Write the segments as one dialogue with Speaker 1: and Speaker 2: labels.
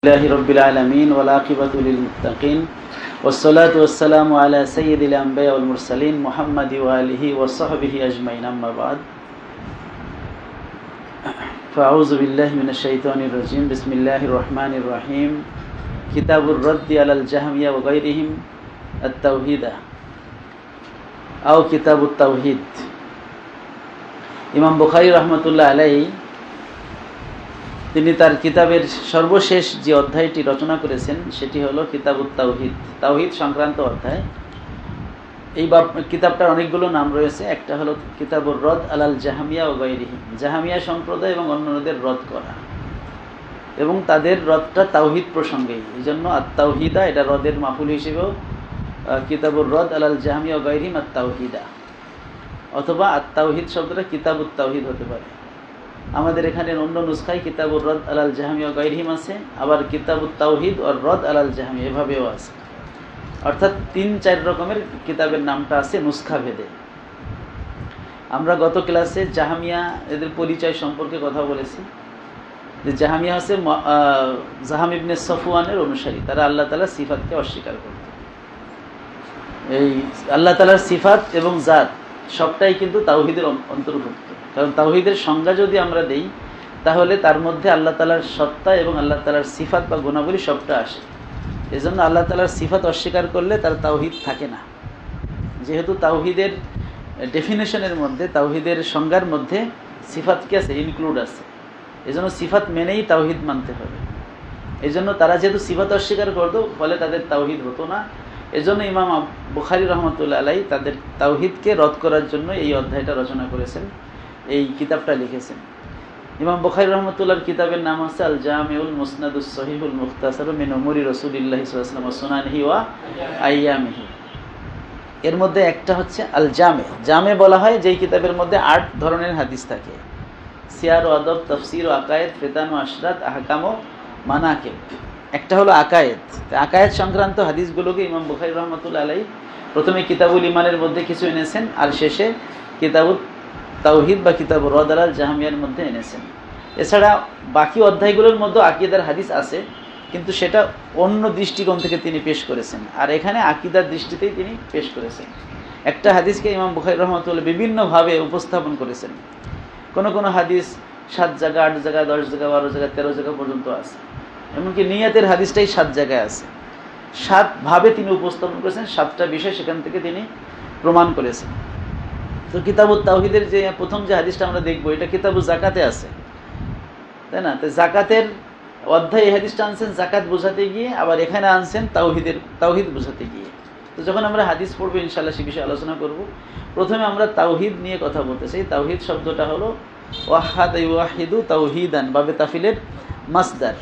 Speaker 1: لله رب العالمين والعاقبة للمتقين والصلاة والسلام على سيد الأنبياء والمرسلين محمد وآله وصحبه أجمعين أما بعد فأعوذ بالله من الشيطان الرجيم بسم الله الرحمن الرحيم كتاب الرد على الجهمية وغيرهم التوحيد أو كتاب التوحيد ইমাম বুখারী রাহমাতুল্লাহ আলাইহি তিনি তার কিতাবের সর্বশেষ যে অধ্যায়টি রচনা করেছেন সেটি হলো কিতাবুত তাওহীদ, তাওহীদ সংক্রান্ত অধ্যায়। এই কিতাবটার অনেকগুলো নাম রয়েছে। একটা হলো কিতাবুর রদ আলাল জাহামিয়া ও গায়রিহিম, জাহামিয়া সম্প্রদায় এবং অন্যদের রদ করা, এবং তাদের রদটা তাওহীদ প্রসঙ্গেই, এই জন্য আত-তাওহীদা এটা রদের মাফুল হিসেবেও কিতাবুর রদ আলাল জাহামিয়া ও গায়রিহিম আত-তাওহীদা, অথবা আত-তাওহীদ শব্দটা কিতাবুত তাওহীদ হতে পারে। আমাদের এখানে অন্য নুসখায় কিতাবুর রদ আলাল জাহামিয়া ওয়া গায়রিহিম আছে, আবার কিতাবুত তাওহীদ ও রদ আলাল জাহামিয়া এভাবেও আছে। অর্থাৎ ৩-৪ রকমের কিতাবের নামটা আছে নুসখা ভেদে। আমরা গত ক্লাসে জাহামিয়া এদের পরিচয় সম্পর্কে কথা বলেছি যে জাহামিয়া হচ্ছে জাহাম ইবনে সফওয়ানের অনুসারী। তারা আল্লাহ তাআলার সিফাতকে অস্বীকার করত। এই আল্লাহ তাআলার সিফাত এবং জাত সবটাই কিন্তু তাওহীদের অন্তর্ভুক্ত। কারণ তাওহীদের সংজ্ঞা যদি আমরা দেই তাহলে তার মধ্যে আল্লাহ তাআলার সত্তা এবং আল্লাহ তাআলার সিফাত বা গুণাবলী সবটা আসে। এজন্য আল্লাহ তাআলার সিফাত অস্বীকার করলে তার তাওহীদ থাকে না। যেহেতু তাওহীদের ডেফিনেশনের মধ্যে, তাওহীদের সংজ্ঞার মধ্যে সিফাত কি আছে, ইনক্লুড আছে। এজন্য সিফাত মেনেই তাওহীদ মানতে হবে। এজন্য তারা যেহেতু সিফাত অস্বীকার করতো ফলে তাদের তাওহীদ হতো না। এজন্য ইমাম বুখারী রাহমাতুল্লাহ আলাইহি তাদের তাওহীদকে রদ করার জন্য এই অধ্যায়টা রচনা করেছেন, এই কিতাবটা লিখেছেন। ইমাম বুখারী রাহমাতুল্লাহর কিতাবের নাম হচ্ছে আল জামিউল মুসনাদুস সহিহুল মুখতাসারু মিন উমুরি রাসূলিল্লাহি সাল্লাল্লাহু আলাইহি ওয়াসাল্লাম ওয়া সুনানিহি ওয়া আইয়ামিহি। এর মধ্যে একটা হচ্ছে আল জামে। জামে বলা হয় যেই কিতাবের মধ্যে ৮ ধরনের হাদিস থাকে: সিয়ার ও আদব, তাফসীর ও আকায়েদ, ফিতান ও আশরাত, আহকাম ও মানাকিব। একটা হলো আকায়েদ। আকায়েদ সংক্রান্ত হাদিসগুলোকে ইমাম বুখারী রাহমাতুল্লাহ আলাইহি প্রথমে কিতাবুল ঈমানের মধ্যে কিছু এনেছেন, আর শেষে কিতাবুত তাওহীদ বা কিতাবুর রদ আলাল জাহামিয়ার মধ্যে এনেছেন। এছাড়া বাকি অধ্যায়গুলোর মধ্যে আকীদার হাদিস আছে, কিন্তু সেটা অন্য দৃষ্টিকোণ থেকে তিনি পেশ করেছেন, আর এখানে আকীদার দৃষ্টিতেই তিনি পেশ করেছেন। একটা হাদিসকে ইমাম বুখারী রাহমাতুল্লাহ বিভিন্নভাবে উপস্থাপন করেছেন। কোনো কোনো হাদিস 7 জায়গা, 8 জায়গা, 10 জায়গা, 12 জায়গা, 13 জায়গা পর্যন্ত আছে। এমনকি নিয়াতের হাদিসটাই 7 জায়গায় আছে। 7 ভাবে তিনি উপস্থাপন করেছেন, 7টা বিষয় সেখান থেকে তিনি প্রমাণ করেছেন। তো কিতাবুত তাওহীদের যে প্রথম যে হাদিসটা আমরা দেখবো, এটা কিতাবুজ যাকাতে আছে, তাই না? তো জাকাতের অধ্যায় এই হাদিসটা আনছেন জাকাত বোঝাতে গিয়ে, আবার এখানে আনছেন তাওহীদ বোঝাতে গিয়ে। তো যখন আমরা হাদিস পড়বো ইনশাআল্লাহ সে বিষয়ে আলোচনা করব। প্রথমে আমরা তাওহীদ নিয়ে কথা বলতে চাই। তাওহীদ শব্দটা হলো ওয়াহাদা ইউওয়াহিদু তাওহীদান, বাবে তাফিলের মাসদার।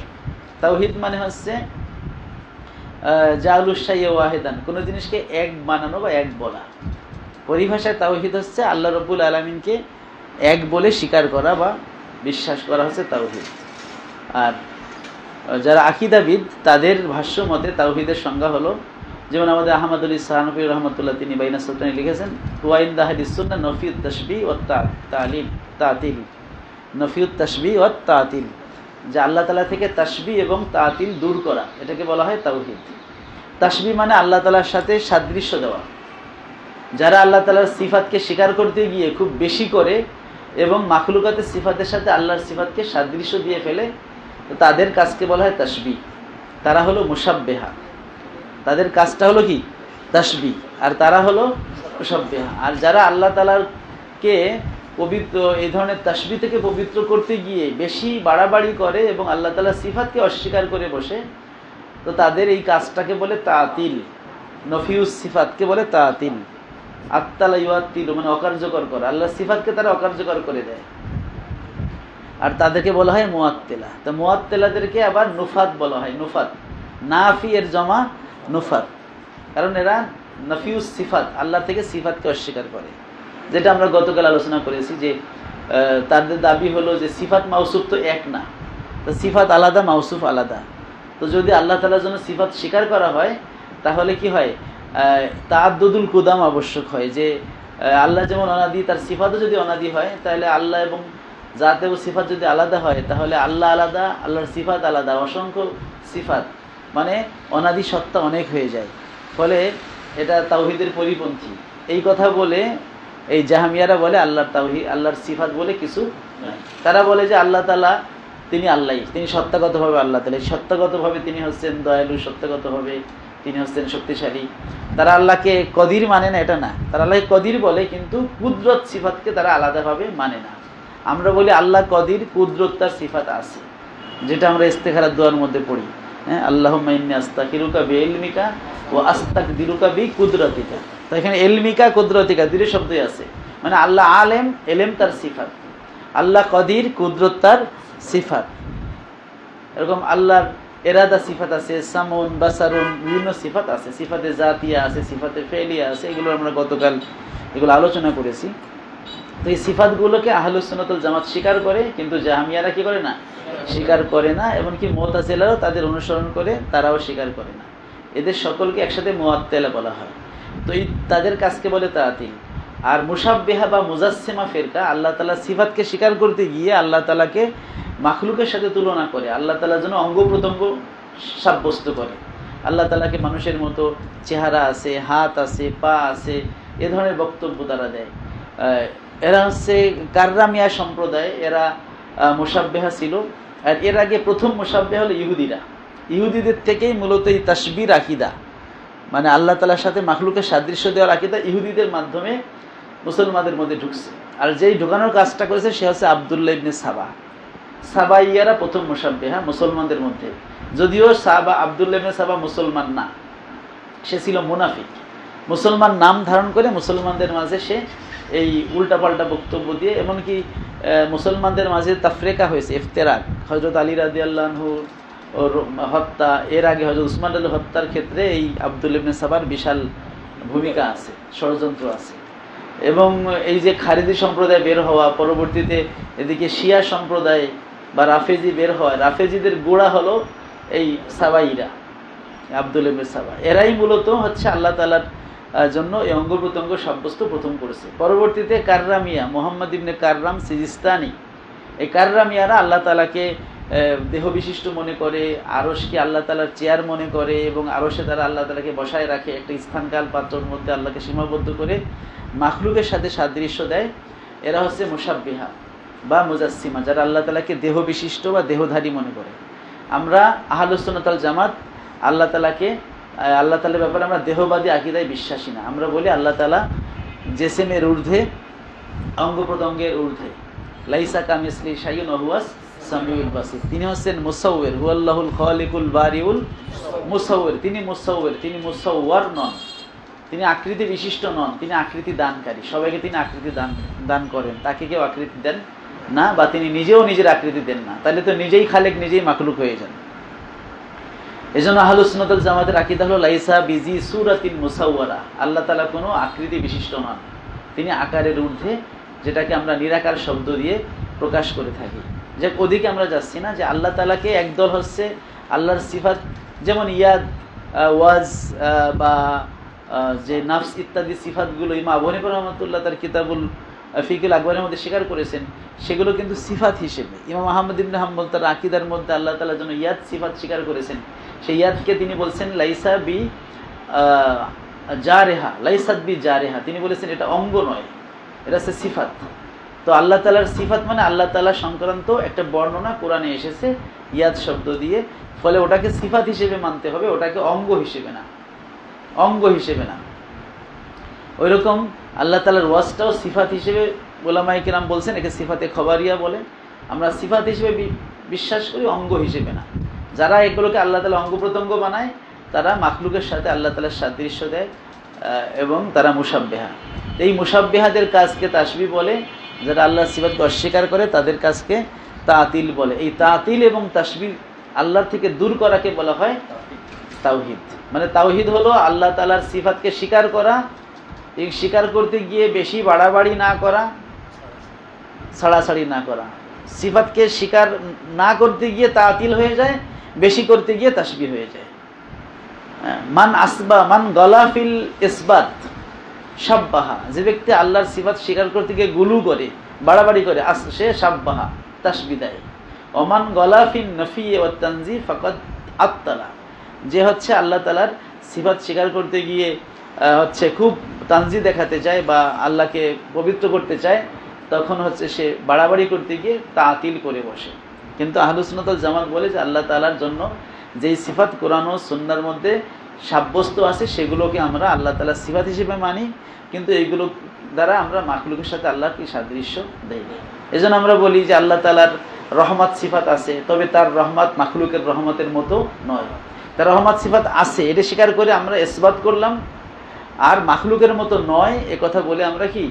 Speaker 1: তাওহীদ মানে হচ্ছে জাআলুশ শাই'a ওয়াহিদান, কোনো জিনিসকে এক বানানো বা এক বলা। পরিভাষায় তাওহীদ হচ্ছে আল্লাহ রাব্বুল আলামিনকে এক বলে স্বীকার করা বা বিশ্বাস করা হচ্ছে তাওহীদ। আর যারা আকীদাবিদ তাদের ভাষ্য মতে তাওহীদের সংজ্ঞা হলো, যেমন আমাদের আহমদুল ইসলামী রহমতুল্লাহ তিনি বাইনা সুলতানি লিখেছেন, ওয়াইন দাহাদিস সুন্নাহ নফিউত তাশবিহ ওয়াত তাতিল, নফিউত তাশবিহ ওয়াত তাতিল, যে আল্লাহ তাআলা থেকে তাশবিহ এবং তাতিল দূর করা, এটাকে বলা হয় তাওহীদ। তাশবিহ মানে আল্লাহ তাআলার সাথে সাদৃশ্য দেওয়া। যারা আল্লাহ তাআলার সিফাতকে স্বীকার করতে গিয়ে খুব বেশি করে এবং মাখলুকাতের সিফাতের সাথে আল্লাহর সিফাতকে সাদৃশ্য দিয়ে ফেলে, তো তাদের কাজকে বলা হয় তাশবিহ। তারা হলো মুশাব্বিহা। তাদের কাজটা হলো কি? তাশবিহ। আর তারা হলো মুশাব্বিহা। আর যারা আল্লাহ তাআলাকে পবিত্র, এই ধরনের তাশবিহ থেকে পবিত্র করতে গিয়ে বেশি বাড়াবাড়ি করে এবং আল্লাহ তাআলার সিফাতকে অস্বীকার করে বসে, তো তাদের এই কাজটাকে বলে তাতিল। নফিউস সিফাতকে বলে তাতিল। আত্তালা ইউআত্তিল মানে অকার্যকর করা, আল্লাহর সিফাতকে তারা অকার্যকর করে দেয়। আর তাদেরকে বলা হয় মুআত্তিলা। তো মুআত্তিলাদেরকে আবার নুফাত বলা হয়। নুফাত, নাফি এর জমা নুফাত, কারণ এরা নফিউস সিফাত, আল্লাহ থেকে সিফাতকে অস্বীকার করে। যেটা আমরা গতকাল আলোচনা করেছি যে তাদের দাবি হলো যে সিফাত মাউসুফ তো এক না, তো সিফাত আলাদা, মাউসুফ আলাদা। তো যদি আল্লাহ তাআলার জন্য সিফাত স্বীকার করা হয় তাহলে কি হয়, তাআদ্দুদুল কুদাম আবশ্যক হয়। যে আল্লাহ যেমন অনাদি, তার সিফাতও যদি অনাদি হয় তাহলে আল্লাহ এবং জাত ও সিফাত যদি আলাদা হয় তাহলে আল্লাহ আলাদা, আল্লাহর সিফাত আলাদা, অসংখ্য সিফাত মানে অনাদি সত্তা অনেক হয়ে যায়। ফলে এটা তাওহীদের পরিপন্থী। এই কথা বলে এই জাহামিয়ারা বলে আল্লাহর তাওহীদ, আল্লাহর সিফাত বলে কিছু নাই। তারা বলে যে আল্লাহ তাআলা তিনি আল্লাহই, তিনি সত্তাগতভাবে আল্লাহ তাআলা, সত্তাগতভাবে তিনি হচ্ছেন দয়ালু, সত্তাগতভাবে তিনি হচ্ছেন শক্তিশালী। তারা আল্লাহকে কদির মানে না, এটা না, তারা আল্লাহকে কদির বলে, কিন্তু কুদরত সিফাতকে তারা আলাদাভাবে মানে না। আমরা বলি আল্লাহ কদির, কুদরত তার সিফাত আছে, যেটা আমরা ইস্তেখারার দোয়ার মধ্যে পড়ি। হ্যাঁ, আল্লাহুম্মা ইন্নী আস্তাগফিরুকা বিইলমিকা ওয়া আস্তাকদিরুকা বিকুদরতিকা। তো এখানে ইলমিকা কুদরতিকা দুটো শব্দই আছে, মানে আল্লাহ আলেম, এলেম তার সিফাত, আল্লাহ কদির, কুদরত তার সিফাত। এরকম আল্লাহর এরাদা সিফাত আছে, সামুন, বাসারুন, বিভিন্ন সিফাত আছে, সিফাতে জাতিয়া আছে, সিফাতে ফেলিয়া আছে, এগুলো আমরা গতকাল এগুলো আলোচনা করেছি। তো এই সিফাতগুলোকে আহলুস সুন্নাত ওয়াল জামাত স্বীকার করে, কিন্তু জাহমিয়ারা কি করে না, স্বীকার করে না। এমনকি মুতাজিলারাও তাদের অনুসরণ করে, তারাও স্বীকার করে না। এদের সকলকে একসাথে মুআত্তিলা বলা হয়। তো এই তাদের কাজকে বলে তাআতিল। আর মুশাব্বিহা বা মুজাসসিমা ফিরকা আল্লাহ তাআলার সিফাতকে স্বীকার করতে গিয়ে আল্লাহ তাআলাকে মাখলুকের সাথে তুলনা করে, আল্লাহ তাআলার জন্য অঙ্গ প্রত্যঙ্গ সাব্যস্ত করে। আল্লাহ তাআলাকে মানুষের মতো চেহারা আছে, হাত আছে, পা আছে, এ ধরনের বক্তব্য তারা দেয়। এরা হচ্ছে কাররামিয়া সম্প্রদায়, এরা মুশাব্বিহা ছিল। আর এর আগে প্রথম মুশাব্বিহা হলো ইহুদিরা। ইহুদিদের থেকেই মূলত এই তাশবির আকীদা, মানে আল্লাহ তাআলার সাথে মাখলুকের সাদৃশ্য দেওয়ার আকীদা ইহুদিদের মাধ্যমে মুসলমানদের মধ্যে ঢুকছে। আর যেই ঢোকানোর কাজটা করেছে সে হচ্ছে আব্দুল্লাহ ইবনে সাবা। সাবাইয়ারা প্রথম মুশাব্বিহা মুসলমানদের মধ্যে, যদিও সাবা আব্দুল্লাহ ইবনে সাবা মুসলমান না, সে ছিল মুনাফিক। মুসলমান নাম ধারণ করে মুসলমানদের মাঝে সে এই উল্টাপাল্টা বক্তব্য দিয়ে, এমনকি মুসলমানদের মাঝে তাফরিকা হয়েছে, ইফতিরাক। হযরত আলী রাদিয়াল্লাহু আনহু হত্যা, এর আগে হযরত উসমান রাদিয়াল্লাহু হত্যার ক্ষেত্রে এই আব্দুল্লাহ ইবনে সাবার বিশাল ভূমিকা আছে, ষড়যন্ত্র আছে। এবং এই যে খারিজি সম্প্রদায় বের হওয়া, পরবর্তীতে এদিকে শিয়া সম্প্রদায় বা রাফেজি বের হওয়া, রাফেজিদের গোড়া হলো এই সাবাইরা, আব্দুল্লাহ ইবনে সাবা। এরাই মূলত হচ্ছে আল্লাহ তাআলার জন্য এই অঙ্গ প্রত্যঙ্গ সাব্যস্ত প্রথম করেছে। পরবর্তীতে কাররামিয়া, মুহাম্মদ ইবনে কাররাম সিজিস্তানি, এই কাররামিয়ারা আল্লাহ তাআলাকে দেহ বিশিষ্ট মনে করে, আরশকে আল্লাহ তাআলার চেয়ার মনে করে, এবং আরশে তারা আল্লাহ তাআলাকে বসায় রাখে, একটা স্থানকাল পাত্রর মধ্যে আল্লাহকে সীমাবদ্ধ করে মাখলুকের সাথে সাদৃশ্য দেয়। এরা হচ্ছে মুশাব্বিহা বা মুজাসসিমা, যারা আল্লাহ তাআলাকে দেহ বিশিষ্ট বা দেহধারী মনে করে। আমরা আহলুস সুন্নাত ওয়াল জামাত আল্লাহ তাআলার ব্যাপারে আমরা দেহবাদী আকীদায় বিশ্বাসী না। আমরা বলি আল্লাহ তাআলা জেসেমের ঊর্ধ্বে, অঙ্গ প্রত্যঙ্গের ঊর্ধ্বে, লাইসা কামিসলি শাইউন ওয়া হুয়াস সামিউল বাসির। তিনি হচ্ছেন মুসাউবির, হুয়াল্লাহুল খালিকুল বারিউল মুসাউবির। তিনি মুসাউবির, তিনি মুসাওয়ার নন, তিনি আকৃতি বিশিষ্ট নন, তিনি আকৃতি দানকারী। সবাইকে তিনি আকৃতি দান করেন, তাকে কেউ আকৃতি দেন না, বা তিনি নিজেও নিজের আকৃতি দেন না। তাহলে তো নিজেই খালেক, নিজেই মাখলুক হয়ে যান। এজন্য আহলুস সুন্নাত ওয়াল জামাতের আকীদা হলো লাইসা বিজি সূরাতিন মুসাওয়ারা, আল্লাহ তাআলা কোনো আকৃতি বিশিষ্ট নন, তিনি আকারের ঊর্ধ্বে, যেটাকে আমরা নিরাকার শব্দ দিয়ে প্রকাশ করে থাকি। যে ওদিকে আমরা যাচ্ছি না, যে আল্লাহ তাআলাকে একদল হচ্ছে আল্লাহর সিফাত, যেমন ইয়াদ, ওয়াজ বা যে নাফস ইত্যাদি সিফাতগুলো ইমাম আবু হানিফা রাহমাতুল্লাহ তার কিতাবুল ফিকুল আকবরের মধ্যে স্বীকার করেছেন, সেগুলো কিন্তু সিফাত হিসেবে। ইমাম আহমদ ইবনে হাম্বল তার আকীদার মধ্যে আল্লাহ তাআলার জন্য ইয়াদ সিফাত স্বীকার করেছেন। সেই ইয়াদকে তিনি বলছেন লাইসা বি জারেহা, লাইসাত বি জারেহা, তিনি বলেছেন এটা অঙ্গ নয়, এটা হচ্ছে সিফাত। তো আল্লাহ তাআলার সিফাত মানে আল্লাহ তাআলা সংক্রান্ত একটা বর্ণনা কোরআনে এসেছে ইয়াদ শব্দ দিয়ে, ফলে ওটাকে সিফাত হিসেবে মানতে হবে, ওটাকে অঙ্গ হিসেবে না, অঙ্গ হিসেবে না। ওই রকম আল্লাহ তাআলার ওয়াজটাও সিফাত হিসেবে উলামায়ে কেরাম বলছেন, একে সিফাতে খবরিয়া বলে। আমরা সিফাত হিসেবে বিশ্বাস করি, অঙ্গ হিসেবে না। যারা এগুলোকে আল্লাহ তাআলা অঙ্গ প্রত্যঙ্গ বানায়, তারা মাখলুকের সাথে আল্লাহ তাআলার সাদৃশ্য দেয়, এবং তারা মুশাব্বিহা। এই মুশাব্বিহাদের কাজকে তাশবিহ বলে, যারা আল্লাহর সিফাতকে অস্বীকার করে তাদের কাজকে তাতিল বলে। এই তাতিল এবং তাশবিহ আল্লাহর থেকে দূর করাকে বলা হয় তাওহীদ। মানে তাওহীদ হলো আল্লাহ তাআলার সিফাতকে স্বীকার করা, এই স্বীকার করতে গিয়ে বেশি বাড়াবাড়ি না করা, ছাড়াছাড়ি না করা। সিফাতকে স্বীকার না করতে গিয়ে তাতিল হয়ে যায়, বেশি করতে গিয়ে তাশবিহ হয়ে যায়। মান গলাফিল ইসবাত শাব্বাহা, যে ব্যক্তি আল্লাহর সিফাত স্বীকার করতে গিয়ে গুলু করে, বাড়াবাড়ি করে, সে সাব্বাহা তাসবিদায়। ওমান গলাফিন নফি ওয়া তানজি ফাকাদ আত্তালা, যে হচ্ছে আল্লাহ তাআলার সিফাত স্বীকার করতে গিয়ে হচ্ছে খুব তানজি দেখাতে চায় বা আল্লাহকে পবিত্র করতে চায়, তখন হচ্ছে সে বাড়াবাড়ি করতে গিয়ে তাতিল করে বসে। কিন্তু আহলুস সুন্নাত ওয়াল জামাত বলে যে আল্লাহ তাআলার জন্য যেই সিফাত কোরআন ও সুন্নাহর মধ্যে সাব্যস্ত আছে সেগুলোকে আমরা আল্লাহ তাআলার সিফাত হিসেবে মানি, কিন্তু এইগুলো দ্বারা আমরা মাখলুকের সাথে আল্লাহর কি সাদৃশ্য দেই না। এজন্য আমরা বলি যে আল্লাহ তাআলার রহমত সিফাত আছে, তবে তার রহমত মাখলুকের রহমতের মতো নয়। তার রহমত সিফাত আছে এটা স্বীকার করে আমরা ইসবাত করলাম, আর মাখলুকের মতো নয় এ কথা বলে আমরা কি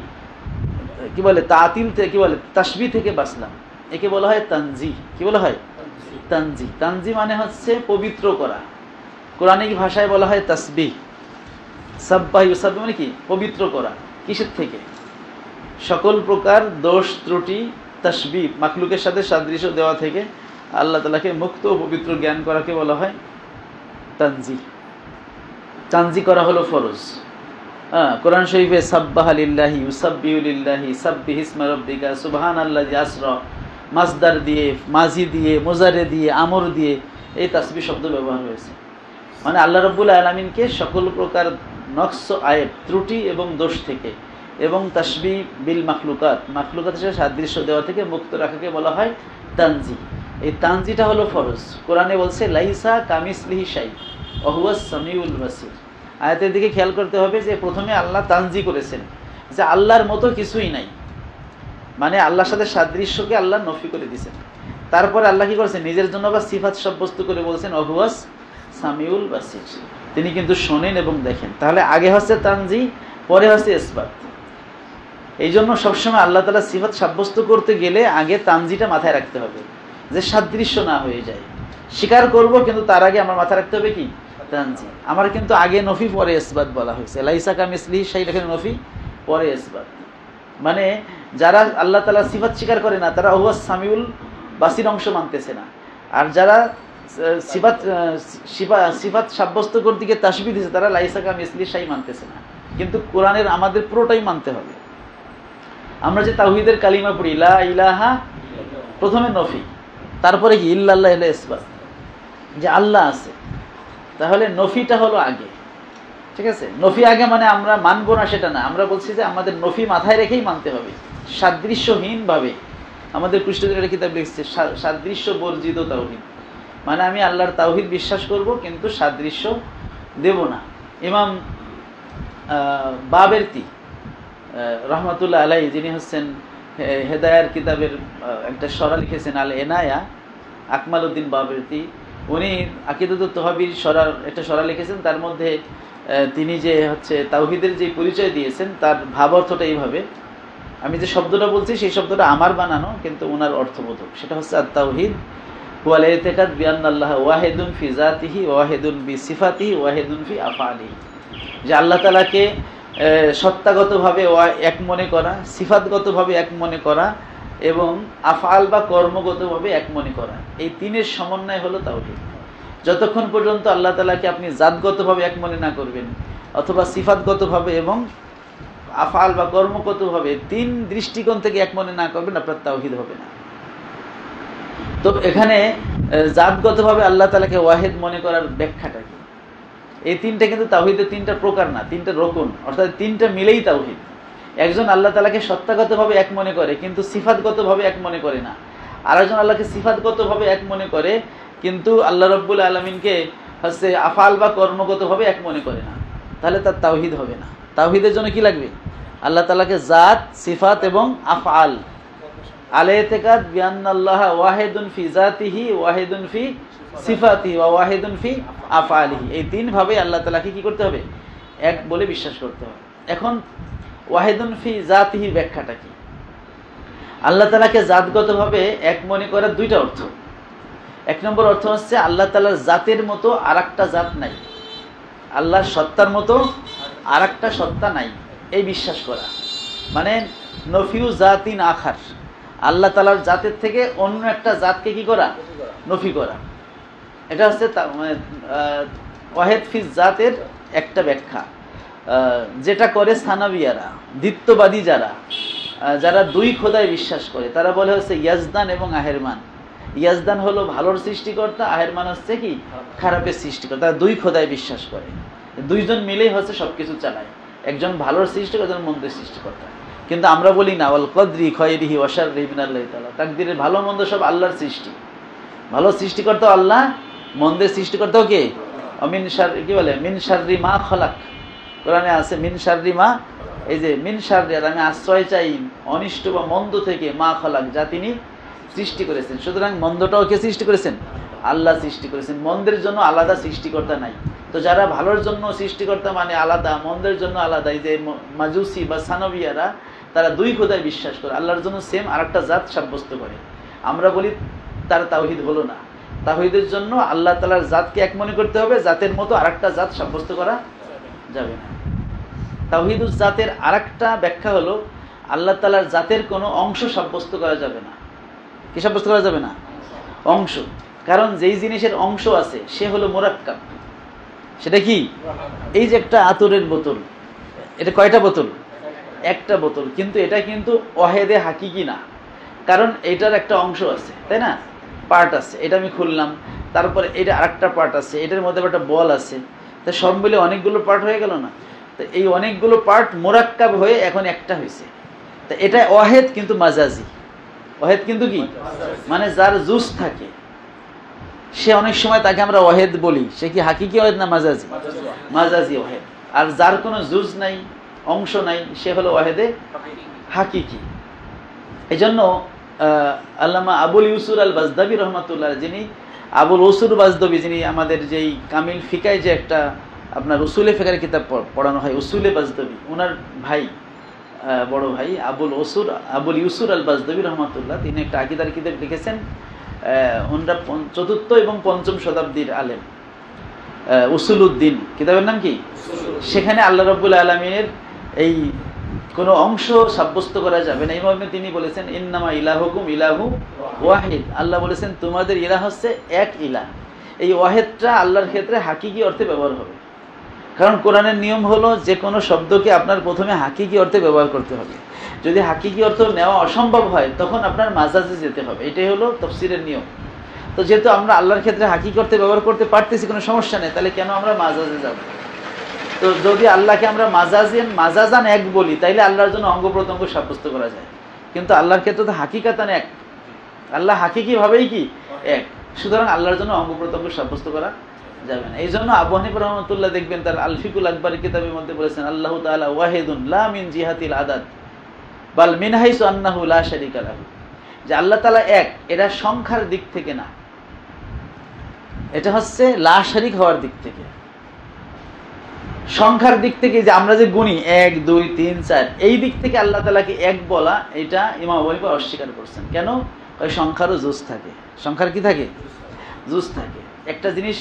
Speaker 1: বলে তাতিল থেকে, কি বলে তাসবিহ থেকে বাঁচলাম। একে বলা হয় তানজি। কি বলা হয়? তানজি। তানজি মানে হচ্ছে পবিত্র করা। কোরআনিক ভাষায় বলা হয় তাসবিহ। সাব্বাহ ইউসাব্বিহ মানে কি? পবিত্র করা। কিসের থেকে? সকল প্রকার দোষ ত্রুটি তাসবিহ মাখলুকের সাথে সাদৃশ্য দেওয়া থেকে আল্লাহ তাআলাকে মুক্ত ও পবিত্র জ্ঞান করাকে বলা হয় তানজি। তানজি করা হলো ফরজ। কোরআন শরীফে সাব্বাহা লিল্লাহি ইউসাব্বিহু লিল্লাহি সাব্বিহ ইসমা রাব্বিকা সুবহানাল্লাযী আসরা মাসদার দিয়ে, মাজি দিয়ে, মুজারে দিয়ে, আমর দিয়ে এই তাসবিহ শব্দ ব্যবহার হয়েছে। মানে আল্লাহ রাব্বুল আলামিনকে সকল প্রকার নকশ, আয়েব, ত্রুটি এবং দোষ থেকে এবং তাসবিহ বিল মাখলুকাত, মাখলুকাতের সাথে সাদৃশ্য দেওয়া থেকে মুক্ত রাখাকে বলা হয় তানজি। এই তানজিটা হলো ফরজ। কোরআনে বলছে লাইসা কামিসলিহি শাই ওয়া হুয়াস সামিউল বাসীর। আয়াতের দিকে খেয়াল করতে হবে যে প্রথমে আল্লাহ তানজি করেছেন যে আল্লাহর মতো কিছুই নাই, মানে আল্লাহর সাথে সাদৃশ্যকে আল্লাহ নফি করে দিয়েছেন। তারপরে আল্লাহ কি করেছেন? নিজের জন্য বা সিফাত সাব্যস্ত করে বলছেন ওয়া হুয়াস সামিউল বাসীর, তিনি কিন্তু শোনেন এবং দেখেন। তাহলে আগে হচ্ছে তানজি, পরে হচ্ছে ইসবাত। এই জন্য সবসময় আল্লাহ তাআলা সিফাত সাব্যস্ত করতে গেলে আগে তানজিটা মাথায় রাখতে হবে, যে সাদৃশ্য না হয়ে যায়। স্বীকার করব কিন্তু তার আগে আমার মাথায় রাখতে হবে কি? তানজি। আমার কিন্তু আগে নফি পরে ইসবাত বলা হয়েছে। লাইসা কামিসলিহি শাই এখানে নফি, পরে ইসবাত। মানে যারা আল্লাহ তাআলা সিফাত স্বীকার করে না তারা হুয়াস সামিউল বাসীর অংশ মানতেছে না, আর যারা সিফাত সাব্যস্ত করতে গিয়ে তাসবিহ দিয়েছে তারা লাইসা কামিসলিহি শাই মানতেছে না। কিন্তু কোরআনের আমাদের পুরোটাই মানতে হবে। আমরা যে তাওহীদের কালিমা পড়ি লা ইলাহা, প্রথমে নফি, তারপরে কি ইল্লাল্লাহ এর ইসবাত, যে আল্লাহ আছে। তাহলে নফিটা হলো আগে, ঠিক আছে? নফি আগে মানে আমরা মানবো না সেটা না, আমরা বলছি যে আমাদের নফি মাথায় রেখেই মানতে হবে, সাদৃশ্যহীনভাবে। আমাদের পৃষ্ঠদের কিতাব লিখছে সাদৃশ্য বর্জিত তাওহীদ, মানে আমি আল্লাহর তাওহীদ বিশ্বাস করব কিন্তু সাদৃশ্য দেব না। ইমাম বাবেরতি রহমাতুল্লাহ আলাইহি, যিনি হচ্ছেন হেদায়ার কিতাবের একটা সরা লিখেছেন আল এনায়া, আকমালউদ্দিন বাবেরতি, উনি আকিদাতুত তওহীদ একটা সরা লিখেছেন। তার মধ্যে তিনি যে হচ্ছে তাওহীদের যে পরিচয় দিয়েছেন তার ভাব অর্থটা এইভাবে, আমি যে শব্দটা বলছি সেই শব্দটা আমার বানানো কিন্তু ওনার অর্থবোধক। সেটা হচ্ছে আত তাওহীদ ওয়াল ইতিকাদ বিআন্নাল্লাহ ওয়াহিদুন ফি যাতিহি ওয়াহিদুন বি সিফাতিহি ওয়াহিদুন ফি আফআলিহি, যে আল্লাহ তাআলাকে সত্তাগতভাবে এক মনে করা, সিফাতগতভাবে এক মনে করা এবং আফআল বা কর্মগতভাবে এক মনে করা। এই তিনের সমন্বয় হলো তাওহীদ। যতক্ষণ পর্যন্ত আল্লাহ তাআলাকে আপনি জাতগতভাবে এক মনে না করবেন অথবা সিফাতগতভাবে এবং আফআল বা কর্মগতভাবে তিন দৃষ্টিকোণ থেকে এক মনে না করবেন, আপনার তাওহীদ হবে না। তো এখানে জাতগতভাবে আল্লাহ তাআলাকে ওয়াহিদ মনে করার ব্যাখ্যাটা কি? এই তিনটা কিন্তু তাওহীদের তিনটা প্রকার না, তিনটা রকম, অর্থাৎ তিনটা মিলেই তাওহীদ। একজন আল্লাহ তাআলাকে সত্তাগতভাবে এক মনে করে কিন্তু সিফাতগতভাবে এক মনে করে না, আরেকজন আল্লাহকে সিফাতগতভাবে এক মনে করে কিন্তু আল্লাহ রাব্বুল আলামিনকে হচ্ছে আফআল বা কর্মগতভাবে এক মনে করে না, তাহলে তার তাওহীদ হবে না। তাওহীদের জন্য কি লাগবে? আল্লাহ তাআলাকে জাত, সিফাত এবং আফআল, আল ইতিকাদ বিআন্নাল্লাহ ওয়াহিদুন ফি যাতিহি ওয়াহিদুন ফি সিফাতিহি ওয়া ওয়াহিদুন ফি আফআলিহি, এই তিন ভাবে আল্লাহ তাআলাকে কি করতে হবে? এক বলে বিশ্বাস করতে হবে। এখন ওয়াহিদুন ফি যাতিহি ব্যাখ্যাটা কি? আল্লাহ তাআলাকে জাতগতভাবে এক মনে করার দুইটা অর্থ। এক নম্বর অর্থ হচ্ছে আল্লাহ তাআলার জাতের মতো আরেকটা জাত নাই, আল্লাহর সত্তার মতো আরেকটা সত্তা নাই, এই বিশ্বাস করা। মানে নফিউ জাতিন আখার, আল্লাহ তাআলার জাতের থেকে অন্য একটা জাতকে কি করা? নফি করা। এটা হচ্ছে ওয়াহিদ ফি জাতের একটা ব্যাখ্যা, যেটা করে সানাবিয়ারা, দ্বিত্ববাদী যারা, যারা দুই খোদায় বিশ্বাস করে তারা বলে হচ্ছে ইয়াজদান এবং আহেরমান। ইয়াজদান হলো ভালোর সৃষ্টিকর্তা, আহেরমান হচ্ছে কি খারাপের সৃষ্টিকর্তা। তারা দুই খোদায় বিশ্বাস করে, দুইজন মিলেই হচ্ছে সবকিছু চালায়, একজন ভালোর সৃষ্টিকর্তা, একজন মন্দের সৃষ্টিকর্তা। কিন্তু আমরা বলি না ওয়াল কদরি খায়রিহি ওয়া শাররিহি মিনাল্লাহি তাআলা, তাকদীরের ভালো মন্দ সব আল্লাহর সৃষ্টি। ভালো সৃষ্টিকর্তা আল্লাহ, মন্দের সৃষ্টিকর্তাও কে? মিন শাররি, কি বলে মিন শাররি মা খলাক, কোরআনে আছে মিন শাররি মা, এই যে মিন শাররি, আর আমি আশ্রয় চাই অনিষ্ট বা মন্দ থেকে, মা খলাক, যা তিনি সৃষ্টি করেছেন। সুতরাং মন্দটাও কে সৃষ্টি করেছেন? আল্লাহ সৃষ্টি করেছেন। মন্দের জন্য আলাদা সৃষ্টিকর্তা নাই। তো যারা ভালোর জন্য সৃষ্টিকর্তা মানে আলাদা, মন্দের জন্য আলাদা, এই যে মাজুসি বা সানবিয়ারা, তারা দুই খোদায় বিশ্বাস করে, আল্লাহর জন্য সেম আরেকটা জাত সাব্যস্ত করে। আমরা বলি তার তাওহীদ হলো না। তাওহীদের জন্য আল্লাহ তাআলার জাতকে এক মনে করতে হবে, জাতের মতো আরেকটা জাত সাব্যস্ত করা যাবে না। তাওহীদুজ জাতের আরেকটা ব্যাখ্যা হলো আল্লাহ তাআলার জাতের কোনো অংশ সাব্যস্ত করা যাবে না। কি সাব্যস্ত করা যাবে না? অংশ। কারণ যেই জিনিসের অংশ আছে সে হলো মুরাক্কাব। সেটা কি? এই যে একটা আতরের বোতল, এটা কয়টা বোতল? একটা বোতল, কিন্তু এটা কিন্তু ওয়াহেদে হাকিকি না, কারণ এটার একটা অংশ আছে, তাই না? পার্ট আছে, এটা আমি খুললাম, তারপরে এটা আরেকটা পার্ট আছে, এটার মধ্যে একটা বল আছে, তো সব মিলে অনেকগুলো পার্ট হয়ে গেল না? তো এই অনেকগুলো পার্ট মোরাক্কাব হয়ে এখন একটা হয়েছে। তো এটা ওয়াহেদ কিন্তু মাজাজি। ওয়াহেদ কিন্তু কি মানে যার জুজ থাকে সে অনেক সময় তাকে আমরা ওয়াহেদ বলি, সে কি হাকিকি ওয়াহেদ না মাজাজি? মাজাজি ওয়াহেদ। আর যার কোনো জুজ নাই, অংশ নাই, সে হলো ওয়াহেদে হাকিকি। এই জন্য আল্লামা আবুল ইউসুর আল বাজদাবি রহমাতুল্লাহ, যিনি আবুল ওসুর বাজদাবি, যিনি আমাদের যেই কামিল ফিকায় যে একটা আপনার উসুলে ফিকার কিতাব পড়ানো হয়, উসুলে বাজদাবি, ওনার ভাই, বড় ভাই আবুল ইউসুর আল বাজদাবি রহমাতুল্লাহ, তিনি একটা আকীদার কিতাব লিখেছেন। ওনারা ৪র্থ এবং ৫ম শতাব্দীর আলেম। উসুলউদ্দিন কিতাবের নাম কি? সেখানে আল্লাহ রাব্বুল আলামিনের এই কোনো অংশ সাব্যস্ত করা যাবে না। এই মর্মে তিনি বলেছেন ইন্নামা ইলাহুকুম ইলাহু ওয়াহিদ। আল্লাহ বলেছেন তোমাদের ইলাহ হচ্ছে এক ইলাহ। এই ওয়াহিদটা আল্লাহর ক্ষেত্রে হাকিকি অর্থে ব্যবহার হবে, কারণ কোরআনের নিয়ম হলো যে কোনো শব্দকে আপনার প্রথমে হাকিকি অর্থে ব্যবহার করতে হবে। যদি হাকিকি অর্থ নেওয়া অসম্ভব হয় তখন আপনার মাজাজে যেতে হবে, এটাই হলো তাফসীরের নিয়ম। তো যেহেতু আমরা আল্লাহর ক্ষেত্রে হাকিকি অর্থে ব্যবহার করতে পারতেছি, কোনো সমস্যা নেই, তাহলে কেন আমরা মাজাজে যাব? তো যদি আল্লাহকে আমরা মাজাজান এক বলি, তাইলে আল্লাহর জন্য অঙ্গ প্রত্যঙ্গ সাব্যস্ত করা যায়, কিন্তু আল্লাহর ক্ষেত্রে তো হাকিকাতান এক, আল্লাহ হাকিকি ভাবেই কি এক। সুতরাং আল্লাহর জন্য অঙ্গ প্রত্যঙ্গ সাব্যস্ত করা যাবে না। এই জন্য আবু হানিফা রাহমাতুল্লাহ দেখবেন তার আল ফিকুল আকবার কিতাবের মধ্যে বলেছেন আল্লাহু তাআলা ওয়াহিদুন লা মিন জিহাতিল আদাদ বাল মিন হাইসু আন্নাহু লা শারীকা লাহু, যে আল্লাহ তাআলা এক, এটা সংখ্যার দিক থেকে না, এটা হচ্ছে লা শারীক হওয়ার দিক থেকে। সংখ্যার দিক থেকে যে আমরা যে গুণি ১ ২ ৩ ৪, এই দিক থেকে আল্লাহ তাআলাকে এক বলা, এটা ইমাম আবু হানিফা অস্বীকার করছেন। কেন? ওই সংখ্যারও জুজ থাকে। সংখ্যার কি থাকে? জুজ থাকে। একটা জিনিস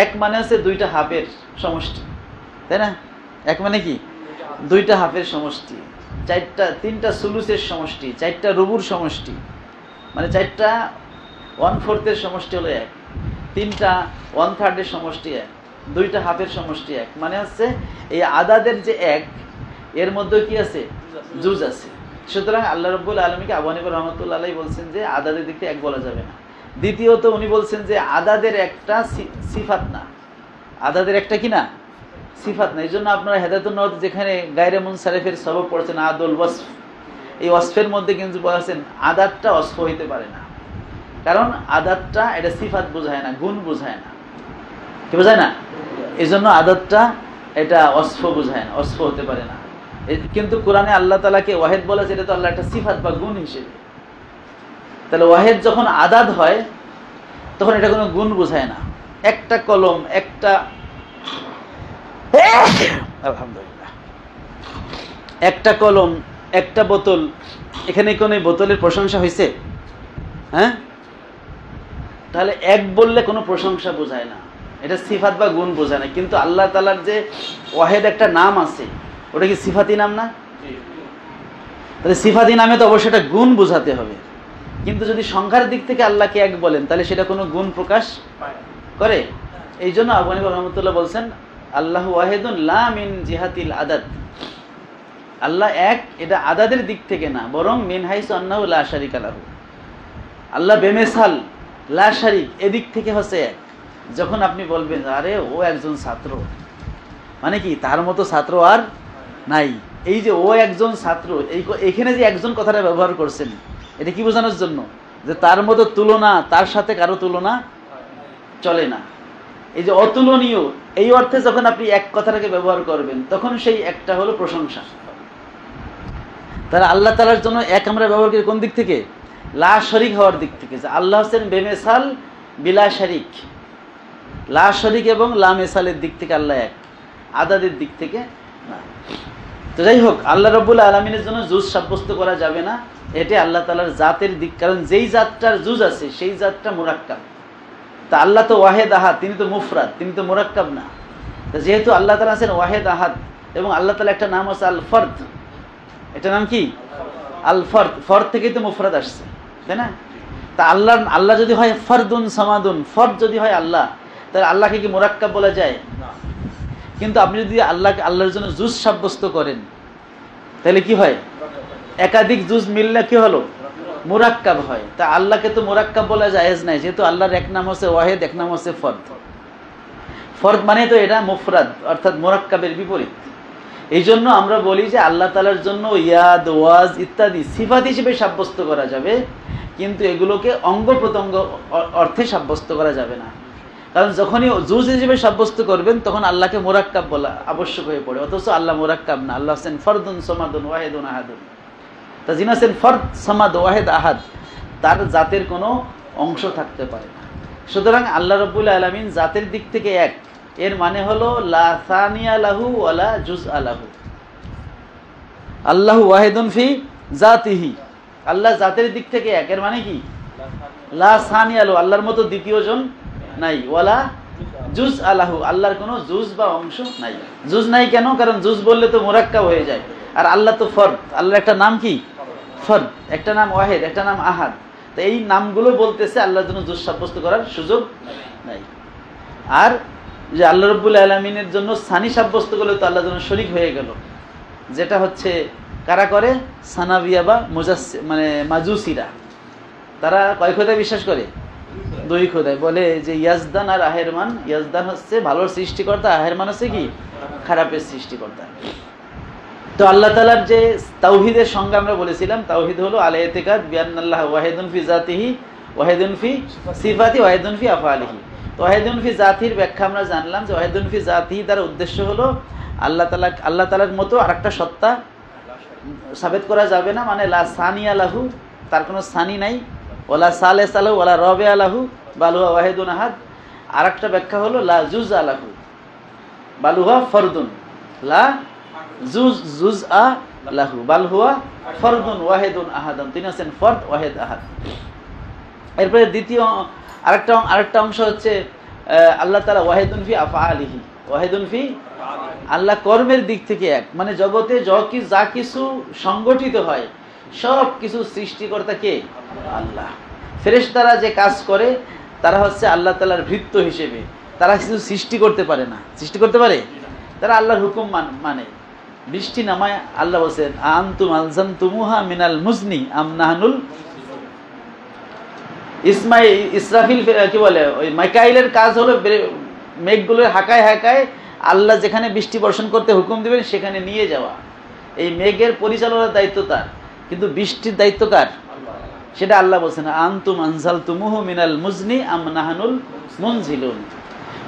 Speaker 1: এক মানে হচ্ছে দুইটা হাফের সমষ্টি, তাই না? এক মানে কি? দুইটা হাফের সমষ্টি, তিনটা সুলুসের সমষ্টি, 4টা রুবুর সমষ্টি, মানে 4টা 1/4 সমষ্টি হলো এক, 3টা 1/3 সমষ্টি এক, 2টা হাফের সমষ্টি এক, মানে হচ্ছে এই আদাদের যে এক, এর মধ্যে কি আছে? জুজ আছে। সুতরাং আল্লাহ রাব্বুল আলামিনকে আবু হানিফা রাহমাতুল্লাহ আলাইহি বলছেন যে আদাদের দিক থেকে এক বলা যাবে না। দ্বিতীয়ত উনি বলছেন যে আদাদের একটা সিফাত না, আদাদের একটা কি না? সিফাত না। এই জন্য আপনারা হেদায়াতুন নবুত যেখানে গায়রে মুনসারিফের সবব পড়ছেন আদুল ওয়াসফ, এই ওয়াসফের মধ্যে কিন্তু বলেছেন আদাতটা ওয়াসফ হইতে পারে না, কারণ আদাতটা এটা সিফাত বোঝায় না, গুণ বোঝায় না, কি বোঝায় না? এই জন্য আদাতটা এটা ওয়াসফ বোঝায় না, ওয়াসফ হতে পারে না। কিন্তু কোরআনে আল্লাহ তাআলাকে ওয়াহিদ বলেছে, এটা তো আল্লাহ একটা সিফাত বা গুণ হিসেবে। তাহলে ওয়াহিদ যখন আদাদ হয় তখন এটা কোনো গুণ বোঝায় না। একটা কলম, একটা আলহামদুলিল্লাহ, একটা কলম, একটা বোতল, এখানে কোন বোতলের প্রশংসা হয়েছে? হ্যাঁ, তাহলে এক বললে কোনো প্রশংসা বোঝায় না, এটা সিফাত বা গুণ বোঝায় না। কিন্তু আল্লাহ তাআলার যে ওয়াহিদ একটা নাম আছে, ওটা কি সিফাতি নাম না? তাহলে সিফাতি নামে তো অবশ্যই একটা গুণ বোঝাতে হবে। কিন্তু যদি সংখ্যার দিক থেকে আল্লাহকে এক বলেন, তাহলে সেটা কোনো গুণ প্রকাশ করে। এই জন্য আবু হানিফা রাহমাতুল্লাহ বলছেন আল্লাহু ওয়াহিদুন লা মিন জিহাতিল আদাদ, আল্লাহ এক, এটা আদাদের দিক থেকে না, বরং মিন হাইসু আন্নাহু লা শারিকা লাহু, আল্লাহ বেমেসাল লা শারিক, এদিক থেকে হচ্ছে এক। যখন আপনি বলবেন আরে ও একজন ছাত্র, মানে কি তার মতো ছাত্র আর নাই, এই যে ও একজন ছাত্র, এইখানে যে একজন কথাটা ব্যবহার করছেন, এটা কি বোঝানোর জন্য? যে তার মতো তুলনা, তার সাথে কারো তুলনা চলে না। এই যে অতুলনীয়, এই অর্থে যখন আপনি এক কথাটাকে ব্যবহার করবেন, তখন সেই একটা হলো প্রশংসা। তাহলে আল্লাহ তাআলার জন্য এক আমরা ব্যবহার করি কোন দিক থেকে? লা শরিক হওয়ার দিক থেকে, যে আল্লাহ হোসেন বেমেসাল বিলা শরিক, লা শরিক এবং লা মেসালের দিক থেকে আল্লাহ এক, আদাদের দিক থেকে না। তো যাই হোক, আল্লাহ রাব্বুল আলামিনের জন্য জুজ সাব্যস্ত করা যাবে না, এটা আল্লাহ তাআলার জাতের দিক। কারণ যেই জাতটার জুজ আছে সেই জাতটা মুরাক্কাব। তা আল্লাহ তো ওয়াহেদ আহাদ, তিনি তো মুফরাদ, তিনি তো মুরাক্কাব না। তো যেহেতু আল্লাহ তাআলা আছেন ওয়াহেদ আহাদ, এবং আল্লাহ তাআলা একটা নাম আছে আল ফরদ, এটা নাম কি? আল ফরদ, ফরদ থেকেই তো মুফরাদ আসছে, তাই না? তা আল্লাহ যদি হয় ফরদুন সামাদুন, ফরদ যদি হয় আল্লাহ, তাহলে আল্লাহকে কি মুরাক্কাব বলা যায়? কিন্তু আপনি যদি আল্লাহর জন্য জুজ সাব্যস্ত করেন, তাহলে কি হয়? একাধিক জুজ মিললে কি হলো? মুরাক্কাব হয়। তা আল্লাহকে তো মুরাক্কাব বলা জায়েজ নাই, যেহেতু আল্লাহর এক নাম হচ্ছে ওয়াহেদ, এক নাম হচ্ছে ফরদ। ফরদ মানে তো এটা মুফরাদ, অর্থাৎ মুরাক্কাবের বিপরীত। এই জন্য আমরা বলি যে আল্লাহ তাআলার জন্য ইয়াদ, ওয়াজ ইত্যাদি সিফাত হিসেবে সাব্যস্ত করা যাবে, কিন্তু এগুলোকে অঙ্গ প্রত্যঙ্গ অর্থে সাব্যস্ত করা যাবে না। কারণ যখনই জুজ হিসেবে সাব্যস্ত করবেন, তখন আল্লাহকে মুরাক্কাব বলা আবশ্যক হয়ে পড়ে। অথচ আল্লাহ মুরাক্কাব না, আল্লাহ হোসেন ফরদুন সামাদুন ওয়াহিদুন আহাদুন। তা যিনি আছেন ফরদ সামাদ ওয়াহিদ আহাদ, তার জাতের কোনো অংশ থাকতে পারে না। সুতরাং আল্লাহ রাব্বুল আলামিন জাতের দিক থেকে এক, এর মানে হলো লা সানিয়া লাহু ওয়ালা জুজআ লাহু। আল্লাহু ওয়াহিদুন ফি জাতিহি, আল্লাহ জাতের দিক থেকে এক, এর মানে কি? লা সানিয়া লাহু, আল্লাহর মতো দ্বিতীয় জন নাই, ওয়ালা জুজআ লাহু, আল্লাহর কোনো জুজ বা অংশ নাই। জুজ নাই কেন? কারণ জুজ বললে তো মুরাক্কাব হয়ে যায়, আর আল্লাহ তো ফরদ। আল্লাহর একটা নাম কি? ফরদ, একটা নাম ওয়াহিদ, একটা নাম আহাদ। তো এই নামগুলো বলতেছে আল্লাহর জন্য জুজ সাব্যস্ত করার সুযোগ নাই। আর যে আল্লাহ রাব্বুল আলামিনের জন্য সানি সাব্যস্ত করলে তো আল্লাহর জন্য শরীক হয়ে গেল, যেটা হচ্ছে কারা করে? সানাবিয়া বা মানে মাজুসিরা। তারা কয় খোদায় বিশ্বাস করে? দুই খোদায়। বলে যে ইয়াজদান আর আহেরমান, ইয়াজদান হচ্ছে ভালোর সৃষ্টিকর্তা, আহেরমান হচ্ছে কি? খারাপের সৃষ্টিকর্তা। তো আল্লাহ তাআলার যে তাওহীদের সংজ্ঞা আমরা বলেছিলাম, তাওহীদ হলো আল ইতিকাদ বিআন্নাল্লাহ ওয়াহিদুন ফি জাতিহি ওয়াহিদুন ফি সিফাতি ওয়াহিদুন ফি আফআলিহি। তো ওয়াহিদুন ফি জাতির ব্যাখ্যা আমরা জানলাম, যে ওয়াহিদুন ফি জাতিহি তার উদ্দেশ্য হলো আল্লাহ তাআলার মতো আরেকটা সত্তা সাবেত করা যাবে না, মানে লা সানিয়া লাহু, তার কোনো সানি নাই, ওয়ালা সালেসা লাহু ওয়ালা রাবিআ লাহু বাল হুয়া ওয়াহিদুন আহাদ। আরেকটা ব্যাখ্যা হলো লা জুজআ লাহু বাল হুয়া ফরদুন, লা জুজআ লাহু বাল হুয়া ফরদুন ওয়াহিদুন আহাদুন, তিনি আছেন ফরদ ওয়াহিদ আহাদ। এরপরে দ্বিতীয় আরেকটা অংশ হচ্ছে আল্লাহ তাআলা ওয়াহিদুন ফি আফআলিহি, ওয়াহিদুন ফি, আল্লাহ কর্মের দিক থেকে এক, মানে জগতে যা কিছু সংগঠিত হয় সব কিছু সৃষ্টিকর্তা কে? আল্লাহ। ফেরেশতারা যে কাজ করে তারা হচ্ছে আল্লাহ তাআলার ভৃত্য হিসেবে, তারা কিছু সৃষ্টি করতে পারে না। সৃষ্টি করতে পারে? তারা আল্লাহর হুকুম মানে। বৃষ্টি নামায় আল্লাহ বলছেন আনতুম আলজামতুমুহা মিনাল মুজনি আম নাহনুল ইসরাফিল কি বলে, ওই মাইকাইলের কাজ হলো মেঘগুলোর হাঁকায় হাঁকায় আল্লাহ যেখানে বৃষ্টি বর্ষণ করতে হুকুম দিবেন সেখানে নিয়ে যাওয়া। এই মেঘের পরিচালনার দায়িত্ব তার, কিন্তু বৃষ্টির দায়িত্ব কার? সেটা আল্লাহ বলছেন আনতুম আনজালতুমুহু মিনাল মুজনি আম নাহনুল মুনজিলুন।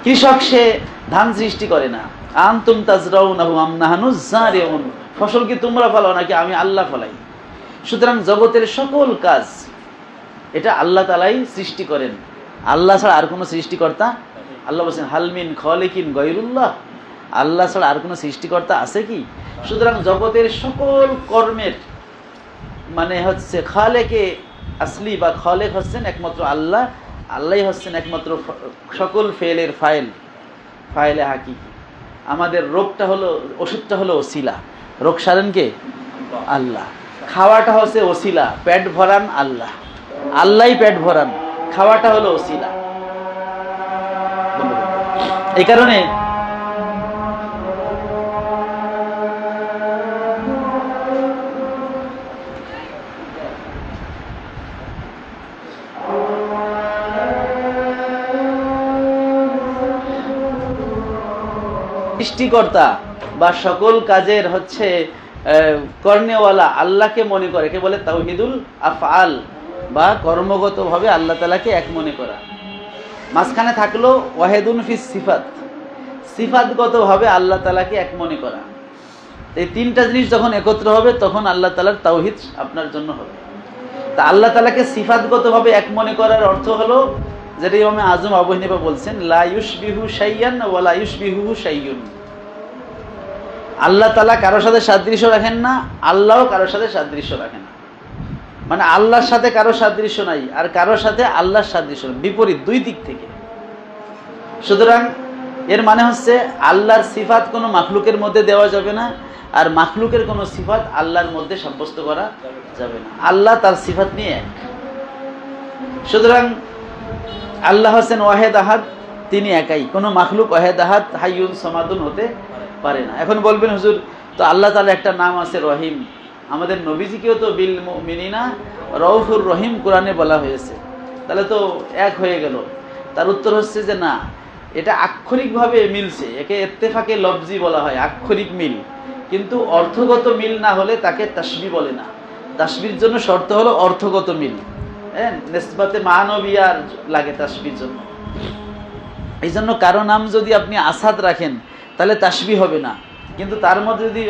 Speaker 1: কৃষক সে ধান সৃষ্টি করে না, আনতুম তাজরাউনাহু আম নাহনুজ জারিউন, ফসল কি তোমরা ফলাও নাকি আমি আল্লাহ ফলাই। সুতরাং জগতের সকল কাজ এটা আল্লাহ তাআলাই সৃষ্টি করেন, আল্লাহ ছাড়া আর কোনো সৃষ্টিকর্তা। আল্লাহ বলছেন হালমিন খালিকিন গায়রুল্লাহ, আল্লাহ ছাড়া আর কোনো সৃষ্টিকর্তা আছে কি? সুতরাং জগতের সকল কর্মের মানে হচ্ছে খালেকে আসলি বা খালেক হচ্ছেন একমাত্র আল্লাহ, আল্লাহই হচ্ছেন একমাত্র সকল ফেলের ফাইলে হাকিকি। আমাদের রোগটা হলো, ওষুধটা হলো ওসিলা, রোগ সারেন কে? আল্লাহ। খাওয়াটা হচ্ছে ওসিলা, পেট ভরান আল্লাহ, আল্লাহই পেট ভরান, খাওয়াটা হলো ওসিলা। এই কারণে সৃষ্টিকর্তা বা সকল কাজের হচ্ছে কর্নেওয়ালা আল্লাহকে মনে করে, কে বলে তাওহিদুল আফআল, বা কর্মগতভাবে আল্লাহ তাআলাকে এক মনে করা। মাঝখানে থাকলো ওয়াহিদুন ফিস সিফাত, সিফাতগতভাবে আল্লাহ তাআলাকে এক মনে করা। এই তিনটা জিনিস যখন একত্র হবে তখন আল্লাহ তাআলার তাওহিদ আপনার জন্য হবে। তা আল্লাহ তাআলাকে সিফাতগতভাবে এক মনে করার অর্থ হলো, যেটা ইমাম আযম আবু হানিফা বলছেন, লা ইউশবিহু শাইয়ান ওয়া লা ইউশবিহু শাইয়ুন। আল্লাহ তাআলা কারোর সাথে সাদৃশ্য রাখেন না, আল্লাহও কারোর সাথে সাদৃশ্য রাখেন না। মানে আল্লাহর সাথে কারো সাদৃশ্য নাই, আর কারোর সাথে আল্লাহর সাদৃশ্য, বিপরীত, দুই দিক থেকে। সুতরাং এর মানে হচ্ছে আল্লাহর সিফাত কোনো মাখলুকের মধ্যে দেওয়া যাবে না, আর মাখলুকের কোনো সিফাত আল্লাহর মধ্যে সাব্যস্ত করা যাবে না। আল্লাহ তার সিফাত নিয়ে এক। সুতরাং আল্লাহ হোসেন ওয়াহেদ আহাদ, তিনি একাই, কোনো মাখলুক ওয়াহেদ আহাদ হাইয়ুন সামাদুন হতে পারে না। এখন বলবেন হুজুর, তো আল্লাহ তাআলার একটা নাম আছে রহিম, আমাদের নবীজিকেও তো বিল মুমিনিনা রউফুর রহিম কোরআনে বলা হয়েছে, তাহলে তো এক হয়ে গেল। তার উত্তর হচ্ছে যে না, এটা আক্ষরিকভাবে মিলছে, একে ইত্তেফাকে লফজি বলা হয়, আক্ষরিক মিল, কিন্তু অর্থগত মিল না হলে তাকে তাসবিহ বলে না। তাসবিহর জন্য শর্ত হলো অর্থগত মিল, হ্যাঁ, নিসবাতে মানবিয়ার লাগে তাসবিহর জন্য। এই জন্য কারো নাম যদি আপনি আসাদ রাখেন তাহলে তাসবিহ হবে না, কিন্তু তার মধ্যে যদি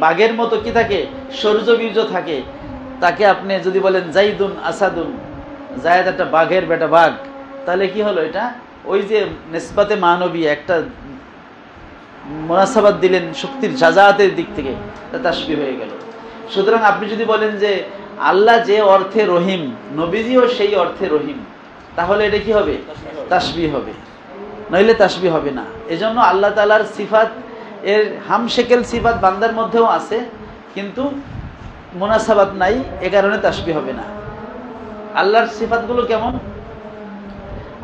Speaker 1: বাঘের মতো কি থাকে, সৌর্য বীর্য থাকে, তাকে আপনি যদি বলেন জাইদুন আসাদুন, জায়েদ একটা বাঘের বেটা বাঘ, তাহলে কি হলো, এটা ওই যে নিসবাতে মানবী একটা মুনাসাবাত দিলেন শক্তির জাজাতের দিক থেকে, তা তাসবিহ হয়ে গেল। সুতরাং আপনি যদি বলেন যে আল্লাহ যে অর্থে রহিম, নবীজিও সেই অর্থে রহিম, তাহলে এটা কি হবে, তাসবিহ হবে, নইলে তাসবিহ হবে না। এজন্য আল্লাহ তাআলার সিফাত এর হামশেকেল সিফাত বান্দার মধ্যেও আছে, কিন্তু মুনাসাবাত নাই, এ কারণে তাসবিহ হবে না। আল্লাহর সিফাতগুলো কেমন?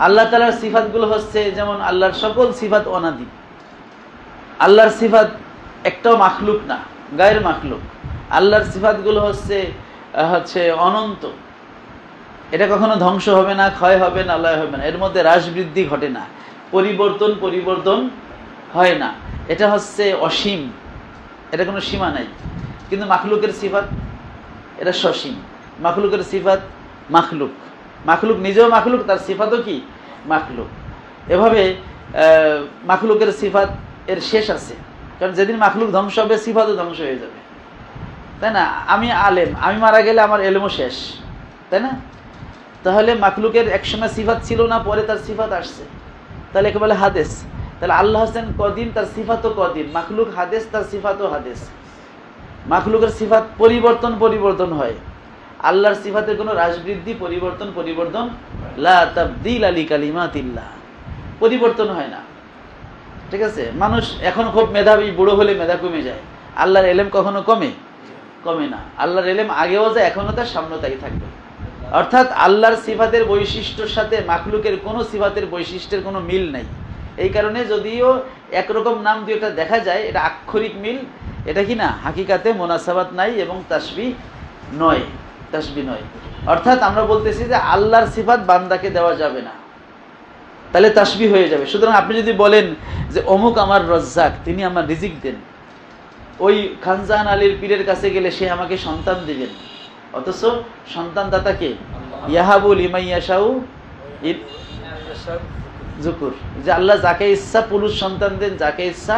Speaker 1: আল্লাহ তাআলার সিফাতগুলো হচ্ছে যেমন আল্লাহর সকল সিফাত অনাদি। আল্লাহর সিফাত একটাও মাখলুক না, গায়ের মাখলুক। আল্লাহর সিফাতগুলো হচ্ছে অনন্ত, এটা কখনো ধ্বংস হবে না, ক্ষয় হবে না, লয় হবে না, এর মধ্যে হ্রাস বৃদ্ধি ঘটে না, পরিবর্তন হয় না, এটা হচ্ছে অসীম, এটা কোনো সীমা নাই। কিন্তু মাখলুকের সিফাত এটা সসীম। মাখলুকের সিফাত মাখলুক, মাখলুক নিজেও মাখলুক, তার সিফাতও কি মাখলুক। এভাবে মাখলুকের সিফাত এর শেষ আছে, কারণ যেদিন মাখলুক ধ্বংস হবে সিফাতও ধ্বংস হয়ে যাবে, তাই না? আমি আলেম, আমি মারা গেলে আমার এলেমও শেষ, তাই না? তাহলে মাখলুকের একসময় সিফাত ছিল না, পরে তার সিফাত আসছে, তাহলে একে বলে হাদেস। তাহলে আল্লাহ হোসেন কদিম, তার সিফাতও কদিম। মাখলুক হাদেস, তার সিফাতও হাদেস। মাখলুকের সিফাত পরিবর্তন হয়, আল্লাহর সিফাতের কোনো হ্রাসবৃদ্ধি পরিবর্তন লা তাবদীল আলি কালিমাতিল্লাহ, পরিবর্তন হয় না, ঠিক আছে? মানুষ এখন খুব মেধাবী, বুড়ো হলে মেধা কমে যায়, আল্লাহর এলেম কখনো কমে না। আল্লাহর এলেম আগেও যায়, এখনো তার সামনে তাই থাকবে। অর্থাৎ আল্লাহর সিফাতের বৈশিষ্ট্যর সাথে মাখলুকের কোনো সিফাতের বৈশিষ্ট্যের কোনো মিল নাই। এই কারণে যদিও একরকম নাম দুইটা দেখা যায়, এটা আক্ষরিক মিল, এটা কি না হাকিকাতে মুনাসাবাত নাই এবং তাসবিহ নয়। অর্থাৎ আমরা বলতেছি যে আল্লাহর সিফাত বান্দাকে দেওয়া যাবে না, তাহলে তাসবিহ হয়ে যাবে। সুতরাং আপনি যদি বলেন যে অমুক আমার রজ্জাক, তিনি আমার রিজিক দেন, ওই খানজাহান আলীর পীরের কাছে গেলে সে আমাকে সন্তান দিবেন, অথচ সন্তানদাতাকে ইয়াহাবুল ইমাইয়াশাউ যুকুর, যে আল্লাহ যাকে ইচ্ছা পুরুষ সন্তান দেন, যাকে ইচ্ছা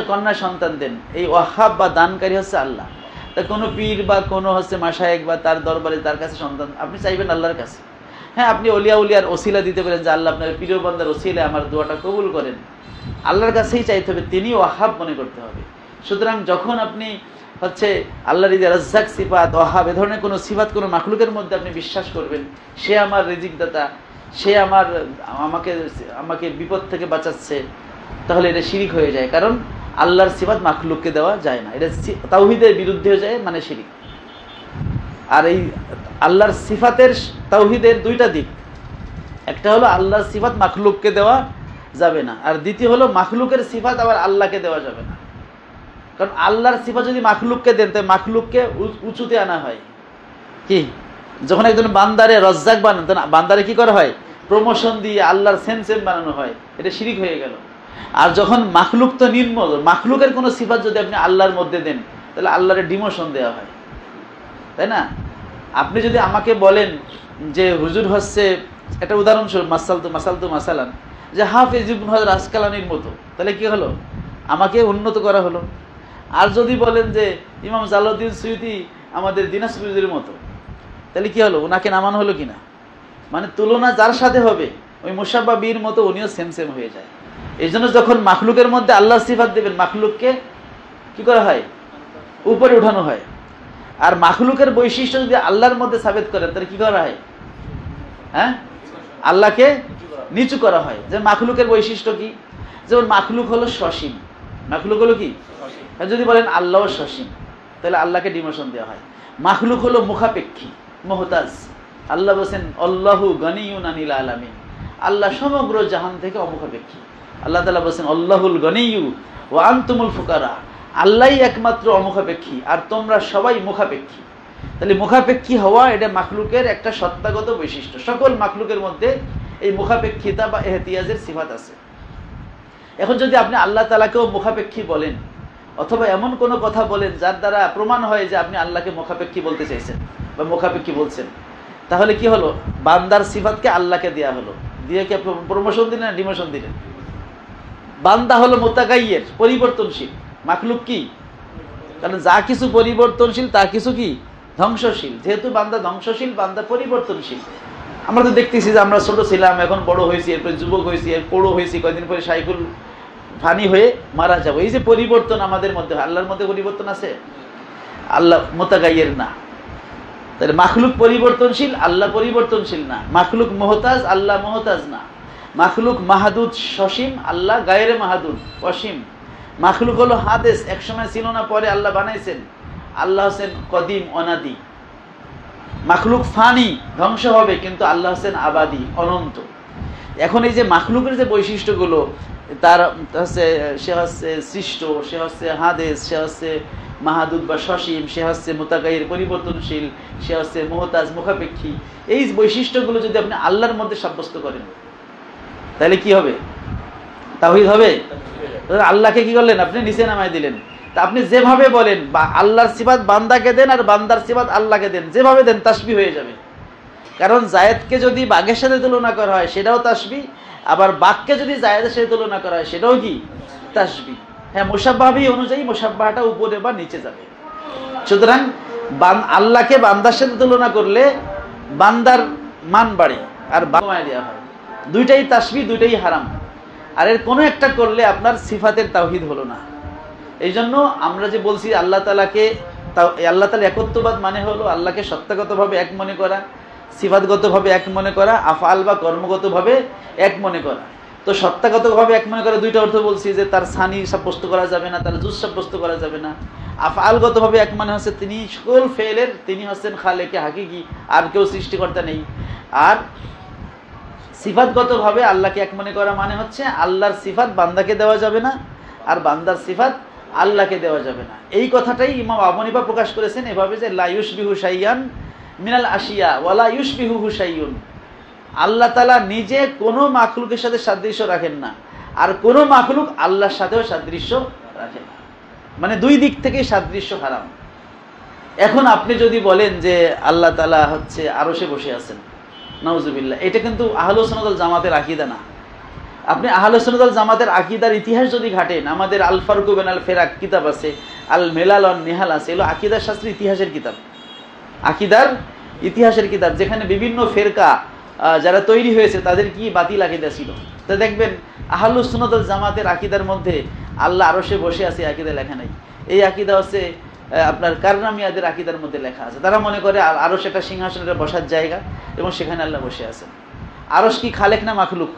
Speaker 1: কন্যা সন্তান দেন। এই ওয়াহাব বা দানকারী হচ্ছে আল্লাহ। তা কোনো পীর বা কোনো মাশায়েখ বা তার দরবারে তার কাছে সন্তান আপনি চাইবেন আল্লাহর কাছে। হ্যাঁ, আপনি উলিয়ার ওসিলা দিতে পারেন যে আল্লাহ আপনার প্রিয় বান্দার ওসিলায় আমার দোয়াটা কবুল করেন, আল্লাহর কাছেই চাইতে হবে, তিনি ওয়াহাব মনে করতে হবে। সুতরাং যখন আপনি আল্লাহর এই যে রাজ্জাক সিফাত, ওয়াহাব, এ ধরনের কোনো সিফাত কোনো মাখলুকের মধ্যে আপনি বিশ্বাস করবেন, সে আমার রিজিকদাতা, সে আমাকে বিপদ থেকে বাঁচাচ্ছে, তাহলে এটা শিরিক হয়ে যায়। কারণ আল্লাহর সিফাত মাখলুককে দেওয়া যায় না, এটা তাওহীদের বিরুদ্ধে হয়ে যায়, মানে শিরিক। আর এই আল্লাহর সিফাতের তাওহীদের দুইটা দিক, একটা হলো আল্লাহর সিফাত মাখলুককে দেওয়া যাবে না, আর দ্বিতীয় হলো মাখলুকের সিফাত আবার আল্লাহকে দেওয়া যাবে না। কারণ আল্লাহর সিফাত যদি মাখলুককে দেন, তাই মাখলুককে উঁচুতে আনা হয়। কি, যখন একজন বান্দারে রজ্জাক বানান, বান্দারে কি করা হয়, প্রমোশন দিয়ে আল্লাহর সেম বানানো হয়, এটা শিরিক হয়ে গেল। আর যখন মাখলুক তো নিম্ন, মাখলুকের কোনো সিফাত যদি আপনি আল্লাহর মধ্যে দেন তাহলে আল্লাহর ডিমোশন দেওয়া হয়, তাই না? আপনি যদি আমাকে বলেন যে হুজুর হচ্ছে, একটা উদাহরণস্বরূপ মাসালান, যে হাফেজ ইবনে হাজার আসকালানির মতো, তাহলে কি হলো? আমাকে উন্নত করা হলো। আর যদি বলেন যে ইমাম জালালউদ্দিন সুয়ুতি আমাদের দিনাজপুরের মতো, তাহলে কি হলো? ওনাকে নামানো হলো কিনা? মানে তুলনা যার সাথে হবে ওই মুশাব্বা বীর মতো উনিও সেম সেম হয়ে যায়। এই জন্য যখন মাখলুকের মধ্যে আল্লাহর সিফাত দেবেন, মাখলুককে কি করা হয়? উপরে উঠানো হয়। আর মাখলুকের বৈশিষ্ট্য যদি আল্লাহর মধ্যে সাবেত করেন তাহলে কি করা হয়? হ্যাঁ, আল্লাহকে নিচু করা হয়। যে মাখলুকের বৈশিষ্ট্য কি? যেমন মাখলুক হলো সসীম। মাখলুক হলো কি? যদি বলেন আল্লাহ সসীম, তাহলে আল্লাহকে ডিমোশন দেওয়া হয়। মাখলুক হলো মুখাপেক্ষী, মুহতাজ। আল্লাহ বলছেন আল্লাহু গনিয়ুন আনিল আলামিন, আল্লাহ সমগ্র জাহান থেকে অমুখাপেক্ষী। আল্লাহ তাআলা বলছেন আল্লাহুল গনিয়্যু ওয়া আনতুমুল ফুকারা, আল্লাহই একমাত্র অমুখাপেক্ষী আর তোমরা সবাই মুখাপেক্ষী। তাহলে মুখাপেক্ষী হওয়া এটা মাখলুকের একটা সত্তাগত বৈশিষ্ট্য। সকল মাখলুকের মধ্যে এই মুখাপেক্ষিতা বা এহতিয়াজের সিফাত আছে। এখন যদি আপনি আল্লাহ তাআলাকেও মুখাপেক্ষী বলেন অথবা এমন কোনো কথা বলেন যার দ্বারা প্রমাণ হয় যে আপনি আল্লাহকে মুখাপেক্ষী বলতে চাইছেন বা মুখাপেক্ষী বলছেন, তাহলে কি হলো? বান্দার সিফাতকে আল্লাহকে দেয়া হলো, দিয়ে কি প্রমোশন দিলেন না ডিমোশন দিলেন? বান্দা হলো মুতাগাইয়্যির, পরিবর্তনশীল। মাখলুক কি? কারণ যা কিছু পরিবর্তনশীল তা কিছু কি ধ্বংসশীল। যেহেতু বান্দা ধ্বংসশীল, বান্দা পরিবর্তনশীল। আমরা তো দেখতেছি যে আমরা ছোট ছিলাম, এখন বড় হয়েছি, এরপরে যুবক হয়েছি, এর পড়ো হয়েছি, কয়েকদিন পরে সাইকুল ফানি হয়ে মারা যাবো। এই যে পরিবর্তন আমাদের মধ্যে, আল্লাহর মধ্যে পরিবর্তন আছে? আল্লাহ মুতাগাইয়্যির না। তাহলে মাখলুক পরিবর্তনশীল, আল্লাহ পরিবর্তনশীল না। মাখলুক মুহতাজ, আল্লাহ মুহতাজ না। মাখলুক মাহাদুদ সসীম, আল্লাহ গায়রে মাহাদুদ অসীম। মাখলুক হলো হাদেস, একসময় ছিল না, পরে আল্লাহ বানাইছেন। আল্লাহ হোসেন কদিম অনাদি। মাখলুক ফানি, ধ্বংস হবে, কিন্তু আল্লাহ হোসেন আবাদি, অনন্ত। এখন এই যে মাখলুকের যে বৈশিষ্ট্যগুলো, তার হচ্ছে সে হচ্ছে সৃষ্ট, সে হচ্ছে হাদেস, সে হচ্ছে মাহাদুদ বা সসীম, সে হচ্ছে মুতাগাইয়্যির পরিবর্তনশীল, সে হচ্ছে মুহতাজ মুখাপেক্ষী। এই বৈশিষ্ট্যগুলো যদি আপনি আল্লাহর মধ্যে সাব্যস্ত করেন তাহলে কি হবে? তাওহীদ হবে। আল্লাহকে কি করলেন? আপনি নিচে নামায় দিলেন। তা আপনি যেভাবে বলেন, বা আল্লাহর সিফাত বান্দাকে দেন আর বান্দার সিফাত আল্লাহকে দেন, যেভাবে দেন তাসবিহ হয়ে যাবে। কারণ জায়েদকে যদি বাঘের সাথে তুলনা করা হয় সেটাও তাসবিহ, আবার বাঘকে যদি জায়েদের সাথে তুলনা করা হয় সেটাও কি তাসবিহ। হ্যাঁ, মুশাব্বাহি অনুযায়ী মুশাব্বাহটা উপরে বা নিচে যাবে। সুতরাং আল্লাহকে বান্দার সাথে তুলনা করলে বান্দার মান বাড়ে আর কমায় দেওয়া হয়। দুইটাই তাসবিহ, দুইটাই হারাম। আর এর কোনো একটা করলে আপনার সিফাতের তাওহীদ হলো না। এই জন্য আমরা যে বলছি আল্লাহ তাআলাকে, আল্লাহ তাআলা একত্ববাদ মানে হলো আল্লাহকে সত্তাগতভাবে এক মনে করা, সিফাতগতভাবে এক মনে করা, আফআল বা কর্মগতভাবে এক মনে করা। তো সত্তাগতভাবে এক মনে করা দুইটা অর্থ বলছি, যে তার সানি সাব্যস্ত করা যাবে না, তার জুজ সাব্যস্ত করা যাবে না। আফআলগতভাবে এক মানে হচ্ছে তিনি সকল ফেলের, তিনি হচ্ছেন খালেকে হাকিকি, আর কেউ সৃষ্টিকর্তা নেই। আর সিফাতগতভাবে আল্লাহকে এক মনে করা মানে হচ্ছে আল্লাহর সিফাত বান্দাকে দেওয়া যাবে না, আর বান্দার সিফাত আল্লাহকে দেওয়া যাবে না। এই কথাটাই ইমাম আবু হানিফা প্রকাশ করেছেন এভাবে, যে লা ইউশবিহু শাইয়ান মিনাল আশিয়া ওয়ালা ইউশবিহুহু শাইয়ুন। আল্লাহ তাআলা নিজে কোনো মাখলুকের সাথে সাদৃশ্য রাখেন না, আর কোনো মাখলুক আল্লাহর সাথেও সাদৃশ্য রাখে না। মানে দুই দিক থেকেই সাদৃশ্য হারাম। এখন আপনি যদি বলেন যে আল্লাহ তাআলা হচ্ছে আরশে বসে আছেন, নাউজুবিল্লাহ, এটা কিন্তু আহলুস সুন্নাত ওয়াল জামাতের আকীদা না। আপনি আহলুস সুন্নাত ওয়াল জামাতের আকীদার ইতিহাস যদি ঘাটেন, আমাদের আল ফারকু বাইনাল ফিরাক কিতাব আছে, আল মিলাল ওয়ান নিহাল আছে, এগুলো আকীদার শাস্ত্রের ইতিহাসের কিতাব, আকীদার ইতিহাসের কিতাব, যেখানে বিভিন্ন ফেরকা যারা তৈরি হয়েছে তাদের কি বাতিল আকীদা ছিল। তো দেখবেন আহলুস সুন্নাত ওয়াল জামাতের আকীদার মধ্যে আল্লাহ আরশে বসে আছে আকীদা লেখা নাই। এই আকীদা হচ্ছে আপনার কারনামিয়াদের আকীদার মধ্যে লেখা আছে। তারা মনে করে আরশ একটা সিংহাসনের বসার জায়গা এবং সেখানে আল্লাহ বসে আছেন। আরশ কি খালেক না মাখলুক?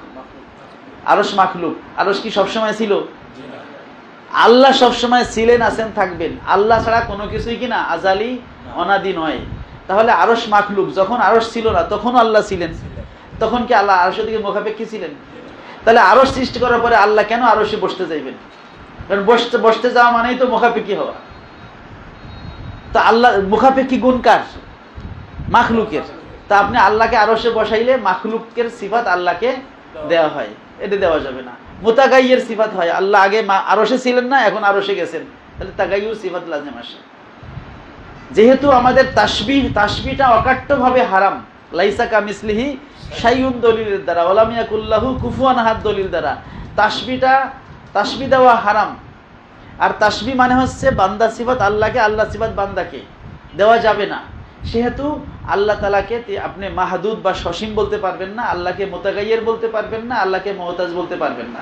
Speaker 1: আরশ মাখলুক। আরশ কি সবসময় ছিল? আল্লাহ সবসময় ছিলেন, আছেন, থাকবেন। আল্লাহ ছাড়া কোনো কিছুই কিনা আজালি অনাদি নয়। তাহলে আরশ মাখলুক, যখন আরশ ছিল না তখনও আল্লাহ ছিলেন, তখন কি আল্লাহ আরশের দিকে মুখাপেক্ষী ছিলেন? তাহলে আরশ সৃষ্টি করার পরে আল্লাহ কেন আরশে বসতে যাইবেন? কারণ বসতে যাওয়া মানেই তো মুখাপেক্ষী হওয়া। তা আল্লাহ মুখাপেক্ষী গুণ কার? মাখলুকের। তা আপনি আল্লাহকে আরশে বসাইলে মাখলুকের সিফাত আল্লাহকে দেওয়া হয়, এটা দেওয়া যাবে না। মুতাগাইয়ের সিফাত হয়, আল্লাহ আগে আরশে ছিলেন না, এখন আরশে গেছেন, তাহলে তাগাইয়ুর সিফাত লাজিম আসে। যেহেতু আমাদের তাসবিহটা অকাট্যভাবে হারাম, লাইসা কামিসলিহি শাইউন দলিলের দ্বারা, ওয়ালাম ইয়াকুল্লাহু কুফুয়ান আহাদ দলিল দ্বারা তাসবি দেওয়া হারাম। আর তাসবি মানে হচ্ছে বান্দা সিফাত আল্লাহকে, আল্লাহ সিফাত বান্দাকে দেওয়া যাবে না। সেহেতু আল্লাহ তাআলাকে আপনি মাহদুদ বা সসীম বলতে পারবেন না, আল্লাহকে মুতাগাইয়্যির বলতে পারবেন না, আল্লাহকে মুহতাজ বলতে পারবেন না,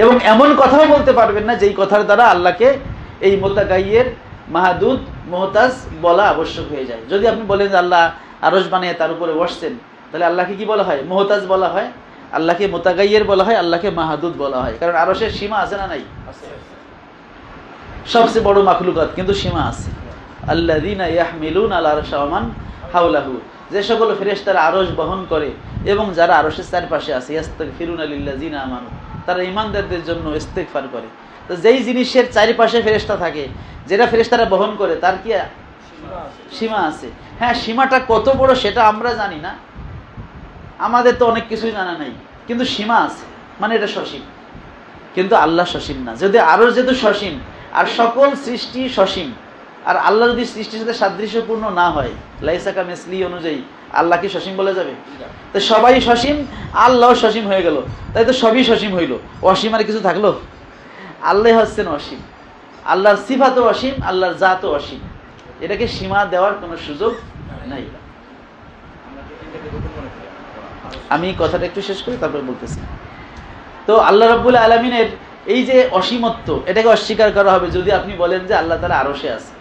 Speaker 1: এবং এমন কথাও বলতে পারবেন না যেই কথার দ্বারা আল্লাহকে এই মুতাগাইয়্যির, মাহদুদ, মুহতাজ বলা আবশ্যক হয়ে যায়। যদি আপনি বলেন যে আল্লাহ আরশ বানিয়ে তার উপরে বসছেন, তাহলে আল্লাহকে কি বলা হয়? মুহতাজ বলা হয়, আল্লাহকে মুতাগাইয়্যির বলা হয়, আল্লাহকে মাহদুদ বলা হয়। কারণ আরশের সীমা আছে না নাই? সবচেয়ে বড় মাখলুকাত, কিন্তু সীমা আছে। আল্লাযীনা ইয়াহমিলুনা আল আরশা ওয়া মান হাওলাহু, যে সকল ফেরেশতারা আরশ বহন করে এবং যারা আরশের চারপাশে আছে, ইস্তাগফিরুনা লিল্লাযীনা আমানু, তারা ঈমানদারদের জন্য ইস্তেগফার করে। তো যেই জিনিসের চারিপাশে ফেরেশতা থাকে, যেটা ফেরেশতারা বহন করে, তার কি সীমা আছে? হ্যাঁ, সীমাটা কত বড় সেটা আমরা জানি না, আমাদের তো অনেক কিছুই জানা নাই, কিন্তু সীমা আছে, মানে এটা সসীম। কিন্তু আল্লাহ সসীম না। যদি আরশ যেহেতু সসীম, আর সকল সৃষ্টি সসীম, আর আল্লাহ যদি সৃষ্টির সাথে সাদৃশ্যপূর্ণ না হয়, লাইসা কামিসলিহি অনুযায়ী, আল্লাহ কি সসীম বলে যাবে? তো সবাই সসীম, আল্লাহ সসীম হয়ে গেল, তাই তো সবই সসীম হইল, অসীম আর কিছু থাকলো? আল্লাহ হচ্ছেন অসীম, আল্লাহর সিফাতও অসীম, আল্লাহর জাতও অসীম, এটাকে সীমা দেওয়ার কোনো সুযোগ নাই। আমি কথাটা একটু শেষ করি, তারপরে বলতেছি। তো আল্লাহ রাব্বুল আলামিনের এই যে অসীমত্ব, এটাকে অস্বীকার করা হবে যদি আপনি বলেন যে আল্লাহ তাআলা আরশে আছে।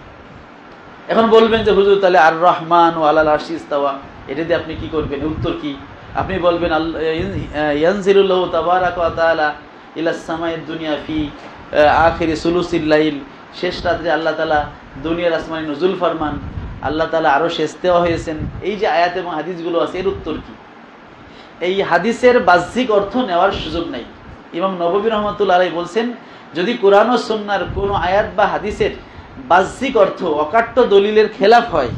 Speaker 1: এখন বলবেন যে হুজুর তাহলে আর রহমান ও আলাল আরশি ইস্তাওয়া, এটা দিয়ে আপনি কি করবেন? উত্তর কি? আপনি বলবেন ইয়ানজিলুল্লাহু তাবারাকা ওয়া তাআলা ইলাস সামাইদ দুনিয়া ফি আখিরি সুলুসিল লাইল, শেষ রাত্রে আল্লাহ তাআলা দুনিয়ার আসমানে নুজুল ফরমান, আল্লাহ তাআলা আরশে ইস্তেওয়া হয়েছেন। এই যে আয়াত এবং হাদিসগুলো আছে, এর উত্তর কি? এই হাদিসের বাহ্যিক অর্থ নেওয়ার সুযোগ নাই। ইমাম নববী রহমাতুল্লাহ আলাইহি বলছেন, যদি কোরআন ও সুন্নাহর কোনো আয়াত বা হাদিসের বাহ্যিক অর্থ অকাট্য দলিলের খেলাফ হয়,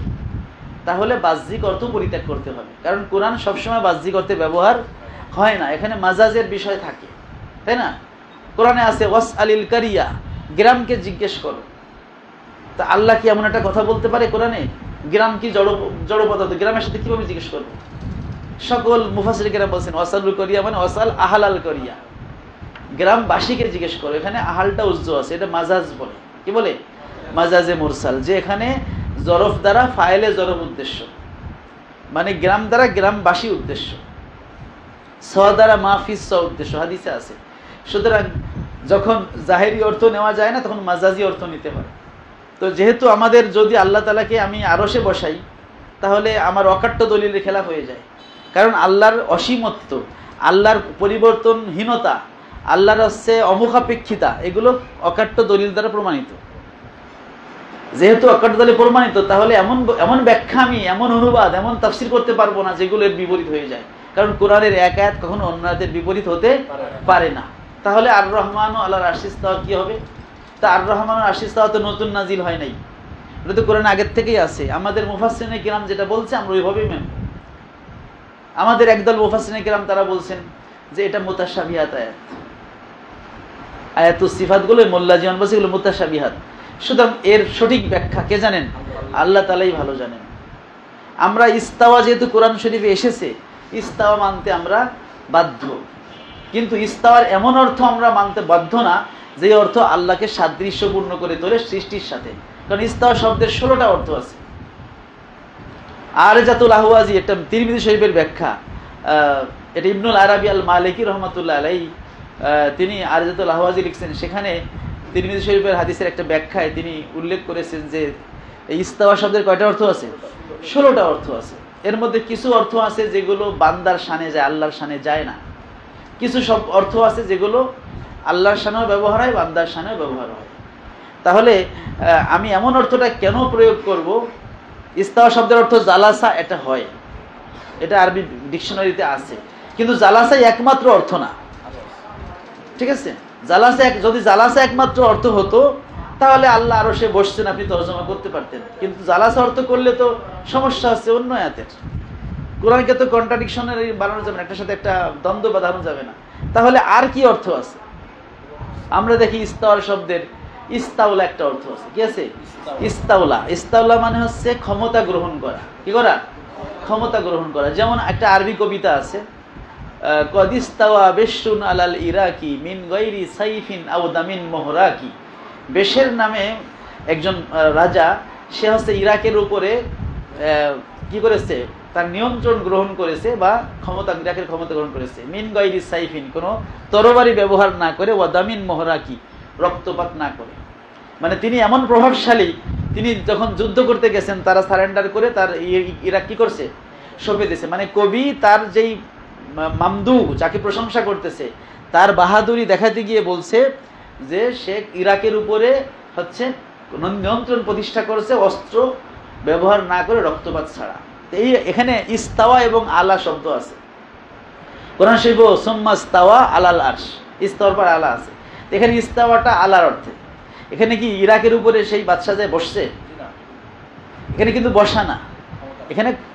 Speaker 1: তাহলে বাহ্যিক অর্থ পরিত্যাগ করতে হবে। কারণ কোরআন সবসময় বাহ্যিক অর্থে ব্যবহার হয় না, এখানে মাজাজের বিষয় থাকে, তাই না? কোরআনে আছে ওয়াস আলিল কারিয়া, গ্রামকে জিজ্ঞেস করো। তা আল্লাহ কি এমন একটা কথা বলতে পারে কোরআনে? গ্রাম কি জড় পদার্থ, গ্রামের সাথে কিভাবে জিজ্ঞেস করবো? সকল মুফাসসিরিনেরা বলছেন ওয়াসালুল করিয়া মানে ওয়াসাল আহলাল করিয়া, গ্রামবাসীকে জিজ্ঞেস করো। এখানে আহালটা উজ্জ আছে, এটা মাজাজ বলে। কি বলে? মাজাজে মুরসাল, যে এখানে জরফ দ্বারা ফাইলে জরফ উদ্দেশ্য, মানে গ্রাম দ্বারা গ্রামবাসী উদ্দেশ্য, স দ্বারা মাহফিজ স উদ্দেশ্য, হাদিসে আছে। সুতরাং যখন জাহেরি অর্থ নেওয়া যায় না, তখন মাজাজি অর্থ নিতে হয়। তো যেহেতু আমাদের যদি আল্লাহ তাআলাকে আমি আরশে বসাই, তাহলে আমার অকাট্য দলিলের খেলাফ হয়ে যায়। কারণ আল্লাহর অসীমত্ব, আল্লাহর পরিবর্তনহীনতা, আল্লাহর হচ্ছে অমুখাপেক্ষিতা, এগুলো অকাট্য দলিল দ্বারা প্রমাণিত। যেহেতু অকাট্য দলিল প্রমাণিত, তাহলে এমন ব্যাখ্যা, আমি এমন অনুবাদ, এমন তাফসীর করতে পারবো না যেগুলো এর বিপরীত হয়ে যায়। কারণ কোরআনের এক আয়াত কখনো অন্য আয়াতের বিপরীত হতে পারে না। তাহলে আর রহমান ও আল্লাহর আরশে ইস্তাওয়া কি হবে? তা আর রহমান ও আরশে ইস্তাওয়া তো নতুন নাজিল হয় নাই, এটা তো কোরআন আগের থেকেই আছে। আমাদের মুফাসসিরিনে কিরাম যেটা বলছে আমরা ওইভাবেই মেনে। আমাদের একদল মুফাসসিরিনে কিরাম তারা বলছেন যে এটা মুতাশাবিহাত আয়াত, আয়াতুস সিফাতগুলো মোল্লা জীবন বলছে এগুলো মুতাশাবিহাত। সুতরাং এর সঠিক ব্যাখ্যা কে জানেন? আল্লাহ তাআলাই ভালো জানেন। আমরা ইস্তাওয়া যেহেতু কোরআন শরীফে এসেছে, ইস্তাওয়া মানতে আমরা বাধ্য, কিন্তু ইস্তাওয়ার এমন অর্থ আমরা মানতে বাধ্য না যে অর্থ আল্লাহকে সাদৃশ্যপূর্ণ করে তোলে সৃষ্টির সাথে। কারণ ইস্তাওয়া শব্দের 16টা অর্থ আছে। আরজাতুল আহওয়াজি, এটা তিরমিজি শরীফের ব্যাখ্যা, এটা ইবনুল আরাবি আল মালিকি রহমাতুল্লাহ আলাইহি তিনি আরজাতুল আহওয়াজি লিখছেন। সেখানে তিরমিজি শরীফের হাদিসের একটা ব্যাখ্যায় তিনি উল্লেখ করেছেন যে এই ইস্তাওয়া শব্দের কয়টা অর্থ আছে? 16টা অর্থ আছে। এর মধ্যে কিছু অর্থ আছে যেগুলো বান্দার শানে যায়, আল্লাহর শানে যায় না। কিছু সব অর্থ আছে যেগুলো আল্লাহর শানেও ব্যবহার হয়, বান্দার শানেও ব্যবহার হয়। তাহলে আমি এমন অর্থটা কেন প্রয়োগ করব? ইস্তাওয়া শব্দের অর্থ জালাসা, এটা হয়, এটা আরবি ডিকশনারিতে আছে, কিন্তু জালাসা একমাত্র অর্থ না। ঠিক আছে? যদি জালাসা একমাত্র অর্থ হতো, তাহলে আল্লাহ আরশে বসছেন আপনি তরজমা করতে পারতেন। কিন্তু জালাসা অর্থ করলে তো সমস্যা আছে অন্য আয়াতের। কোরআনকে তো কন্ট্রাডিকশনারি বানানো যাবে না, একটার সাথে একটা দ্বন্দ্ব বাঁধানো যাবে না। তাহলে আর কি অর্থ আছে? আমরা দেখি ইস্তাওয়ার শব্দের ইস্তাউলা একটা অর্থ আছে। কি আছে? ইস্তাউলা। ইস্তাউলা মানে হচ্ছে ক্ষমতা গ্রহণ করা। কি করা? ক্ষমতা গ্রহণ করা। যেমন একটা আরবি কবিতা আছে, কদিস্তাওয়া বেশুন আলাল ইরাকি মিন গায়রি সাইফিন আও দামিন মোহরাকি। বেশের নামে একজন রাজা, সে হচ্ছে ইরাকের উপরে কি করেছে? তার নিয়ন্ত্রণ গ্রহণ করেছে বা ক্ষমতা, ইরাকের ক্ষমতা গ্রহণ করেছে। মিন গায়রি সাইফিন, কোনো তরবারি ব্যবহার না করে, ওয়া দামিন মোহরাকি, রক্তপাত না করে। মানে তিনি এমন প্রভাবশালী, তিনি যখন যুদ্ধ করতে গেছেন তারা সারেন্ডার করে তার ইরাক কি করছে? সঁপে দিয়েছে। মানে কবি তার যেই মামদু, যাকে প্রশংসা করতেছে, তার বাহাদুরি দেখাতে গিয়ে বলছে যে সে ইরাকের উপরে হচ্ছে নিয়ন্ত্রণ প্রতিষ্ঠা করেছে অস্ত্র ব্যবহার না করে, রক্তপাত ছাড়া। এই এখানে ইস্তাওয়া এবং আলা শব্দ আছে। কোরআন শরীফ সুম্মা ইস্তাওয়া আলাল আরশ, ইস্তাওয়ার পর আলা আছে। এখানে ইস্তাওয়াটা আলার অর্থে। এখানে কি ইরাকের উপরে সেই বাদশা যায় বসছে? এখানে কিন্তু বসা না,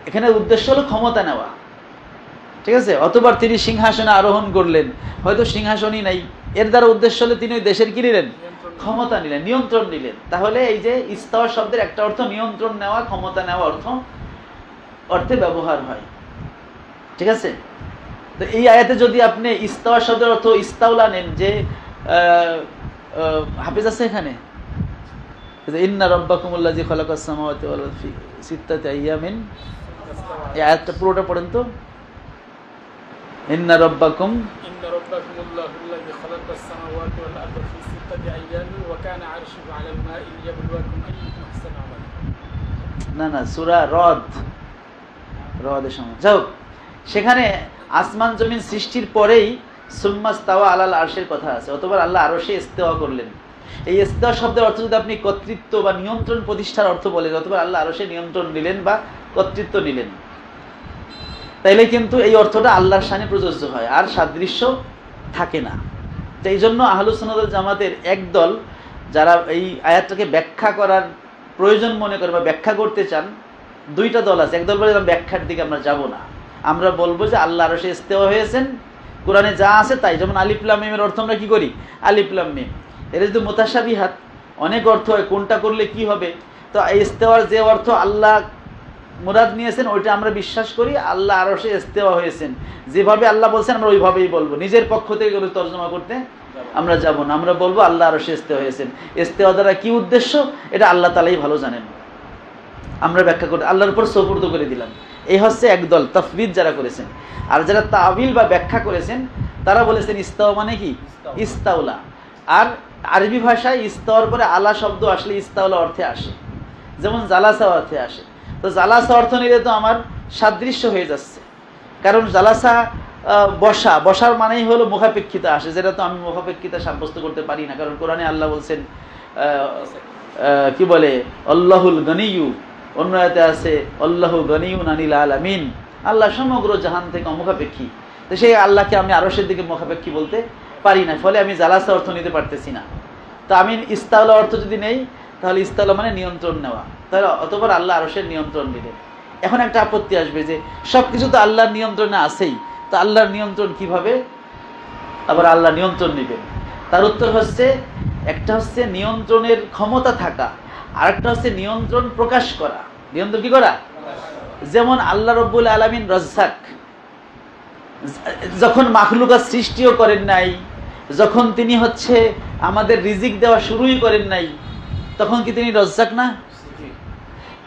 Speaker 1: এখানে উদ্দেশ্য হলো ক্ষমতা নেওয়া। ঠিক আছে? অতবার তিনি সিংহাসনে আরোহণ করলেন, হয়তো সিংহাসনই নাই, এর দ্বারা উদ্দেশ্য হলে তিনি ওই দেশের কি নিলেন? ক্ষমতা নিলেন, নিয়ন্ত্রণ নিলেন। তাহলে এই যে ইস্তাওয়া শব্দের একটা অর্থ নিয়ন্ত্রণ নেওয়া, ক্ষমতা নেওয়া অর্থে ব্যবহার হয়। ঠিক আছে? তো এই আয়াতে যদি আপনি ইস্তাওয়া শব্দের অর্থ ইস্তাউলা নেন, যে হাফিজ আছে এখানে, ইন্না রাব্বাকুমুল্লাযী খালাকাস সামাওয়াতি ওয়াল আরদা ফি সিত্তাতি আইয়ামিন, এই আয়াতটা পুরোটা পড়েন তো। ইন্না রাব্বাকুমুল্লাহুল্লাযী খালাকাস সামাওয়াতি ওয়াল আরদা ফি সিত্তাতি আইয়ামিন ওয়া কানা আরশুহু আলাল মাই লিয়াবলুয়াকুম আইয়ুকুম আহসানু আমালা। না সূরা রদের সময় যাও, সেখানে আসমান জমিন সৃষ্টির পরেই সুম্মা ইস্তাওয়া আলাল আরশের কথা আছে। অতবার আল্লাহ আরশে ইস্তেওয়া করলেন। এই ইস্তেওয়া শব্দের অর্থ যদি আপনি কর্তৃত্ব বা নিয়ন্ত্রণ প্রতিষ্ঠার অর্থ বলেন, অতবার আল্লাহ আরশে নিয়ন্ত্রণ নিলেন বা কর্তৃত্ব নিলেন, তাইলে কিন্তু এই অর্থটা আল্লাহর শানে প্রযোজ্য হয়, আর সাদৃশ্য থাকে না। তো এই জন্য আহলুস সুন্নাত ওয়াল জামাতের একদল যারা এই আয়াতটাকে ব্যাখ্যা করার প্রয়োজন মনে করে বা ব্যাখ্যা করতে চান, দুইটা দল আছে। একদল বলে ব্যাখ্যার দিকে আমরা যাব না, আমরা বলবো যে আল্লাহ আরশে ইস্তেওয়া হয়েছেন, কোরআনে যা আছে তাই। যেমন আলিফ লাম মিমের অর্থ আমরা কি করি? আলিফ লাম মিম। এর যদি মুতাশাবিহাত, অনেক অর্থ হয়, কোনটা করলে কি হবে। তো এই ইস্তেওয়ার যে অর্থ আল্লাহ মুরাদ নিয়েছেন ওইটা আমরা বিশ্বাস করি, আল্লাহ আরশে ইস্তেওয়া হয়েছেন, যেভাবে আল্লাহ বলছেন আমরা ওইভাবেই বলবো। নিজের পক্ষ থেকে কোনো তর্জমা করতে আমরা যাব না, আমরা বলবো আল্লাহ আরশে ইস্তেওয়া হয়েছেন। ইস্তেওয়া দ্বারা কি উদ্দেশ্য এটা আল্লাহ তাআলাই ভালো জানেন, আমরা ব্যাখ্যা করে আল্লাহর উপর সুপর্দ করে দিলাম। এই হচ্ছে একদল তাফবিদ যারা করেছেন। আর যারা তাবিল বা ব্যাখ্যা করেছেন তারা বলেছেন ইস্তাওয়া মানে কি? ইস্তাউলা। আর আরবি ভাষায় ইস্তাওয়ার পরে আলা শব্দ আসলে ইস্তাউলা অর্থে আসে, যেমন জালাসা অর্থে আসে। তো জালাসা অর্থ নিলে তো আমার সাদৃশ্য হয়ে যাচ্ছে, কারণ জালাসা বসার মানেই হলো মুখাপেক্ষিতা আসে, যেটা তো আমি মুখাপেক্ষিতা সাব্যস্ত করতে পারি না। কারণ কোরআনে আল্লাহ বলছেন কি বলে, আল্লাহুল গনিয়্যু, অন্য আয়াতে আছে আল্লাহু গনিয়্যুন আনিল আলামিন, আল্লাহ সমগ্র জাহান থেকে মুখাপেক্ষী। তো সেই আল্লাহকে আমি আরশের দিকে মুখাপেক্ষী বলতে পারি না, ফলে আমি জালাসা অর্থ নিতে পারতেছি না। তো আমি ইস্তাউলা অর্থ যদি নেই, তাহলে ইস্তাউলা মানে নিয়ন্ত্রণ নেওয়া, তাহলে অতঃপর আল্লাহ আরশের নিয়ন্ত্রণ নিলেন। এখন একটা আপত্তি আসবে যে সব কিছু তো আল্লাহর নিয়ন্ত্রণে আছেই, তো আল্লাহর নিয়ন্ত্রণ কিভাবে আবার আল্লাহ নিয়ন্ত্রণ নেবেন? তার উত্তর হচ্ছে, একটা হচ্ছে নিয়ন্ত্রণের ক্ষমতা থাকা, আর একটা হচ্ছে নিয়ন্ত্রণ প্রকাশ করা। নিয়ন্ত্রণ কি করা? যেমন আল্লাহ রব্বুল আলামিন রাজ্জাক, যখন মাখলুকাত সৃষ্টিও করেন নাই, যখন তিনি হচ্ছে আমাদের রিজিক দেওয়া শুরুই করেন নাই, তখন কি তিনি রাজ্জাক না?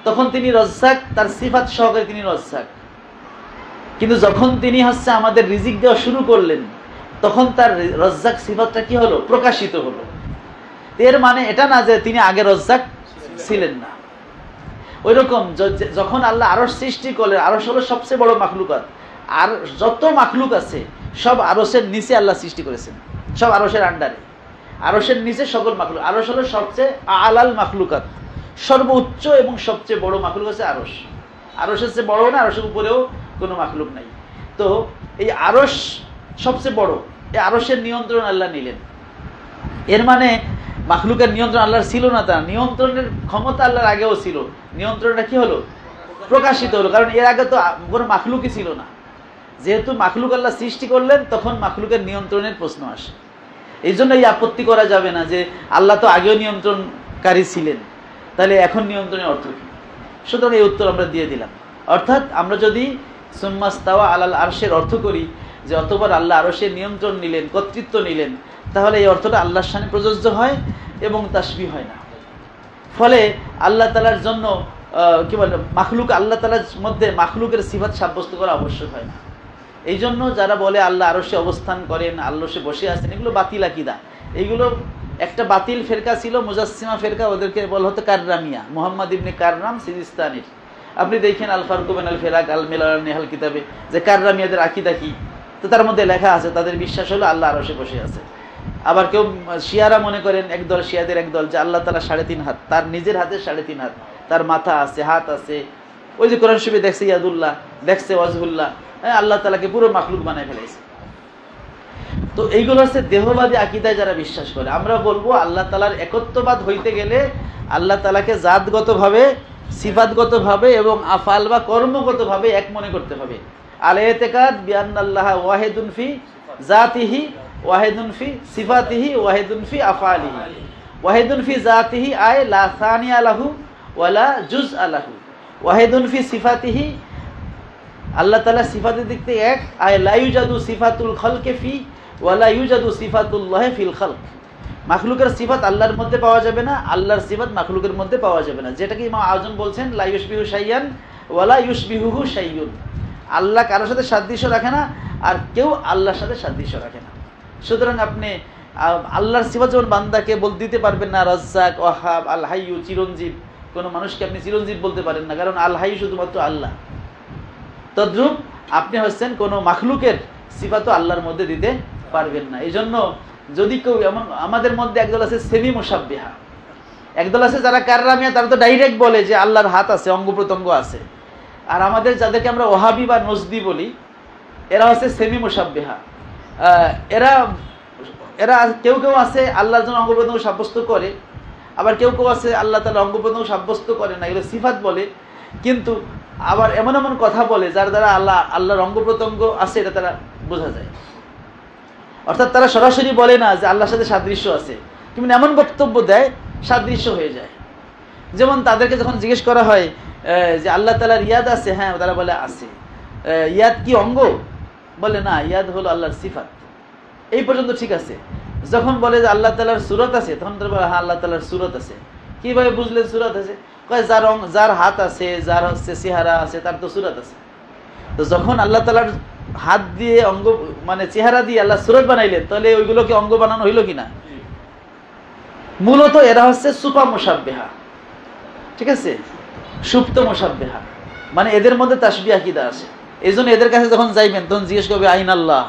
Speaker 1: তখন তিনি রাজ্জাক, তার সিফাত সহকারে তিনি রাজ্জাক। কিন্তু যখন তিনি হচ্ছে আমাদের রিজিক দেওয়া শুরু করলেন, তখন তার রাজ্জাক সিফাতটা কি হলো? প্রকাশিত হলো। এর মানে এটা না যে তিনি আগে রাজ্জাক ছিলেন না। ওইরকম যখন আল্লাহ আরশ সৃষ্টি করলেন, আরশ হলো সবচেয়ে বড় মাখলুকাত, আর যত মাখলুক আছে সব আরশের নিচে আল্লাহ সৃষ্টি করেছেন, সব আরশের আন্ডারে, আরশের নিচে সকল মাখলুক। আরশ হলো সবচেয়ে আলাল মাখলুকাত, সর্বোচ্চ এবং সবচেয়ে বড় মাখলুক আছে আরশ। আরশের চেয়ে বড় না, আরশের উপরেও কোনো মাখলুক নাই। তো এই আরশ সবচেয়ে বড়, এই আরশের নিয়ন্ত্রণ আল্লাহ নিলেন। এর মানে মাখলুকের নিয়ন্ত্রণ আল্লাহর ছিল না, তা নিয়ন্ত্রণের ক্ষমতা আল্লাহর আগেও ছিল, নিয়ন্ত্রণটা কি হলো? প্রকাশিত হলো। কারণ এর আগে তো কোনো মাখলুকই ছিল না। যেহেতু মাখলুক আল্লাহ সৃষ্টি করলেন, তখন মাখলুকের নিয়ন্ত্রণের প্রশ্ন আসে। এই জন্য এই আপত্তি করা যাবে না যে আল্লাহ তো আগেও নিয়ন্ত্রণকারী ছিলেন, তাহলে এখন নিয়ন্ত্রণের অর্থ কী? সুতরাং এই উত্তর আমরা দিয়ে দিলাম। অর্থাৎ আমরা যদি সুম্মাস্তাওয়া আলাল আরশের অর্থ করি যে অতঃপর আল্লাহ আরশের নিয়ন্ত্রণ নিলেন, কর্তৃত্ব নিলেন, তাহলে এই অর্থটা আল্লাহর শানে প্রযোজ্য হয় এবং তাসবিহ হয় না। ফলে আল্লাহ তাআলার জন্য কি বলে মাখলুক, আল্লাহ তাআলার মধ্যে মাখলুকের সিফাত সাব্যস্ত করা আবশ্যক হয় না। এই জন্য যারা বলে আল্লাহ আরশে অবস্থান করেন, আল্লাহসে বসে আছেন, এগুলো বাতিল আকীদা। এইগুলো একটা বাতিল ফেরকা ছিল, মুজাসসিমা ফেরকা, ওদেরকে বলা হতো কাররামিয়া, মুহাম্মদ ইবনে কাররাম সিজিস্তানির। আপনি দেখেন আল ফারুক বিন আল ফিরাক আল মিলাল নেহাল কিতাবে যে কাররামিয়াদের আকীদা কি, তো তার মধ্যে লেখা আছে তাদের বিশ্বাস হলো আল্লাহ আরশে বসে আছে। আবার কেউ শিয়ারা মনে করেন, একদল শিয়াদের একদল, যে আল্লাহ তাআলা 3.5 হাত, তার নিজের হাতে 3.5 হাত, তার মাথা আছে, হাত আছে। ওই যে কোরআন শরীফে দেখছে ইয়াদুল্লাহ, দেখছে ওয়াজহুল্লাহ, আল্লাহ তাআলাকে পুরো মাখলুক বানায় ফেলেছে। তো এইগুলো হচ্ছে দেহবাদী আকীদায় যারা বিশ্বাস করে। আমরা বলবো আল্লাহ তাআলার একত্ববাদ হইতে গেলে আল্লাহ তাআলাকে জাতগতভাবে, সিফাতগতভাবে এবং আফআল বা কর্মগতভাবে এক মনে করতে হবে। আল ইতিকাদ বিআন্নাল্লাহ ওয়াহিদুন ফি জাতিহি ওয়াহিদুন ফি সিফাতিহি ওয়াহিদুন ফি আফআলিহি। ওয়াহিদুন ফি জাতিহি আয় লা সানিয়া লাহু ওয়ালা জুজআ লাহু। ওয়াহিদুন ফি সিফাতিহি, আল্লাহ তাআলা সিফাতের দিক থেকে এক, আয় লা ইউজাদু সিফাতুল খালকি ফি ওয়ালা ইউজাদু সিফাতুল্লাহি ফিল খালক। মাখলুকের সিফাত আল্লাহর মধ্যে পাওয়া যাবে না, আল্লাহর সিফাত মাখলুকের মধ্যে পাওয়া যাবে না। যেটাকে ইমাম আযম বলছেন লা ইউশবিহু শাইয়ান ওয়ালা ইউশবিহুহু শাইয়ুন। আল্লাহ কারোর সাথে সাদৃশ্য রাখে না, আর কেউ আল্লাহর সাথে সাদৃশ্য রাখে না। সুতরাং আপনি আল্লাহর সিফাত যেমন বান্দাকে দিতে পারবেন না, রাজ্জাক, ওয়াহাব, আল হাইয়ু, চিরঞ্জীব। কোনো মানুষকে আপনি চিরঞ্জীব বলতে পারেন না, কারণ আল হাইয়ু শুধুমাত্র আল্লাহ। তদ্রূপ আপনি হচ্ছেন কোনো মাখলুকের সিফাতও আল্লাহর মধ্যে দিতে পারবেন না। এই জন্য যদি কেউ, এমন আমাদের মধ্যে একদল আছে সেমি মুশাব্বিহা, একদল আছে যারা কাররামিয়া, তারা তো ডাইরেক্ট বলে যে আল্লাহর হাত আছে, অঙ্গ প্রত্যঙ্গ আছে। আর আমাদের যাদেরকে আমরা ওয়াহাবি বা নজদি বলি, এরা হচ্ছে সেমি মুশাব্বিহা। এরা এরা কেউ কেউ আছে আল্লাহর জন্য অঙ্গ প্রত্যঙ্গ সাব্যস্ত করে, আবার কেউ কেউ আছে আল্লাহ তাআলা অঙ্গ প্রত্যঙ্গ সাব্যস্ত করে না, এগুলো সিফাত বলে। কিন্তু আবার এমন এমন কথা বলে যার দ্বারা আল্লাহর অঙ্গ প্রত্যঙ্গ আছে এটা তারা বোঝা যায়। অর্থাৎ তারা সরাসরি বলে না যে আল্লাহর সাথে সাদৃশ্য আছে, কিন্তু এমন বক্তব্য দেয় সাদৃশ্য হয়ে যায়। যেমন তাদেরকে যখন জিজ্ঞেস করা হয় যে আল্লাহ তাআলার ইয়াদ আছে, হ্যাঁ, তারা বলে আছে। ইয়াদ কি অঙ্গ? বলে না, ইয়াদ হলো আল্লাহর সিফাত। এই পর্যন্ত ঠিক আছে। যখন বলে যে আল্লাহ তাআলার সূরত আছে, তখন তারা বলে হ্যাঁ, আল্লাহ তাআলার সূরত আছে। কিভাবে বুঝলেন সূরত আছে? কয় যার হাত আছে, যার হচ্ছে চেহারা আছে, তার তো সূরত আছে। তো যখন আল্লাহ তাআলার হাত দিয়ে অঙ্গ, মানে চেহারা দিয়ে আল্লাহ সূরত বানাইলেন, তাহলে ওইগুলোকে অঙ্গ বানানো হইল কিনা? মূলত এরা হচ্ছে সুপা মুশাব্বিহা, ঠিক আছে, সুপ্ত মুশাব্বিহা, মানে এদের মধ্যে তাশবিহ আকীদা আছে। এই জন্য এদের কাছে যখন যাইবেন তখন জিজ্ঞেস করবে আইন আল্লাহ।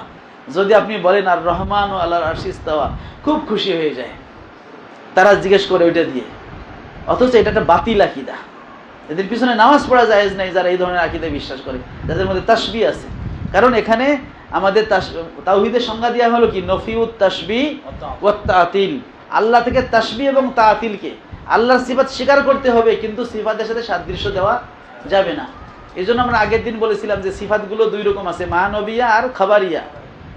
Speaker 1: যদি আপনি বলেন আর রহমান ও আল্লাহর আরশে ইস্তাওয়া, খুব খুশি হয়ে যায়। তারা জিজ্ঞেস করে ওইটা দিয়ে, অথচ এটা একটা বাতিল আকীদা। এদের পিছনে নামাজ পড়া জায়েজ নাই যারা এই ধরনের আকীদায় বিশ্বাস করে, যাদের মধ্যে তাশবিহ আছে। কারণ এখানে আমাদের তাওহীদের সংজ্ঞা দেওয়া হলো কি, নফিউত তাশবিহ ওয়াত তাআতিল। আল্লাহ থেকে তাশবিহ এবং তাআতিলকে, আল্লাহর সিফাত স্বীকার করতে হবে, কিন্তু সিফাতের সাথে সাদৃশ্য দেওয়া যাবে না। এই জন্য আমরা আগের দিন বলেছিলাম যে সিফাতগুলো দুই রকম আছে, মানবিয়া আর খাবারিয়া।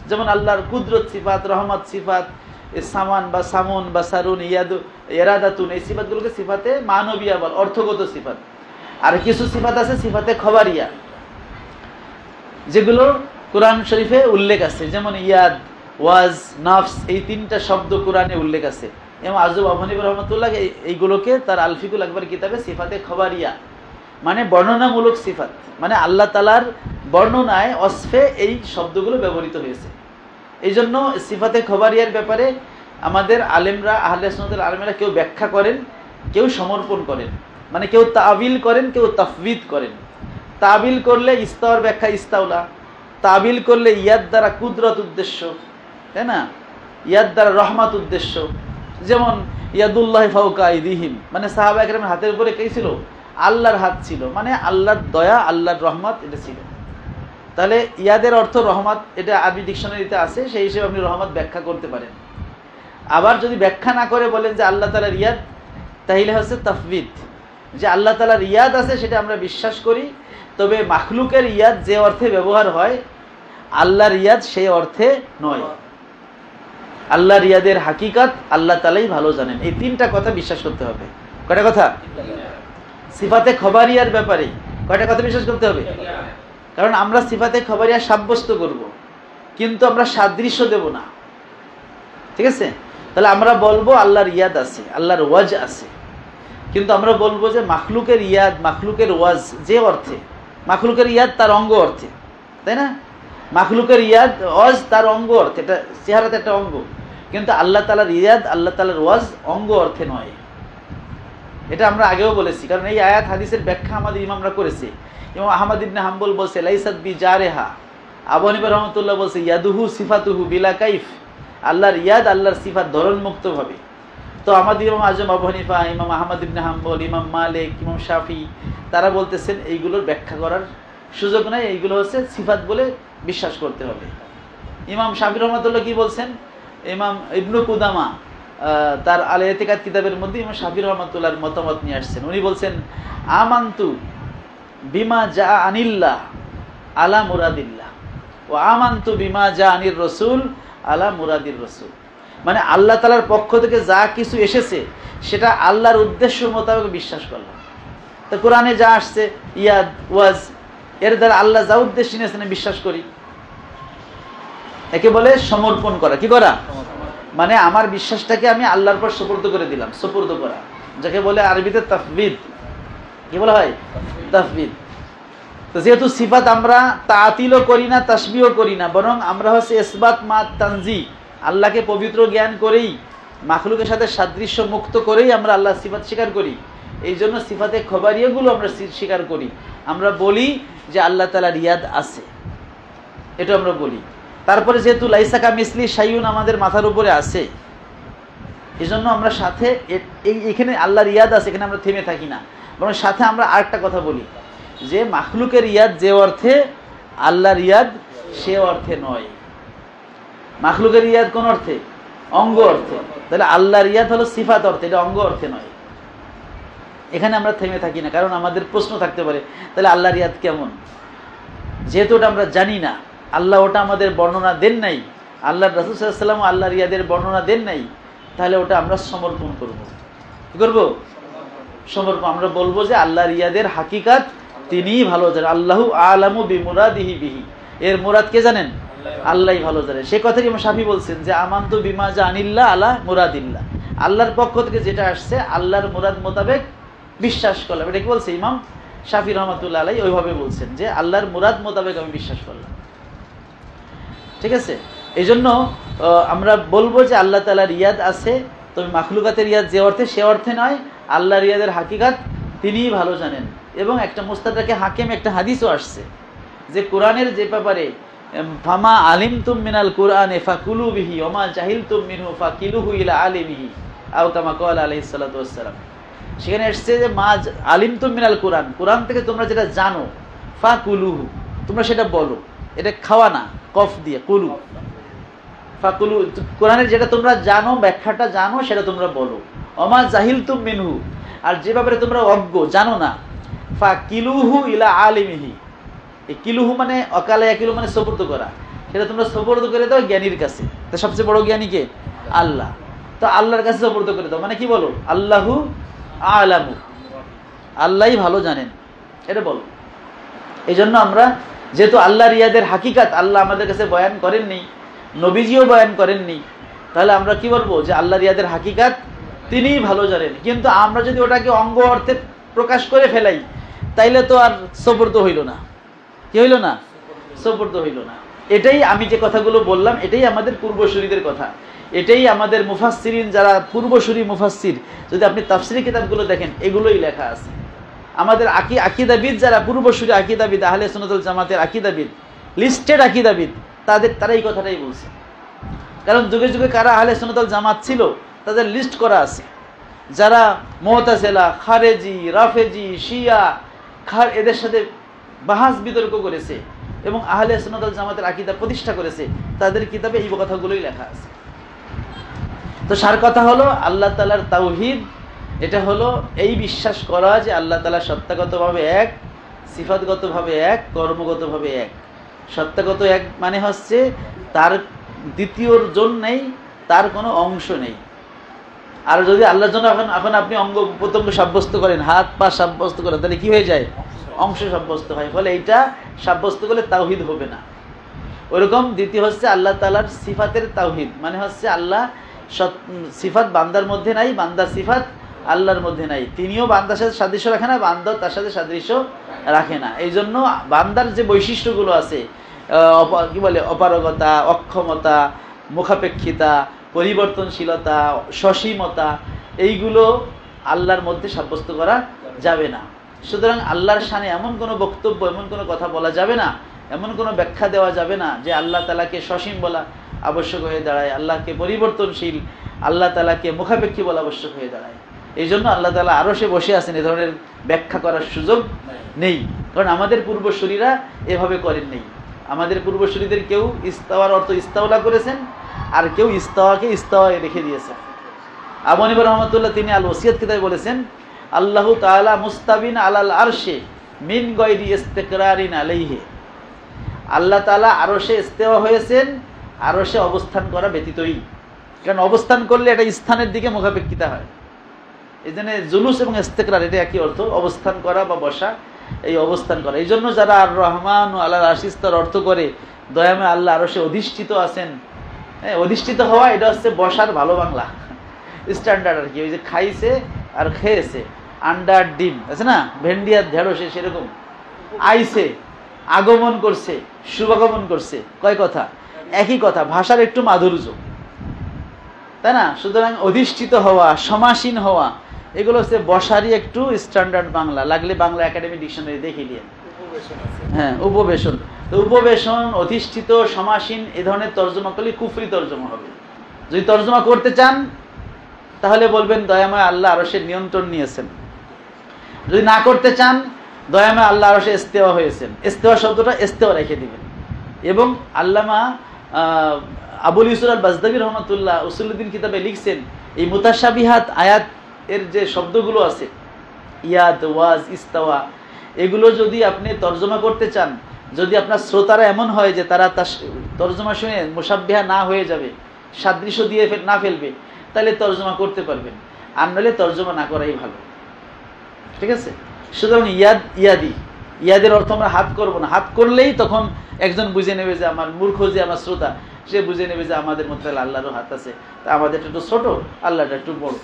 Speaker 1: যেমন আল্লাহর কুদরত সিফাত, রহমত সিফাত, সামান বা সামুন বা সারুন, ইয়াদু, ইরাদাতুন, এই সিফাতগুলোকে সিফাতে মানবিয়া বল, অর্থগত সিফাত। আর কিছু সিফাত আছে সিফাতে খবরিয়া, যেগুলো কোরআন শরীফে উল্লেখ আছে। যেমন ইয়াদ, ওয়াজ, নাফস, এই তিনটা শব্দ কোরআনে উল্লেখ আছে। এবং আযব আবু হানিফা রাহমাতুল্লাহ এইগুলোকে তার আল ফিকুল আকবার কিতাবে সিফাতে খবরিয়া, মানে বর্ণনামূলক সিফাত, মানে আল্লাহ তাআলার বর্ণনায় ওয়াসফে এই শব্দগুলো ব্যবহৃত হয়েছে। এই জন্য সিফাতে খবরিয়ার ব্যাপারে আমাদের আলেমরা, আহলে সুন্নাতের আলেমরা কেউ ব্যাখ্যা করেন, কেউ সমর্পণ করেন, মানে কেউ তাবিল করেন, কেউ তাফবিদ করেন। তাবিল করলে ইস্তাওয়ার ব্যাখ্যা ইস্তাওলা, তাবিল করলে ইয়াদ দ্বারা কুদরত উদ্দেশ্য, তাই না, ইয়াদ দ্বারা রহমত উদ্দেশ্য। যেমন ইয়াদুল্লাহি ফাওকা আইদিহিম, মানে সাহাবা একরামের হাতের উপরে কে ছিল? আল্লাহর হাত ছিল, মানে আল্লাহর দয়া, আল্লাহর রহমত এটা ছিল। তাহলে ইয়াদের অর্থ রহমত, এটা আরবি ডিকশনারিতে আছে, সেই হিসেবে আপনি রহমত ব্যাখ্যা করতে পারেন। আবার যদি ব্যাখ্যা না করে বলেন যে আল্লাহ তাআলার ইয়াদ, তাহলে হচ্ছে তাফবিদ, যে আল্লাহ তাআলার ইয়াদ আছে সেটা আমরা বিশ্বাস করি, তবে মাখলুকের ইয়াদ যে অর্থে ব্যবহার হয়, আল্লাহর ইয়াদ সেই অর্থে নয়। আল্লাহর ইয়াদের হাকিকাত আল্লাহ তাআলাই ভালো জানেন। এই তিনটা কথা বিশ্বাস করতে হবে। কয়টা কথা? সিফাতে খবরিয়ার ব্যাপারে কয়টা কথা বিশ্বাস করতে হবে? কারণ আমরা সিফাতে খবরিয়া সাব্যস্ত করব, কিন্তু আমরা সাদৃশ্য দেব না। ঠিক আছে? তাহলে আমরা বলবো আল্লাহর ইয়াদ আছে, আল্লাহর ওয়াজ আছে, কিন্তু আমরা বলবো যে মাখলুকের ইয়াদ, মাখলুকের ওয়াজ যে অর্থে, মাখলুকের ইয়াদ তার অঙ্গ অর্থে, তাই না? মাখলুকের ইয়াদ ওয়াজ তার অঙ্গ অর্থে, এটা চেহারাতে একটা অঙ্গ, কিন্তু আল্লাহ তাআলার ইয়াদ, আল্লাহ তাআলার ওয়াজ অঙ্গ অর্থে নয়। এটা আমরা আগেও বলেছি, কারণ এই আয়াত হাদিসের ব্যাখ্যা আমাদের ইমামরা করেছে। ইমাম আহমদ ইবনে হাম্বল বলছে লাইসাত বি জারেহা, আবু হানিফা রাহমাতুল্লাহ বলছে ইয়াদুহু সিফাতুহু বিলা কাইফ, আল্লাহর ইয়াদ আল্লাহর সিফাত ধরন মুক্ত ভাবে। তো আমাদের ইমাম আজম আবু হানিফা, ইমাম আহমদ ইবনে হাম্বল, ইমাম মালিক, ইমাম শাফি তারা বলতেছেন এইগুলোর ব্যাখ্যা করার সুযোগ নাই, এইগুলো হচ্ছে সিফাত বলে বিশ্বাস করতে হবে। ইমাম শাফি রহমাতুল্লাহ কি বলছেন? ইমাম ইবনু কুদামা তার আল ইতিকাদ কিতাবের মধ্যে ইমাম শাফি রহমাতুল্লাহর মতামত নিয়ে আসছেন। উনি বলছেন আমান্তু বিমা জা আনিল্লাহ আলা মুরাদিল্লাহ ও আমান্তু বিমা জা আনির রসুল আলা মুরাদির রসুল। মানে আল্লাহ তাআলার পক্ষ থেকে যা কিছু এসেছে সেটা আল্লাহর উদ্দেশ্য মোতাবেক বিশ্বাস করলাম। তো কোরআনে যা আসছে ইয়াদ ওয়াজ, এর দ্বারা আল্লাহ যা উদ্দেশ্য নিয়েছেন বিশ্বাস করি। একে বলে সমর্পণ করা। কি করা? মানে আমার বিশ্বাসটাকে আমি আল্লাহর পর সুপর্দ করে দিলাম, সুপর্দ করা, যাকে বলে আরবিতে তাফবিদ। কি বলা হয়? তাফবিদ। তো যেহেতু সিফাত আমরা তাতিলও করি না, তাসবিহও করি না, বরং আমরা হচ্ছে ইসবাত মা তানজি, আল্লাহকে পবিত্র জ্ঞান করেই, মাখলুকের সাথে সাদৃশ্য মুক্ত করেই আমরা আল্লাহ সিফাত স্বীকার করি। এই জন্য সিফাতে খবরিয়াগুলো আমরা স্বীকার করি। আমরা বলি যে আল্লাহ তাআলার ইয়াদ আছে, এটা আমরা বলি। তারপরে যেহেতু লাইসা কামিসলি শাইউন আমাদের মাথার উপরে আছে, এই জন্য আমরা সাথে এখানে আল্লাহর ইয়াদ আছে, এখানে আমরা থেমে থাকি না, বরং সাথে আমরা আরেকটা কথা বলি যে মাখলুকের ইয়াদ যে অর্থে, আল্লাহর ইয়াদ সে অর্থে নয়। মাখলুকের ইয়াদ কোন অর্থে? অঙ্গ অর্থে। তাহলে আল্লাহর ইয়াদ হলো সিফাত অর্থে, এটা অঙ্গ অর্থে নয়। এখানে আমরা থেমে থাকি না, কারণ আমাদের প্রশ্ন থাকতে পারে তাহলে আল্লাহর ইয়াদ কেমন? যেহেতু ওটা আমরা জানি না, আল্লাহ ওটা আমাদের বর্ণনা দেন নাই, আল্লাহর রাসূল সাল্লাল্লাহু আলাইহি ওয়াসাল্লাম আল্লাহর ইয়াদের বর্ণনা দেন নাই, তাহলে ওটা আমরা সমর্পণ করব। কি করব? সমর্পণ। আমরা বলবো যে আল্লাহর ইয়াদের হাকিকাত তিনিই ভালো জানেন। আল্লাহু আলামু বিমুরাদিহি বিহি, এর মুরাদ কে জানেন? আল্লাহই ভালো জানেন। সে কথা ইমাম শাফি বলছেন যে আমান্তু বিমা জানিল্লাহ আলা মুরাদিল্লাহ, আল্লাহর পক্ষ থেকে যেটা আসছে আল্লাহর মুরাদ মোতাবেক বিশ্বাস করলাম। এটা কি বলছে ইমাম শাফি রহমাতুল্লাহ আলাইহি? ওইভাবে বলছেন যে আল্লাহর মুরাদ মোতাবেক আমি বিশ্বাস করলাম। ঠিক আছে? এই জন্য আমরা বলবো যে আল্লাহ তাআলার ইয়াদ আছে, তবে মাখলুকাতের ইয়াদ যে অর্থে সে অর্থে নয়। আল্লাহর ইয়াদের হাকিকাত তিনিই ভালো জানেন। এবং একটা মুস্তাদরাকে হাকিম একটা হাদিসও আসছে যে কোরআনের যে ব্যাপারে ফামা আলিমতুম মিনাল কুরআনে ফাকুলু বিহি ওয়া মা জাহিলতুম মিনহু ফাকিলুহু ইলা আলিমিহি আও কামা ক্বালা আলাইহিস সালাতু ওয়াস সালাম। সেখানে আসছে যে মা আলিমতুম মিনাল কুরআন, কোরআন থেকে তোমরা যেটা জানো, ফাকুলুহু তোমরা সেটা বলো। এটা খাওয়া না, কফ দিয়ে কুলু, ফাকুলু কোরআনের যেটা তোমরা জানো, ব্যাখ্যাটা জানো, সেটা তোমরা বলো। ওয়া মা জাহিলতুম মিনহু, আর যে ব্যাপারে তোমরা অজ্ঞ জানো না, ফাকিলুহু ইলা আলিমিহি। এই কিলুহু মানে অকালে কিলু মানে সুপর্দ করা, সেটা তোমরা সুপর্দ করে দাও জ্ঞানীর কাছে। তো সবচেয়ে বড় জ্ঞানী কে? আল্লাহ। তো আল্লাহর কাছে সুপর্দ করে দাও, মানে কি বলো? আল্লাহু আলামু, আল্লাহই ভালো জানেন, এটা বলো। এই জন্য আমরা যেহেতু আল্লাহর ইয়াদের হাকিকাত আল্লাহ আমাদের কাছে বয়ান করেননি, নবীজিও বয়ান করেননি, তাহলে আমরা কি বলবো? যে আল্লাহর ইয়াদের হাকিকাত তিনিই ভালো জানেন। কিন্তু আমরা যদি ওটাকে অঙ্গ অর্থে প্রকাশ করে ফেলাই, তাইলে তো আর সুপর্দ হইল না। কি হইল না? সুপর্দ হইল না। এটাই আমি যে কথাগুলো বললাম, এটাই আমাদের পূর্বসূরীদের কথা, এটাই আমাদের মুফাসসিরিন যারা পূর্বসূরি মুফাসসির, যদি আপনি তাফসীরি কিতাবগুলো দেখেন এগুলোই লেখা আছে। আমাদের আকীদাবিদ যারা পূর্বসূরি আকীদাবিদ, আহলে সুন্নাত ওয়াল জামাতের আকীদাবিদ, লিস্টেড আকীদাবিদ, তারা এই কথাটাই বলছে। কারণ যুগে যুগে কারা আহলে সুন্নাত ওয়াল জামাত ছিল তাদের লিস্ট করা আছে। যারা মুতাজিলা, খারেজি, রাফেজি, শিয়া, এদের সাথে বাহাস বিতর্ক করেছে এবং আহলে সুন্নাত ওয়াল জামাতের আকীদা প্রতিষ্ঠা করেছে, তাদের কিতাবে এই কথাগুলোই লেখা আছে। তো সার কথা হলো আল্লাহ তাআলার তাওহীদ, এটা হলো এই বিশ্বাস করা যে আল্লাহ তাআলা সত্তাগতভাবে এক, সিফাতগতভাবে এক, কর্মগতভাবে এক। সত্তাগত এক মানে হচ্ছে তার দ্বিতীয়র জন নেই, তার কোনো অংশ নেই। আর যদি আল্লাহর জন্য এখন আপনি অঙ্গ প্রত্যঙ্গ সাব্যস্ত করেন, হাত পা সাব্যস্ত করেন, তাহলে কি হয়ে যায়? অংশ সাব্যস্ত হয়। ফলে এইটা সাব্যস্ত করলে তাওহীদ হবে না। ওইরকম দ্বিতীয় হচ্ছে আল্লাহ তাআলার সিফাতের তাওহীদ, মানে হচ্ছে আল্লাহ সিফাত বান্দার মধ্যে নাই, বান্দার সিফাত আল্লাহর মধ্যে নাই। তিনিও বান্দার সাথে সাদৃশ্য রাখে না, বান্দাও তার সাথে সাদৃশ্য রাখে না। এই জন্য বান্দার যে বৈশিষ্ট্যগুলো আছে, কি বলে, অপারগতা, অক্ষমতা, মুখাপেক্ষিতা, পরিবর্তনশীলতা, সসীমতা, এইগুলো আল্লাহর মধ্যে সাব্যস্ত করা যাবে না। সুতরাং আল্লাহর শানে এমন কোনো বক্তব্য, এমন কোনো কথা বলা যাবে না, এমন কোনো ব্যাখ্যা দেওয়া যাবে না যে আল্লাহ তাআলাকে সসীম বলা আবশ্যক হয়ে দাঁড়ায়, আল্লাহকে পরিবর্তনশীল, আল্লাহ তাআলাকে মুখাপেক্ষী বলা আবশ্যক হয়ে দাঁড়ায়। এই জন্য আল্লাহ তাআলা আরশে বসে আছেন, এ ধরনের ব্যাখ্যা করার সুযোগ নেই। কারণ আমাদের পূর্বসূরীরা এভাবে করেন নেই। আমাদের পূর্বসূরীদের কেউ ইস্তাওয়ার অর্থ ইস্তাওলা করেছেন, আর কেউ ইস্তাওয়াকে ইস্তাওয়ায় রেখে দিয়েছেন। আবু হানিফা রাহমাতুল্লাহ তিনি আল ওসিয়াত কিতাবে বলেছেন, আল্লাহু তাআলা মুস্তাবিন আলাল আরশে মিন গায়রি ইস্তিকরারিন আলাইহি। আল্লাহ তাআলা আরশে ইস্তেওয়া হয়েছেন আরশে অবস্থান করা ব্যতীতই। কারণ অবস্থান করলে এটা স্থানের দিকে মুখাপেক্ষিতা হয়। এই জন্য জুলুস এবং ইস্তিকরার এটা একই অর্থ, অবস্থান করা বা বসা, এই অবস্থান করা। এই জন্য যারা আর রহমান ও আল্লাহর আরশ ইস্তার অর্থ করে দয়াময় আল্লাহ আরশে অধিষ্ঠিত আছেন, হ্যাঁ, অধিষ্ঠিত হওয়া এটা হচ্ছে বসার ভালো বাংলা স্ট্যান্ডার্ড আর কি। ওই যে খাইছে আর খেয়েছে, আন্ডার ডিম আছে না, ভেন্ডি আর ঢেঁড়সে, সেরকম আইছে, আগমন করছে, শুভাগমন করছে, কয় কথা, একই কথা, ভাষার একটু মাধুর্য, তাই না? সুতরাং অধিষ্ঠিত হওয়া, সমাসীন হওয়া, এগুলো হচ্ছে বসারই একটু স্ট্যান্ডার্ড বাংলা। লাগলে বাংলা একাডেমি ডিকশনারি দেখে নিয়ে। হ্যাঁ, উপবেশন। তো উপবেশন, অধিষ্ঠিত, সমাসীন, এ ধরনের তর্জমা করলে কুফরি তর্জমা হবে। যদি তর্জমা করতে চান তাহলে বলবেন দয়াময় আল্লাহ আরশের নিয়ন্ত্রণ নিয়েছেন। যদি না করতে চান দয়াময় আল্লাহ আরশে ইস্তেওয়া হয়েছেন, ইস্তেওয়া শব্দটা ইস্তেওয়া রেখে দিবেন। এবং আল্লামা আবুল ইউসুফ আল বাজদাবি রহমাতুল্লাহ উসুলুদ্দিন কিতাবে লিখছেন, এই মুতাশাবিহাত আয়াত এর যে শব্দগুলো আছে, ইয়াদ, ওয়াজ, ইস্তাওয়া, এগুলো যদি আপনি তর্জমা করতে চান, যদি আপনার শ্রোতারা এমন হয় যে তারা তার তর্জমা শুনে মুশাব্বিহা না হয়ে যাবে, সাদৃশ্য দিয়ে না ফেলবে, তাহলে তর্জমা করতে পারবেন। আর নইলে তর্জমা না করাই ভালো। ঠিক আছে? সুতরাং ইয়াদ, ইয়াদি, ইয়াদের অর্থ আমরা হাত করবো না। হাত করলেই তখন একজন বুঝে নেবে যে আমার মূর্খ, যে আমার শ্রোতা, সে বুঝে নেবে যে আমাদের মধ্যে আল্লাহরও হাত আছে, তা আমাদেরটা একটু ছোট, আল্লাহটা একটু বড়।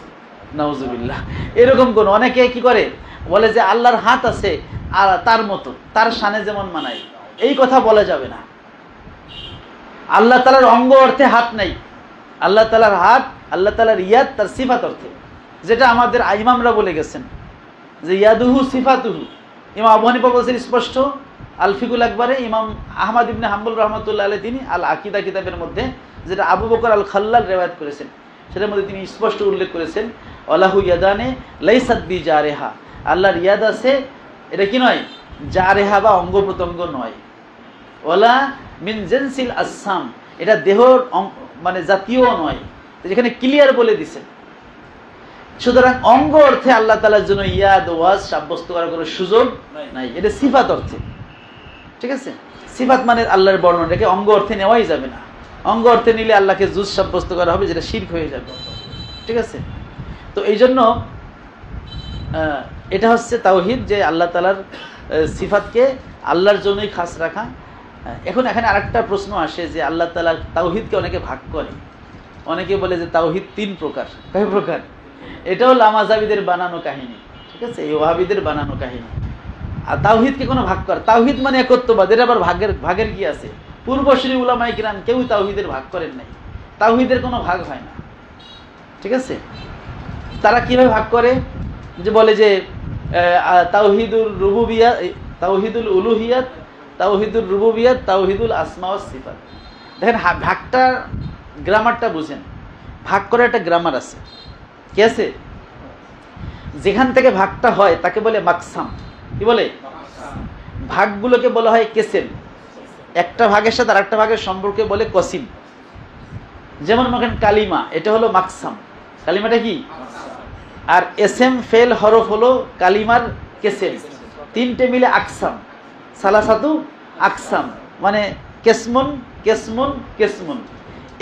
Speaker 1: নাউজুবিল্লাহ। এরকম কোন অনেকে কি করে, বলে যে আল্লাহর হাত আছে আর তার মতো, তার শানে যেমন মানায়, এই কথা বলা যাবে না। আল্লাহ তাআলার অঙ্গ অর্থে হাত নাই। আল্লাহ তাআলার হাত, আল্লাহ তাআলার ইয়াদ তার সিফাত অর্থে, যেটা আমাদের ইমামরা বলে গেছেন যে ইয়াদুহু সিফাতুহু। ইমাম আবু হানিফা বলেছেন স্পষ্ট আল ফিকুল আকবরে, ইমাম আহমদ ইবনে হাম্বল রহমাতুল্লাহ আলাইহি তিনি আল আকিদা কিতাবের মধ্যে, যেটা আবু বকর আল খাল্লাল রিওয়ায়াত করেছেন, সেটার মধ্যে তিনি স্পষ্ট উল্লেখ করেছেন, আল্লাহু ইয়াদানে লাইসাত বি জারেহা। আল্লাহর ইয়াদ আছে, এটা কি নয়, জারেহা বা অঙ্গ প্রত্যঙ্গ নয়। ওয়ালা মিন জিনসিল আসসাম, এটা দেহর মানে জাতীয় নয়। যেখানে ক্লিয়ার বলে দিছেন। সুতরাং অঙ্গ অর্থে আল্লাহ তাআলার জন্য ইয়াদ, ওয়াজ সাব্যস্ত করার কোনো সুযোগ নাই। এটা সিফাত অর্থে। ঠিক আছে? সিফাত মানে আল্লাহর বর্ণনা, এটাকে অঙ্গ অর্থে নেওয়াই যাবে না। অঙ্গ অর্থে নিলে আল্লাহকে জুজ সাব্যস্ত করা হবে, যেটা শিরক হয়ে যাবে। ঠিক আছে? তো এই জন্য এটা হচ্ছে তাওহীদ, যে আল্লাহ তাআলার সিফাতকে আল্লাহর জন্যই খাস রাখা। এখন এখানে আরেকটা প্রশ্ন আসে যে আল্লাহ তাআলার তাওহীদকে অনেকে ভাগ করে। অনেকে বলে যে তাওহীদ 3 প্রকার। কয় প্রকার? এটাও লামাজাবিদের বানানো কাহিনী। ঠিক আছে? এই ওয়াহাবিদের বানানো কাহিনী। আর তাওহীদকে কোনো ভাগ করে, তাওহীদ মানে একত্ববাদ, এর আবার ভাগের কি আছে? পূর্বসূরি উলামায়ে কিরাম কেউ তাওহীদের ভাগ করেন নাই। তাওহীদের কোনো ভাগ হয় না। ঠিক আছে? তারা কিভাবে ভাগ করে? যে বলে যে তাওহীদুল রুবুবিয়াত, তাওহীদুল উলুহিয়াত, তাওহীদুল রুবুবিয়াত, তাওহীদুল আসমা ওয়াস সিফাত। দেখেন ভাগটা, গ্রামারটা বুঝেন। ভাগ করার একটা গ্রামার আছে। কি আছে? যেখান থেকে ভাগটা হয় তাকে বলে মাকসাম। কি বলে? ভাগগুলোকে বলা হয় কেসেম। একটা ভাগের সাথে আরেকটা ভাগের সম্পর্কে বলে কসিম। যেমন মনে কালিমা, এটা হলো মাকসাম। কালিমাটা কি? আর এসএম ফেল হরফ হলো কালিমার কেসেম। 3টে মিলে আকসাম, সালাসাতু আকসাম, মানে কেসমুন কেসমুন কেসমুন,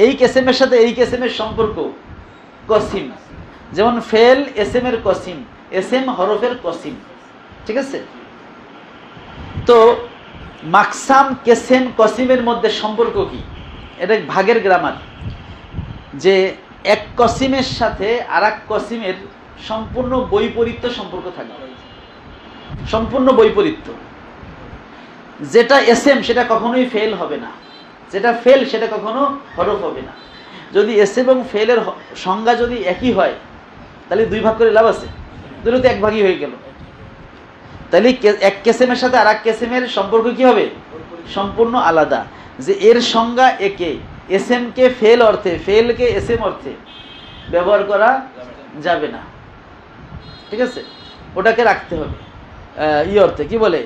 Speaker 1: এই কেসেমের সাথে এই কেসেমের সম্পর্ক কসিম। যেমন ফেল এসএম এর কসিম, এসএম হরফের কসিম, ঠিক আছে? তো মাকসাম কেসেম কসিমের মধ্যে সম্পর্ক কি? এটা ভাগের গ্রামার, যে এক কসিমের সাথে আর এক কসিমের সম্পূর্ণ বৈপরীত্য সম্পর্ক থাকবে, সম্পূর্ণ বৈপরীত্য। যেটা এসএম সেটা কখনোই ফেল হবে না, যেটা ফেল সেটা কখনো হরফ হবে না। যদি এসএম এবং ফেলের সংজ্ঞা যদি একই হয় তাহলে দুই ভাগ করে লাভ আছে? দুটো তো এক ভাগই হয়ে গেল। তাহলে এক কেসেমের সাথে আর এক কেসেমের সম্পর্ক কি হবে? সম্পূর্ণ আলাদা। যে এর সংজ্ঞা একে, এসএম কে ফেল অর্থে, ফেল কে এসএম অর্থে ব্যবহার করা যাবে না, ঠিক আছে? ওটাকে রাখতে হবে ই অর্থে, কি বলে,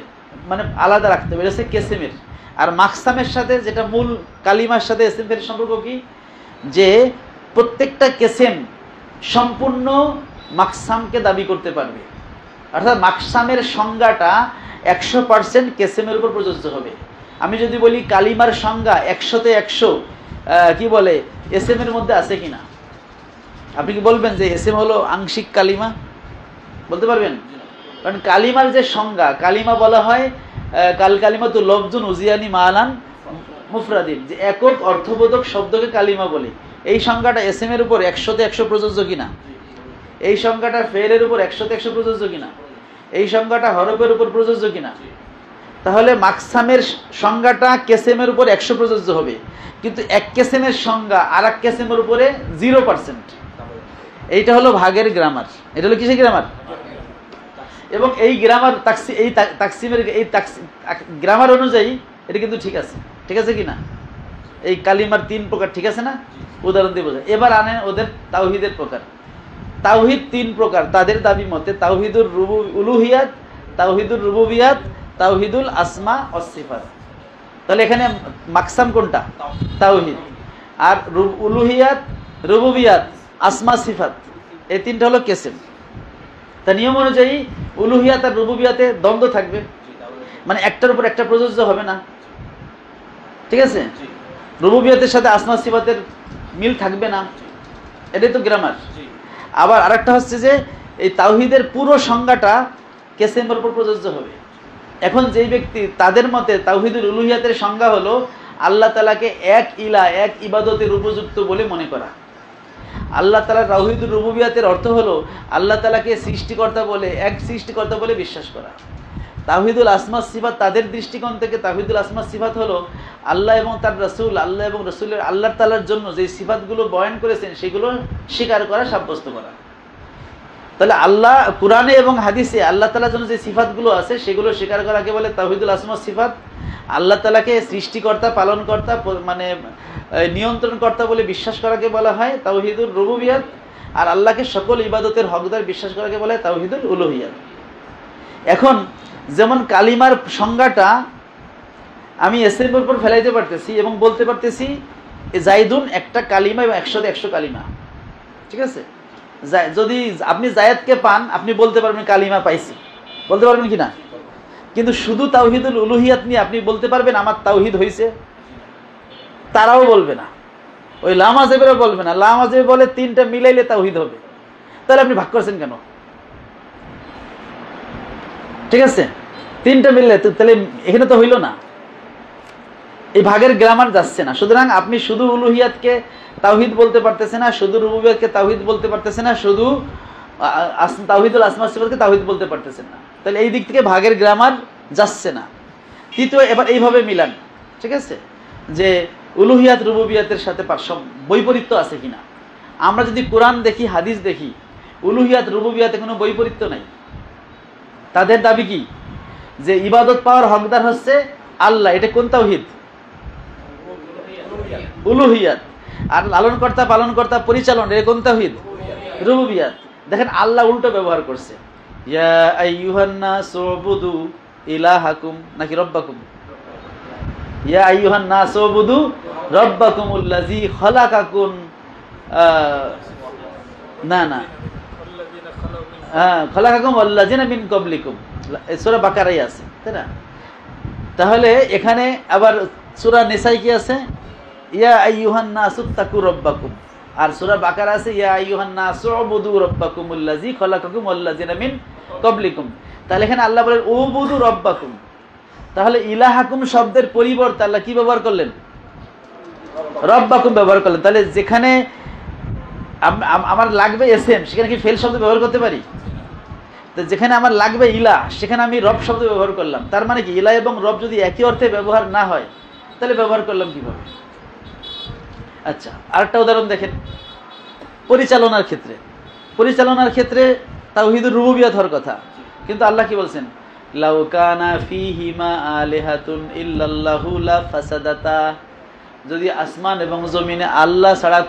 Speaker 1: মানে আলাদা রাখতে হবে। এটা হচ্ছে কেসেমের। আর মাকসামের সাথে, যেটা মূল কালিমার সাথে এসএম এর সম্পর্ক কি, যে প্রত্যেকটা কেসেম সম্পূর্ণ মাকসামকে দাবি করতে পারবে। অর্থাৎ মাকসামের সংজ্ঞাটা 100% কেসেমের উপর প্রযোজ্য হবে। আমি যদি বলি কালিমার সংজ্ঞা 100-তে 100 কি বলে এসএম এর মধ্যে আছে কিনা, আপনি কি বলবেন যে এসএম হলো আংশিক কালিমা? বলতে পারবেন? কারণ কালিমার যে সংজ্ঞা, কালিমা বলা হয় কাল কালিমা তো লফজুন উজিয়ানি মালান মুফরাদিন, যে একক অর্থবোধক শব্দকে কালিমা বলে। এই সংজ্ঞাটা এসএম এর উপর 100-তে 100 প্রযোজ্য কিনা? এই সংজ্ঞাটা ফেলের উপর 100-তে 100 প্রযোজ্য কিনা? এই সংজ্ঞাটা হরফের উপর প্রযোজ্য কিনা? তাহলে মাকসামের সংজ্ঞাটা কেসেমের উপর 100 প্রযোজ্য হবে, কিন্তু এক কেসেমের সংজ্ঞা আর এক কেসেমের উপরে 0%। এইটা হলো ভাগের গ্রামার। এটা হলো কিসের গ্রামার? এবং এই গ্রামার এই তাকসিমের এই গ্রামার অনুযায়ী এটা কিন্তু ঠিক আছে, ঠিক আছে কিনা? এই কালিমার 3 প্রকার, ঠিক আছে না? উদাহরণ দিয়ে বোঝায়। এবার আনেন ওদের তাওহীদের প্রকার। তাওহীদ 3 প্রকার তাদের দাবি মতে: তাওহীদুল উলুহিয়াত, তাওহীদুল রুবুবিয়াত, তাওহীদুল আসমা ওয়াস সিফাত। তাহলে এখানে মাকসাম কোনটা? তাওহীদ। আর উলুহিয়াত, রুবুবিয়াত, আসমা, সিফাত, এই 3টা হলো কেসেম। তা নিয়ম অনুযায়ী উলুহিয়াত আর রুবুবিয়াতে দ্বন্দ্ব থাকবে, মানে একটার উপর একটা প্রযোজ্য হবে না, ঠিক আছে? রুবুবিয়াতের সাথে আসমা সিফাতের মিল থাকবে না, এটাই তো গ্রামার। আবার আরেকটা হচ্ছে যে এই তাওহীদের পুরো সংজ্ঞাটা কেসেমের উপর প্রযোজ্য হবে। এখন যেই ব্যক্তি, তাদের মতে তাওহীদুল উলুহিয়াতের সংজ্ঞা হলো আল্লাহ তাআলাকে এক ইলা, এক ইবাদতের উপযুক্ত বলে মনে করা। আল্লাহ তাআলা তাওহীদুল রুবুবিয়াতের অর্থ হলো আল্লাহ তাআলাকে সৃষ্টিকর্তা বলে, এক সৃষ্টিকর্তা বলে বিশ্বাস করা। তাওহীদুল আসমা সিফাত, তাদের দৃষ্টিকোণ থেকে তাওহীদুল আসমা সিফাত হলো আল্লাহ এবং তার রাসূল, আল্লাহ এবং রাসূলের, আল্লাহ তাআলার জন্য যে সিফাতগুলো বয়ান করেছেন সেগুলো স্বীকার করা, সাব্যস্ত করা। তাহলে আল্লাহ কুরআনে এবং হাদিসে আল্লাহ তাআলার জন্য যে সিফাতগুলো আছে সেগুলো স্বীকার করাকে বলে তাওহীদুল আসমা সিফাত। আল্লাহ তাআলাকে সৃষ্টিকর্তা, পালনকর্তা, মানে নিয়ন্ত্রণকর্তা বলে বিশ্বাস করাকে বলা হয় তাওহীদুল রুবুবিয়াত। আর আল্লাহকে সকল ইবাদতের হকদার বিশ্বাস করাকে বলা হয় তাওহীদুল উলুহিয়াত। এখন যেমন কালিমার সংজ্ঞাটা আমি এসএম এর উপর ফেলাইতে পারতেছি এবং বলতে পারতেছি জাইদুন একটা কালিমা এবং 100-তে 100 কালিমা, ঠিক আছে? যদি আপনি জায়েদকে পান, আপনি বলতে পারবেন কালিমা পাইছি, বলতে পারবেন কি না? কিন্তু শুধু তাওহীদুল উলুহিয়াত নিয়ে আপনি বলতে পারবেন আমার তাওহীদ হয়েছে? তারাও বলবে না, ওই লামাজেবেরও বলবে না। লামাজেব বলে 3টা মিলাইলে তাওহীদ হবে। তাহলে আপনি ভাগ করছেন কেন? ঠিক আছে, 3টা মিললে তাহলে এখানে তো হইল না, এই ভাগের গ্রামার যাচ্ছে না। সুতরাং আপনি শুধু উলুহিয়াতকে তাওহীদ বলতে পারতেছে না, শুধু রুবুবিয়াতকে তাওহীদ বলতে পারতেছে না, শুধু তাওহীদুল আসমা সিফাতকে তাওহীদ বলতে পারতেছেন না। তাহলে এই দিক থেকে ভাগের গ্রামার যাচ্ছে না। তৃতীয়, এবার এইভাবে মিলান, ঠিক আছে, যে উলুহিয়াত রুবুবিয়াতের সাথে বৈপরীত্য আছে কিনা। আমরা যদি কোরআন দেখি, হাদিস দেখি, উলুহিয়াত রুবুবিয়াতে কোনো বৈপরীত্য নাই। তাদের দাবি কি? যে ইবাদত পাওয়ার হকদার হচ্ছে আল্লাহ, এটা কোন তাওহীদ? উলুহিয়াত। আর লালনকর্তা, পালনকর্তা, পরিচালন, এটা কোন তাওহীদ? রুবুবিয়াত। দেখেন আল্লাহ উল্টো ব্যবহার করছে, ইয়া আইয়ুহান নাসু উবুদু ইলাহাকুম, নাকি রব্বাকুম? ইয়া আইয়ুহান নাসু উবুদু রব্বাকুমুল্লাযী খালাকাকুম, না না, খালাকাকুম ওয়াল্লাযীনা মিন ক্বাবলিকুম, সূরা বাকারায় আছে, তাই না? তাহলে এখানে আবার সূরা নিসায় কি আছে? ইয়া আইয়ুহান নাসু তাকু রাব্বাকুম। আর সূরা বাকারা আছে ইয়া আইয়ুহান নাসু উবুদু রাব্বাকুমুল্লাযী খালাকাকুম ওয়াল্লাযিনা মিন ক্বাবলিকুম। তাহলে এখানে আল্লাহ বলেন উবুদু রাব্বাকুম। তাহলে ইলাহাকুম শব্দের পরিবর্তে আল্লাহ কি ব্যবহার করলেন? রব্বাকুম ব্যবহার করলেন। তাহলে যেখানে আমার লাগবে এসএম, সেখানে কি ফেল শব্দ ব্যবহার করতে পারি? তো যেখানে আমার লাগবে ইলা, সেখানে আমি রব শব্দ ব্যবহার করলাম। তার মানে কি ইলা এবং রব যদি একই অর্থে ব্যবহার না হয় তাহলে ব্যবহার করলাম কিভাবে? আচ্ছা, আরেকটা উদাহরণ দেখেন। পরিচালনার ক্ষেত্রে তাওহীদুর রুবুবিয়্যাত হওয়ার কথা, কিন্তু আল্লাহ কি বলছেন? লাউ কানা ফীহিমা আলিহাতুন ইল্লাল্লাহু লা ফাসাদাতা। যদি আসমান এবং জমিনে আল্লাহ ছাড়া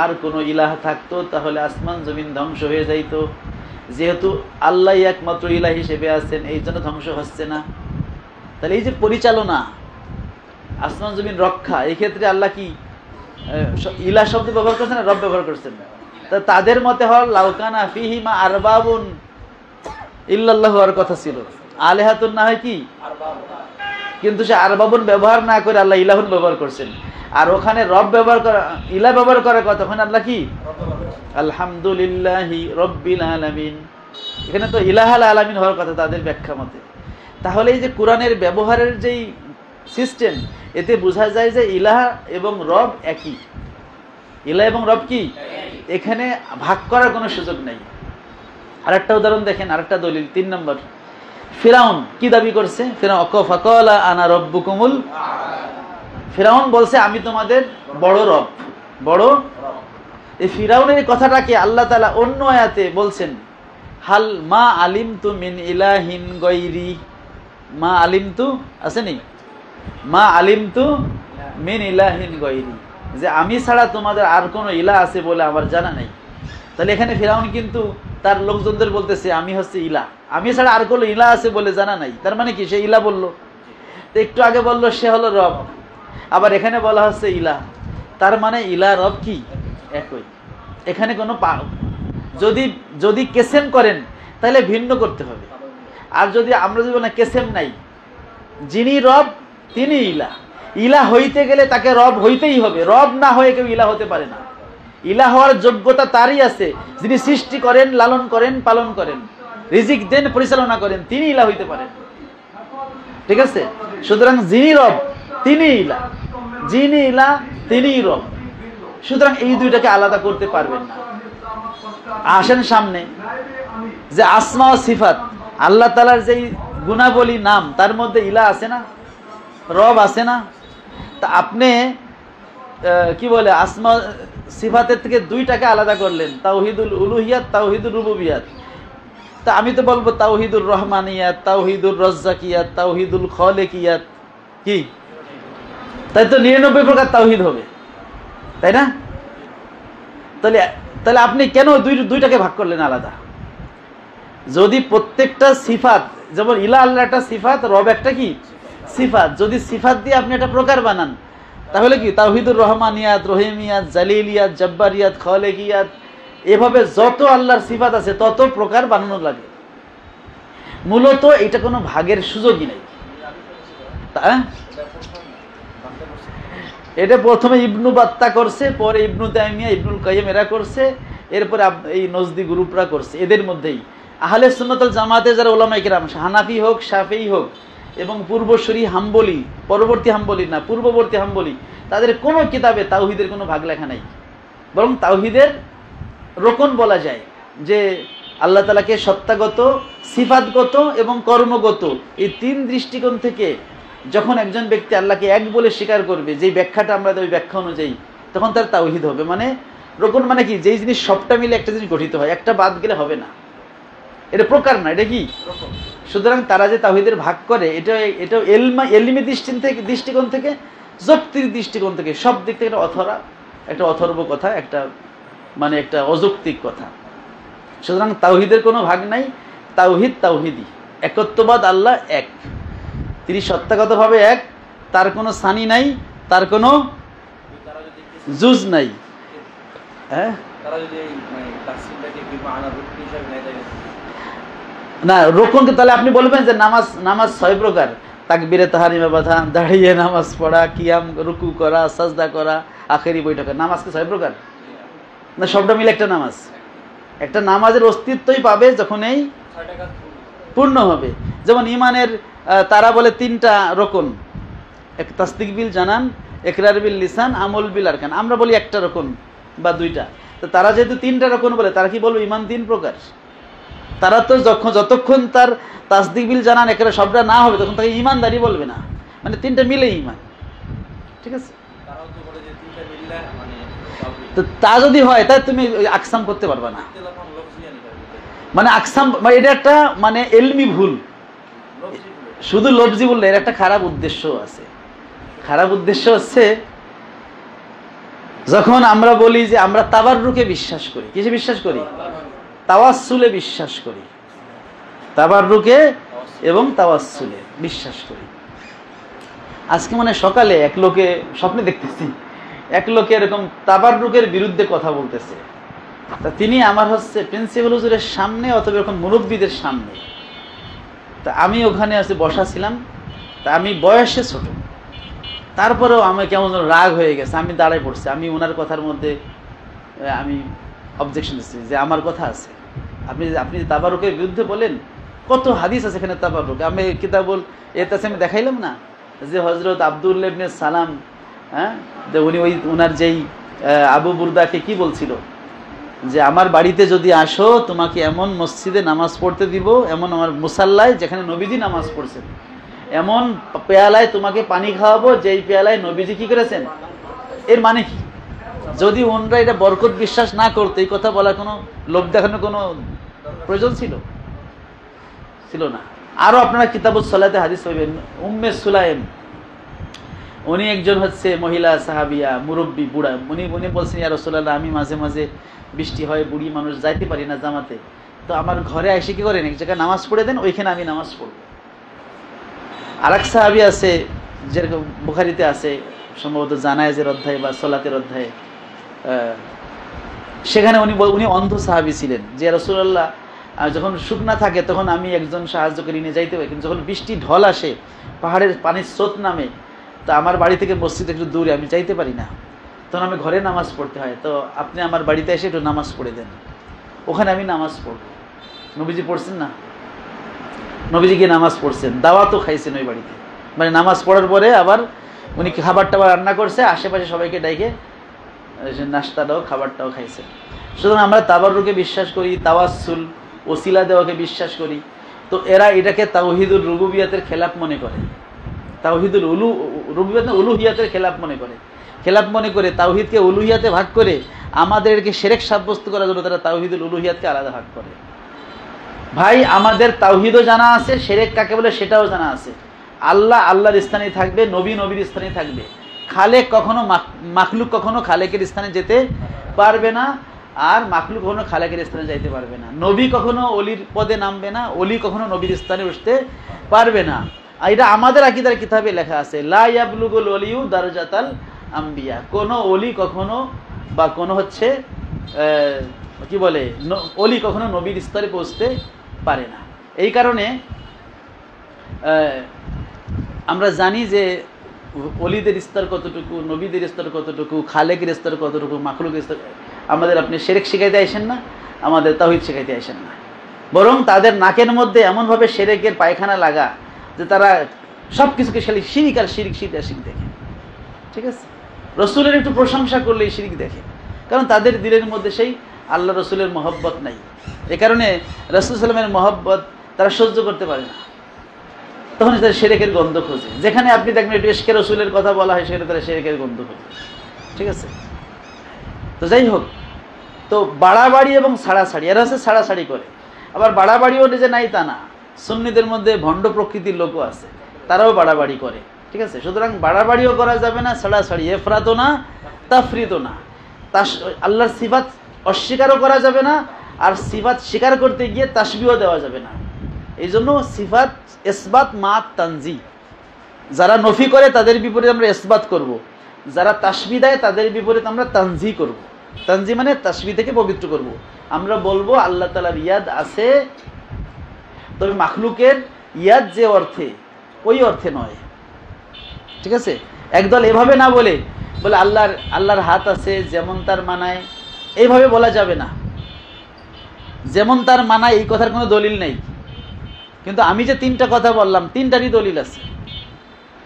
Speaker 1: আর কোনো ইলাহ থাকতো তাহলে আসমান জমিন ধ্বংস হয়ে যাইত। যেহেতু আল্লাহ একমাত্র ইলাহ হিসেবে আছেন, এই জন্য ধ্বংস হচ্ছে না। তাহলে এই যে পরিচালনা, আসমান জমিন রক্ষা, এই ক্ষেত্রে আল্লাহ কি ইলাহ শব্দ ব্যবহার করছেন না রব ব্যবহার করছেন? তাদের মতে হল লাউকানা ফীহিমা আরবাবুন ইল্লাল্লাহু হওয়ার কথা ছিল, আলিহাতুন না হয় কি, কিন্তু সে আরবাবুন ব্যবহার না করে আল্লাহ ইলাহুন ব্যবহার করছেন। আর ওখানে রব ব্যবহার করা, ইলা ব্যবহার করার কথা, ওখানে আল্লাহ কি আলহামদুলিল্লাহি রব্বিল আলামিন। এখানে তো ইলাহাল আলামিন হওয়ার কথা তাদের ব্যাখ্যা মতে। তাহলে এই যে কোরআনের ব্যবহারের যেই সিস্টেম, এতে বোঝা যায় যে ইলাহ এবং রব একই। ইলাহ এবং রব কি, এখানে ভাগ করার কোনো সুযোগ নেই। আরেকটা উদাহরণ দেখেন, আরেকটা দলিল 3 নম্বর। ফিরাউন কি দাবি করছে? ফাকালা আনা রব্বুকুমুল। ফিরাউন বলছে আমি তোমাদের বড় রব, বড়। এই ফিরাউনের কথাটাকে আল্লাহ তাআলা অন্য আয়াতে বলছেন হাল মা আলিমতু মিন ইলাহিন গায়রি। মা আলিমতু আসেনি? মা আলিমতু মিন ইলাহিন গায়রি, যে আমি ছাড়া তোমাদের আর কোনো ইলাহ আছে বলে আমার জানা নেই। তাহলে এখানে ফিরাউন কিন্তু তার লোকজনদের বলতেছে আমি হচ্ছে ইলাহ, আমি ছাড়া আর কোনো ইলাহ আছে বলে জানা নাই। তার মানে কি সে ইলাহ বলল? তো একটু আগে বলল সে হলো রব, আবার এখানে বলা হচ্ছে ইলাহ। তার মানে ইলাহ রব কি একই। এখানে কোনো যদি কেসেম করেন তাহলে ভিন্ন করতে হবে। আর যদি আমরা যদি না কেসেম নাই, যিনি রব তিনি ইলাহ। ইলাহ হইতে গেলে তাকে রব হইতেই হবে, রব না হয়ে কেউ ইলাহ হতে পারে না। ইলাহ হওয়ার যোগ্যতা তারই আছে যিনি সৃষ্টি করেন, লালন করেন, পালন করেন, রিজিক দেন, পরিচালনা করেন, তিনি ইলাহ হইতে পারেন। ঠিক আছে? সুতরাং যিনি রব তিনি ইলাহ, যিনি ইলাহ তিনি রব। সুতরাং এই দুইটাকে আলাদা করতে পারবেন না। আসেন সামনে যে আসমা ও সিফাত, আল্লাহ তাআলার যেই গুণাবলী নাম, তার মধ্যে ইলাহ আছে না, রব আছে না? তা আপনি কি বলে আসমা সিফাতের থেকে দুইটাকে আলাদা করলেন, তাওহীদুল উলুহিয়াত, তাওহীদুর রুবুবিয়াত। তা আমি তো বলবো তাওহীদুর রহমানিয়াত, তাওহীদুর রাজ্জাকিয়াত, তাওহীদুল খালিকিয়াত। কি তাই তো 99 প্রকার তাওহীদ হবে, তাই না? তাহলে আপনি কেন দুইটাকে ভাগ করলেন আলাদা? যদি প্রত্যেকটা সিফাত, যেমন ইলাহ আল্লাহ একটা সিফাত, রব একটা কি সিফাত, যদি সিফাত দিয়ে আপনি একটা প্রকার বানান তাহলে কি তাওহীদুর রহমানিয়াত, রহিমিয়াত, জালিলিয়াত, জব্বারিয়াত, খালিকিয়াত, এভাবে যত আল্লাহর সিফাত আছে তত প্রকার বানানো লাগে। মূলত এটা কোনো ভাগের সুযোগই নেই। এটা প্রথমে ইবনু বাত্তা করছে, পরে ইবনু তাইমিয়া, ইবনুল কাইয়িম এরা করছে, এরপরে এই নজদি গ্রুপরা করছে। এদের মধ্যেই আহলে সুন্নাত ওয়াল জামাতে যারা উলামায়ে কেরাম, হানাফি হোক, শাফিঈ হোক এবং পূর্বসূরি হাম্বলি, পরবর্তী হাম্বলি না, পূর্ববর্তী হাম্বলি, তাদের কোনো কিতাবে তাওহীদের কোনো ভাগ লেখা নাই। বরং তাওহীদের রোকন বলা যায় যে আল্লাহ তাআলাকে সত্তাগত, সিফাতগত এবং কর্মগত এই 3 দৃষ্টিকোণ থেকে যখন একজন ব্যক্তি আল্লাহকে এক বলে স্বীকার করবে, যেই ব্যাখ্যাটা আমরা ওই ব্যাখ্যা অনুযায়ী, তখন তার তাওহীদ হবে। মানে রোকন মানে কি, যেই জিনিস সবটা মিলে একটা জিনিস গঠিত হয়, একটা বাদ গেলে হবে না। এটা প্রকার না, এটা কি? সুতরাং তারা যে তাওহীদের ভাগ করে, এটা এলমি দৃষ্টিকোণ থেকে, যৌক্তিক দৃষ্টিকোণ থেকে, সব দিক থেকে একটা অথর্ব কথা, একটা মানে একটা অযৌক্তিক কথা। সুতরাং তাওহীদের কোনো ভাগ নাই, তাওহীদ তাওহীদই, একত্ববাদ, আল্লাহ এক, তিনি সত্তাগতভাবে এক, তার কোনো সানি নাই, তার কোনো জুজ নাই। হ্যাঁ না, রোকনকে তাহলে আপনি বলবেন যে নামাজ 6 প্রকার, তাকবীরে তাহারিমা বাঁধা, দাঁড়িয়ে নামাজ পড়া, কিয়াম রুকু করা, সাজদা করা, আখেরি বৈঠকে। নামাজকে 6 প্রকার না, সবটা মিলে একটা নামাজ। একটা নামাজের অস্তিত্বই পাবে যখন এই পূর্ণ হবে। যেমন ইমানের তারা বলে 3টা রকন, এক তাসদিক বিল জানান, ইকরার বিল লিসান, আমল বিল আরকান। আমরা বলি একটা রকন বা 2টা। তো তারা যেহেতু 3টা রকন বলে, তারা কি বলবো ইমান 3 প্রকার? তারা তো যতক্ষণ তার তাসদিক বিল জানান একেবারে সবটা না হবে তখন তাকে ইমানদারি বলবে না, মানে 3টা মিলে ইমান। ঠিক আছে, তো তা যদি হয় তাহলে তুমি আকসাম করতে পারবে না। মানে আকসাম মানে এটা একটা মানে এলমি ভুল। শুধু লফজি বললে এর একটা খারাপ উদ্দেশ্য আছে। খারাপ উদ্দেশ্য হচ্ছে যখন আমরা বলি যে আমরা তাবাররুকে বিশ্বাস করি। কিসে বিশ্বাস করি? তাওয়াসসুলে বিশ্বাস করি। তাবাররুকে এবং তাওয়াসসুলে বিশ্বাস করি। আজকে মানে সকালে এক লোকে স্বপ্নে দেখতেছি, এক লোকে এরকম তাবাররুকের বিরুদ্ধে কথা বলতেছে। তা তিনি আমার হচ্ছে প্রিন্সিপাল হুজুরের সামনে অথবা এরকম মুরব্বীদের সামনে। তা আমি ওখানে আছে বসা ছিলাম। তা আমি বয়সে ছোট, তারপরেও আমার কেমন রাগ হয়ে গেছে, আমি দাঁড়ায় পড়ছি। আমি ওনার কথার মধ্যে আমি অবজেকশন দিচ্ছি যে আমার কথা আছে, আপনি তাবারুকের বিরুদ্ধে বলেন। কত হাদিস আছে এখানে তাবারুক। আমি কিতাবুল এতাসে আমি দেখাইলাম না যে হযরত আব্দুল্লাহ ইবনে সালাম, হ্যাঁ, উনি ওনার যেই আবু বুরদাকে কি বলছিল যে আমার বাড়িতে যদি আসো তোমাকে এমন মসজিদে নামাজ পড়তে দিব, এমন আমার মুসাল্লায় যেখানে নবীজি নামাজ পড়ছেন, এমন পেয়ালায় তোমাকে পানি খাওয়াবো যেই পেয়ালায় নবীজি কি করেছেন। এর মানে কি? যদি ওনরা এটা বরকত বিশ্বাস না করতো এই কথা বলার কোনো লোভ দেখানোর কোনো প্রয়োজন ছিল না। আরো আপনারা কিতাবুস সালাতে হাদিস পাবেন, উম্মে সুলাইম, উনি একজন হচ্ছে মহিলা সাহাবিয়া, মুরব্বী, বুড়া। উনি বলছেন ইয়া রাসূলুল্লাহ, আমি মাঝে মাঝে বৃষ্টি হয়, বুড়ি মানুষ, যাইতে পারি না জামাতে, তো আমার ঘরে এসে কি করেন এক জায়গায় নামাজ পড়ে দেন, ওইখানে আমি নামাজ পড়ব। আর এক সাহাবী আছে যেরকম বুখারীতে আছে, সম্ভবত জানায়েজের অধ্যায় বা সলাতের অধ্যায়ে, সেখানে উনি অন্ধ সাহাবী ছিলেন যে রাসূলুল্লাহ যখন শুকনা থাকে তখন আমি একজন সাহায্যকারী নিয়ে যাইতে পারি, কিন্তু যখন বৃষ্টি ঢল আসে, পাহাড়ের পানির স্রোত নামে, তো আমার বাড়ি থেকে মসজিদ একটু দূরে, আমি যাইতে পারি না, তখন আমি ঘরে নামাজ পড়তে হয়, তো আপনি আমার বাড়িতে এসে একটু নামাজ পড়ে দেন, ওখানে আমি নামাজ পড়ব। নবীজি পড়ছেন না, নবীজি গিয়ে নামাজ পড়ছেন, দাওয়াতও খাইছেন ওই বাড়িতে। মানে নামাজ পড়ার পরে আবার উনি খাবার টাবার রান্না করছে, আশেপাশে সবাইকে ডাইকে নাস্তাটাও খাবারটাও খাইছেন। সুতরাং আমরা তাবাররুকে বিশ্বাস করি, তাওয়াসসুল ওসিলা দেওয়াকে বিশ্বাস করি। তো এরা এটাকে তাওহীদুল রুবুবিয়াতের খেলাফ মনে করে, তাওহীদুল রুবুবিয়াতের উলুহিয়াতের খেলাফ মনে করে তাওহীদকে উলুহিয়াতে ভাগ করে আমাদেরকে শিরক সাব্যস্ত করার জন্য তারা তাওহীদুল উলুহিয়াতকে আলাদা ভাগ করে। ভাই আমাদের তাওহীদও জানা আছে, শিরক কাকে বলে সেটাও জানা আছে। আল্লাহ আল্লাহর স্থানেই থাকবে, নবী নবীর স্থানেই থাকবে। খালেক কখনো মাখলুক কখনো খালেকের স্থানে যেতে পারবে না, আর মাখলুক কখনো খালেকের স্থানে যাইতে পারবে না। নবী কখনো অলির পদে নামবে না, অলি কখনো নবীর স্থানে উঠতে পারবে না। এটা আমাদের আকীদার কিতাবে লেখা আছে, লা ইয়াবলুগুল ওলিয়ু দারজাতাল আম্বিয়া। কোনো অলি কখনো বা কোনো হচ্ছে কি বলে অলি কখনো নবীর স্তরে পৌঁছতে পারে না। এই কারণে আমরা জানি যে অলিদের স্তর কতটুকু, নবীদের স্তর কতটুকু, খালেকের স্তর কতটুকু, মাখলুকের স্তর। আমাদের আপনি শিরক শিখাইতে আসেন না, আমাদের তাওহীদ শিখাইতে আসেন না, বরং তাদের নাকের মধ্যে এমনভাবে শিরকের পায়খানা লাগা যে তারা সব কিছুকে খালি শিরিক আর শিরিক দেখে। ঠিক আছে, রসুলের একটু প্রশংসা করলেই শিরিক দেখে, কারণ তাদের দিলের মধ্যে সেই আল্লাহ রসুলের মহব্বত নাই। এ কারণে রাসূল সাল্লাল্লাহু আলাইহি ওয়াসাল্লামের মহব্বত তারা সহ্য করতে পারে না, তখন তারা শিরকের গন্ধ খোঁজে। যেখানে আপনি দেখবেন একটু ইশকে রসুলের কথা বলা হয় সেখানে তারা শিরকের গন্ধ খোঁজে। ঠিক আছে, তো যাই হোক, তো বাড়াবাড়ি এবং ছাড়াছাড়ি, এরা হচ্ছে ছাড়াছাড়ি করে। আবার বাড়াবাড়িও যে নাই তা না, সুন্নিদের মধ্যে ভণ্ড প্রকৃতির লোকও আছে, তারাও বাড়াবাড়ি করে। ঠিক আছে, সুতরাং বাড়াবাড়িও করা যাবে না, ছাড়াছাড়ি এফরাতও না, তাফরিতও না। আল্লাহর সিফাত অস্বীকারও করা যাবে না, আর সিফাত স্বীকার করতে গিয়ে তাসবিহও দেওয়া যাবে না। এই জন্য সিফাত ইসবাত মা তানজি, যারা নফি করে তাদের বিপরীতে আমরা ইসবাত করব, যারা তাসবিহ দেয় তাদের বিপরীতে আমরা তানজি করব। তানজি মানে তাসবিহ থেকে পবিত্র করব। আমরা বলবো আল্লাহ তাআলার ইয়াদ আছে, তবে মাখলুকের ইয়াদ যে অর্থে ওই অর্থে নয়, ঠিক আছে? একদল এভাবে না বলে আল্লাহর হাত আছে যেমন তার মানায়, এইভাবে বলা যাবে না। যেমন তার মানায় এই কথার কোনো দলিল নেই, কিন্তু আমি যে তিনটা কথা বললাম তিনটারই দলিল আছে।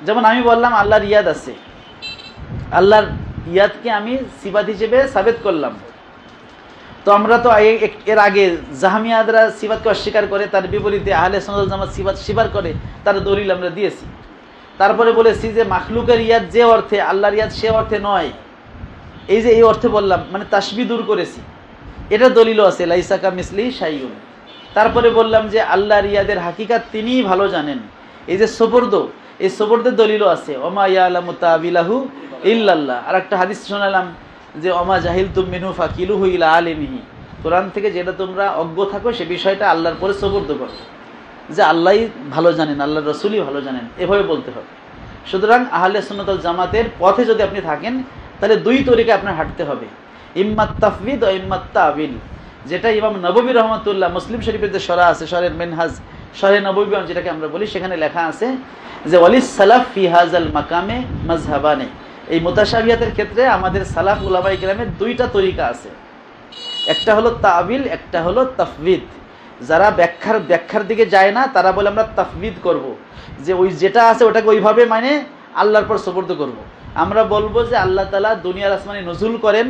Speaker 1: যেমন আমি বললাম আল্লাহর ইয়াদ আছে, আল্লাহর ইয়াদকে আমি সিফাত হিসেবে সাবেত করলাম। তো আমরা তো এর আগে জাহমিয়াদরা সিফাতকে অস্বীকার করে, তার বিপরীতে আহলে সুন্নাত ওয়াল জামাত সিফাত স্বীকার করে, তার দলিল আমরা দিয়েছি। তারপরে বলেছি যে মাখলুকের ইয়াদ যে অর্থে, আল্লাহর ইয়াদ সে অর্থে নয়। এই যে এই অর্থে বললাম, মানে তাসবিহ দূর করেছি, এটা দলিলও আছে, লাইসা কামিসলিহি শাইউন। তারপরে বললাম যে আল্লাহর ইয়াদের হাকিকাত তিনিই ভালো জানেন। এই যে সুবর্দ, এই সুবর্দের দলিলও আছে, ওমা ইয়ালামু তাবিলাহু ইল্লাল্লাহ। আর একটা হাদিস শোনালাম যে ওমা জাহিলতুম মিনহু ফাকিলুহু ইলা আলিমিহি, কোরআন থেকে যেটা তোমরা অজ্ঞ থাকো সে বিষয়টা আল্লাহর পরে সুবর্দ করো, যে আল্লাহই ভালো জানেন, আল্লাহর রাসূলই ভালো জানেন, এভাবে বলতে হবে। সুতরাং আহলে সুন্নাত ওয়াল জামাতের পথে যদি আপনি থাকেন তাহলে দুই তরিকা আপনার হাঁটতে হবে, ইম্মাত তাফওয়িদ ও ইম্মাত তাবিল। যেটা ইমাম নববী রহমাতুল্লাহ মুসলিম শরীফের যে শরা আছে, শরের মিনহাজ, শরে নববী যেটাকে আমরা বলি, সেখানে লেখা আছে যে ওয়ালিস সালাফ ফি হাযাল মাকামে মাযহাবানে। এই মুতাশাবিহাতের ক্ষেত্রে আমাদের সালাফ উলামায়ে কেরামের দুইটা তরিকা আছে, একটা হলো তাবিল, একটা হলো তাফওয়িদ। যারা ব্যাখ্যার দিকে যায় না তারা বলে আমরা তাফওয়িদ করব, যে ওই যেটা আছে ওটাকে ওইভাবে মানে আল্লাহর পর সুপর্দ করব। আমরা বলবো যে আল্লাহ তাআলা দুনিয়ার আসমানে নজুল করেন,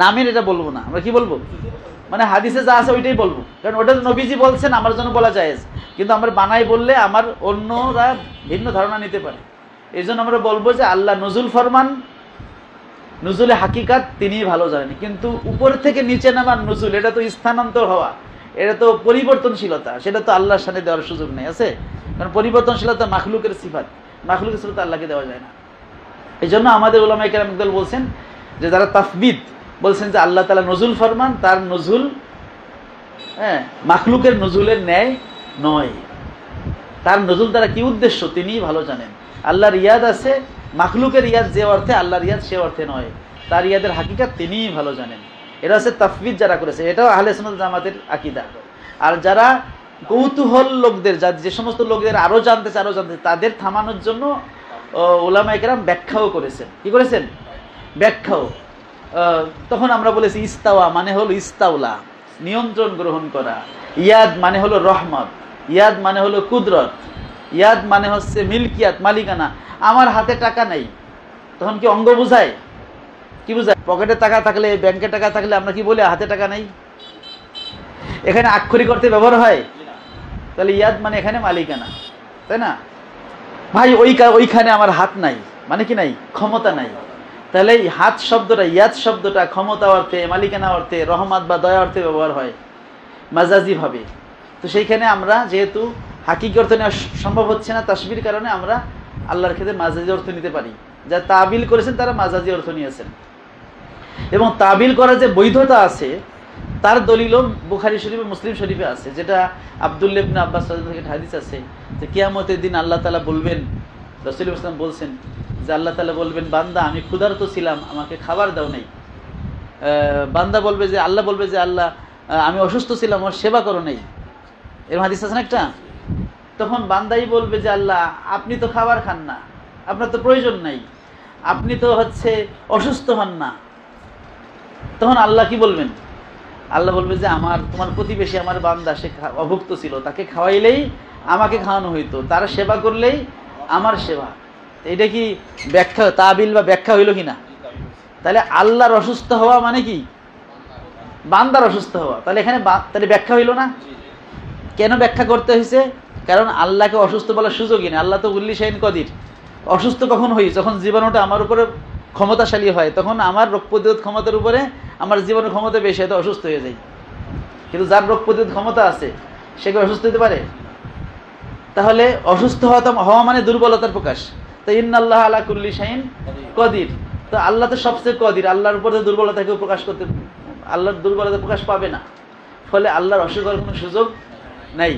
Speaker 1: নামের এটা বলবো না, আমরা কি বলবো, মানে হাদিসে যা আছে ওইটাই বলবো, কারণ ওটা নবীজি বলছেন, আমার জন্য বলা জায়েজ। কিন্তু আমরা বানাই বললে আমার অন্যরা ভিন্ন ধারণা নিতে পারে, এই জন্য আমরা বলবো যে আল্লাহ নজুল ফরমান, নজুলে হাকিকাত তিনিই ভালো জানেন। কিন্তু উপর থেকে নিচে নামার নজুল, এটা তো স্থানান্তর হওয়া, এটা তো পরিবর্তনশীলতা, সেটা তো আল্লাহর সাথে দেওয়ার সুযোগ নেই, আছে? কারণ পরিবর্তনশীলতা মাখলুকের সিফাত, মাখলুকের সিফাত আল্লাহকে দেওয়া যায় না। এই জন্য আমাদের উলামায়ে কেরাম একদল বলছেন যে যারা তাফবিদ বলছেন যে আল্লাহ তাআলা নজুল ফরমান, তার নজুল মাখলুকের নজুলের ন্যায় নয়। তার নজুল দ্বারা কি উদ্দেশ্য তিনিই ভালো জানেন। আল্লাহর ইয়াদ আছে, মাখলুকের ইয়াদ যে অর্থে, আল্লাহর ইয়াদ সে অর্থে নয়। তার ইয়াদের হাকিকাত তিনিই ভালো জানেন। এটা হচ্ছে তাফবিদ যারা করেছে, এটাও আহলে সুন্নাত জামাতের আকীদা। আর যারা কৌতূহল লোকদের, যে সমস্ত লোকদের আরো জানতে তাদের থামানোর জন্য উলামায়ে কেরাম ব্যাখ্যাও করেছেন। কি করেছেন? ব্যাখ্যাও। তখন আমরা বলেছি ইস্তাওয়া মানে হলো ইস্তাউলা, নিয়ন্ত্রণ গ্রহণ করা। ইয়াদ মানে হলো রহমত, ইয়াদ মানে হলো কুদরত, ইয়াদ মানে হচ্ছে মিলকিয়াত, মালিকানা। আমার হাতে টাকা নেই, তখন কি অঙ্গ বুঝায়? কি বুঝায়? পকেটে টাকা থাকলে, ব্যাংকে টাকা থাকলে আমরা কি বলি হাতে টাকা নেই? এখানে আক্ষরিক অর্থে ব্যবহার হয়, তাহলে ইয়াদ মানে এখানে মালিকানা, তাই না? ভাই ওইখানে আমার হাত নাই মানে কি নাই? ক্ষমতা নাই। তাহলে এই হাত শব্দটা, ইয়াদ শব্দটা ক্ষমতা অর্থে, মালিকানা অর্থে, রহমত বা দয়া অর্থে ব্যবহার হয় মাজাজি ভাবে। তো সেইখানে আমরা যেহেতু হাকিকি অর্থ নেওয়া সম্ভব হচ্ছে না তাসবির কারণে, আমরা আল্লাহর ক্ষেত্রে মাজাজি অর্থ নিতে পারি। যারা তাবিল করেছেন তারা মাজাজি অর্থ নিয়েছেন। এবং তাবিল করার যে বৈধতা আছে তার দলিলও বুখারী শরীফে, মুসলিম শরীফে আছে, যেটা আব্দুল্লাহ ইবনে আব্বাস রাদিয়াল্লাহু আনহু থেকে হাদিস আছে যে কিয়ামতের দিন আল্লাহ তাআলা বলবেন, রাসূলুল্লাহ সাল্লাল্লাহু আলাইহি ওয়াসাল্লাম বলছেন যে আল্লাহ তাআলা বলবেন, বান্দা আমি ক্ষুধার্ত ছিলাম, আমাকে খাবার দাও নাই। বান্দা বলবে যে আল্লাহ আমি অসুস্থ ছিলাম, আমার সেবা করো নাই। এরকম হাদিস আছে না একটা? তখন বান্দাই বলবে যে আল্লাহ আপনি তো খাবার খান না, আপনার তো প্রয়োজন নাই, আপনি তো অসুস্থ হন না। তখন আল্লাহ কি বলবেন? আল্লাহ বলবে যে তোমার প্রতিবেশী আমার বান্দা, সে অভুক্ত ছিল, তাকে খাওয়াইলেই আমাকে খাওয়ানো হইতো, তার সেবা করলেই আমার সেবা। এটা কি ব্যাখ্যা, তাবিল বা ব্যাখ্যা হইল কিনা? তাহলে আল্লাহর অসুস্থ হওয়া মানে কি? বান্দার অসুস্থ হওয়া। তাহলে এখানে তাহলে ব্যাখ্যা হইল না? কেন ব্যাখ্যা করতে হয়েছে? কারণ আল্লাহকে অসুস্থ বলার সুযোগই নেই। আল্লাহ তো কুল্লি শাইইন কদির। অসুস্থ কখন হই? যখন জীবাণুটা আমার উপরে ক্ষমতাশালী হয়, তখন আমার রোগ প্রতিরোধ ক্ষমতার উপরে আমার জীবাণুর ক্ষমতা বেশি হয়, তো অসুস্থ হয়ে যায়। কিন্তু যার রোগ প্রতিরোধ ক্ষমতা আছে সে কি অসুস্থ হতে পারে? তাহলে অসুস্থ হওয়া মানে দুর্বলতার প্রকাশ। তো ইন্নাল্লাহ আলা কুল্লি শাইইন কদির, তো আল্লাহ তো সবচেয়ে কদির, আল্লাহর উপরে দুর্বলতা কেউ প্রকাশ করতে, আল্লাহর দুর্বলতা প্রকাশ পাবে না। ফলে আল্লাহর অসুখ হওয়ার কোনো সুযোগ নাই।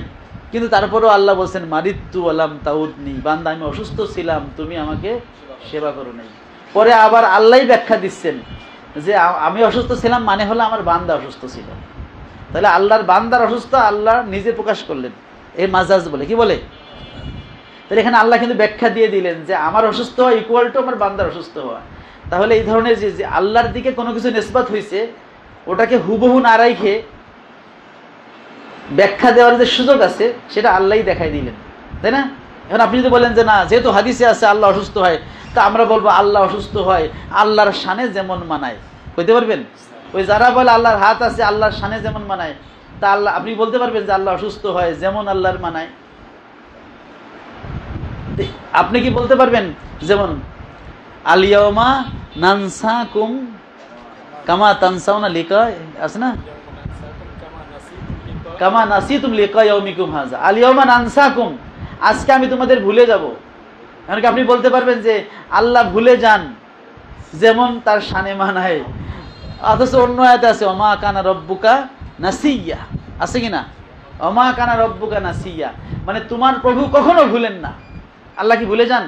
Speaker 1: কিন্তু তারপরেও আল্লাহ বলছেন মারিত্তু আলাম তাউদনি, বান্দা আমি অসুস্থ ছিলাম, তুমি আমাকে সেবা করো নাই। পরে আবার আল্লাহই ব্যাখ্যা দিচ্ছেন যে আমি অসুস্থ ছিলাম মানে হলো আমার বান্দা অসুস্থ ছিল। তাহলে আল্লাহর বান্দার অসুস্থ আল্লাহ নিজে প্রকাশ করলেন, এই মাজাজ বলে। কি বলে? তাহলে এখানে আল্লাহ কিন্তু ব্যাখ্যা দিয়ে দিলেন যে আমার অসুস্থ হওয়া ইকুয়াল টু আমার বান্দার অসুস্থ হওয়া। তাহলে এই ধরনের যে আল্লাহর দিকে কোনো কিছু নিসবত হয়েছে ওটাকে হুবহু না রাইখে ব্যাখ্যা দেওয়ার যে সুযোগ আছে সেটা আল্লাহই দেখাই দিলেন, তাই না? এখন আপনি যদি বলেন যে না, যেহেতু হাদিসে আছে আল্লাহ অসুস্থ হয়, তা আমরা বলবো আল্লাহ অসুস্থ হয় আল্লাহর শানে যেমন মানায়। বলতে পারবেন? ওই যারা বলে আল্লাহর হাত আছে আল্লাহর শানে যেমন মানায়, তা আল্লাহ আপনি বলতে পারবেন যে আল্লাহ অসুস্থ হয় যেমন আল্লাহর মানায়? আপনি কি বলতে পারবেন যেমন আলিয়াউমা নানসাকুম কামা তানসাউনা লিকা আছে না, কামা নাসিতুম লিকা ইয়াউমিকুম হাযা, আলিয়াউমা নানসাকুম, আজকে আমি তোমাদের ভুলে যাব। এমনকি আপনি বলতে পারবেন যে আল্লাহ ভুলে যান যেমন তার শানে মানায়, অথচ অন্য আয়াতে আছে ওমা কানা রব্বুকা নাসিয়া, আছে কিনা? ওমা কানা রব্বুকা নাসিয়া, মানে তোমার প্রভু কখনো ভুলেন না। আল্লাহ কি ভুলে যান?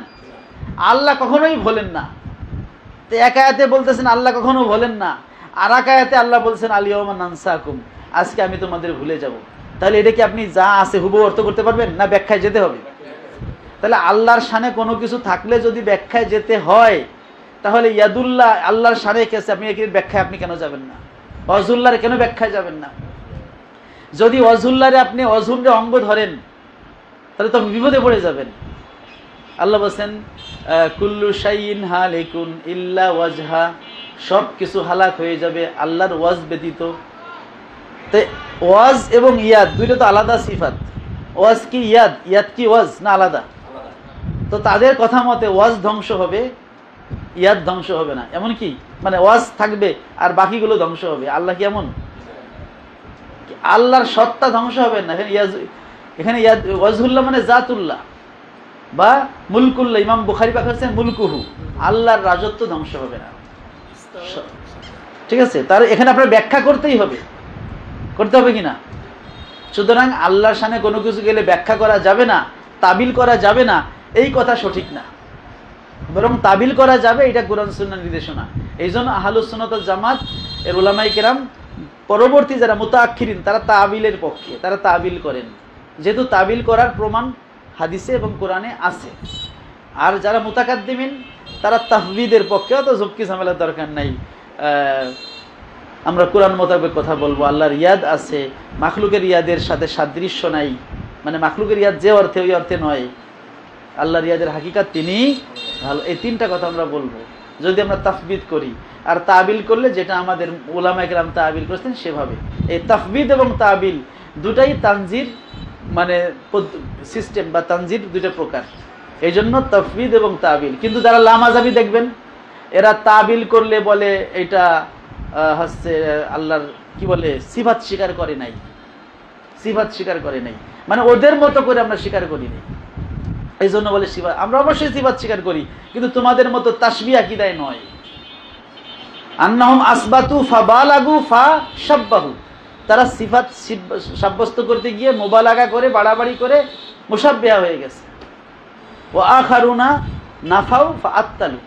Speaker 1: আল্লাহ কখনোই ভুলেন না। তো এক আয়াতে বলতেছেন আল্লাহ কখনো ভুলেন না, আর এক আয়াতে আল্লাহ বলছেন আলিয়াউমা নানসাকুম, আজকে আমি তোমাদের ভুলে যাব। তাহলে এটা কি আপনি যা আছে হুবহু অর্থ করতে পারবেন না ব্যাখ্যায় যেতে হবে? তাহলে আল্লাহর শানে কোনো কিছু থাকলে যদি ব্যাখ্যায় যেতে হয়, তাহলে ইয়াদুল্লাহ আল্লাহর শানে কেসে আপনি এর ব্যাখ্যায় আপনি কেন যাবেন না? ওয়াজুল্লাহর কেন ব্যাখ্যায় যাবেন না? যদি ওয়াজুল্লাহরে আপনি ওয়াজুলরে অঙ্গ ধরেন তাহলে তো বিপদে পড়ে যাবেন। আল্লাহ বলছেন কুল্লু শাইইন হালিকুন ইল্লা ওয়াজহা, সব কিছু হালাক হয়ে যাবে আল্লাহর ওয়াজ ব্যতীত। তো ওয়াজ এবং ইয়াদ দুইটা তো আলাদা সিফাত। ওয়াজ কি ইয়াদ, ইয়াদ কি ওয়াজ না আলাদা? তো তাদের কথা মতে ওয়াজ ধ্বংস হবে, ইয়াদ ধ্বংস হবে না। এমন কি মানে ওয়াজ থাকবে আর বাকিগুলো ধ্বংস হবে? আল্লাহ কি এমন? আল্লাহর সত্তা ধ্বংস হবে না। এখানে ইয়াদ ওয়াজহুল্লাহ মানে জাতুল্লাহ বা মুলকুল্লাহ। ইমাম বুখারী পাক হচ্ছেন মুলকুহু, আল্লাহর রাজত্ব ধ্বংস হবে না। ঠিক আছে, তার এখানে আপনার ব্যাখ্যা করতেই হবে, করতে হবে কিনা? সুতরাং আল্লাহর শানে কোনো কিছু গেলে ব্যাখ্যা করা যাবে না, তাবিল করা যাবে না, এই কথা সঠিক না। বরং তাবিল করা যাবে, এটা কুরআন সুন্নাহর নির্দেশনা। এই জন্য আহলুস সুন্নাত ওয়াল জামাত এর উলামায়ে কেরাম পরবর্তী যারা মুতাআখিরিন তারা তাবিলের পক্ষে, তারা তাবিল করেন, যেহেতু তাবিল করার প্রমাণ হাদিসে এবং কোরআনে আছে। আর যারা মুতাকাদ্দিমিন তারা তাহবিদের পক্ষে, অত ঝুঁকি ঝামেলার দরকার নাই। আমরা কোরআন মোতাবেক কথা বলবো, আল্লাহর ইয়াদ আছে, মাখলুকের ইয়াদের সাথে সাদৃশ্য নাই, মানে মাখলুকের ইয়াদ যে অর্থে ওই অর্থে নয়, আল্লাহর ইয়াদের হাকিকাত তিনি ভালো। এই তিনটা কথা আমরা বলবো যদি আমরা তাফবিদ করি। আর তাবিল করলে যেটা আমাদের উলামায়ে কেরাম তাবিল করেছেন সেভাবে। এই তাফবিদ এবং তাবিল দুটাই তানজির মানে সিস্টেম বা তানজির দুইটা প্রকার, এই জন্য তাফবিদ এবং তাবিল। কিন্তু যারা লামাজাবি দেখবেন এরা তাবিল করলে বলে এটা হচ্ছে আল্লাহর কি বলে সিফাত স্বীকার করে নাই, সিফাত স্বীকার করে নাই, মানে ওদের মতো করে আমরা স্বীকার করি নাই, এই জন্য বলে সিফাত। আমরা অবশ্যই সিফাত স্বীকার করি, কিন্তু তোমাদের মতো তাসবিহ আকীদায় নয়। আন্নাহুম আসবাতু ফাবালাগু ফাশাব্বাহু, তারা সিফাত সাব্যস্ত করতে গিয়ে মুবালাগা করে বাড়াবাড়ি করে মুশাব্বিহা হয়ে গেছে। ওয়া আখারুনা নাফাউ ফাআত্তালু,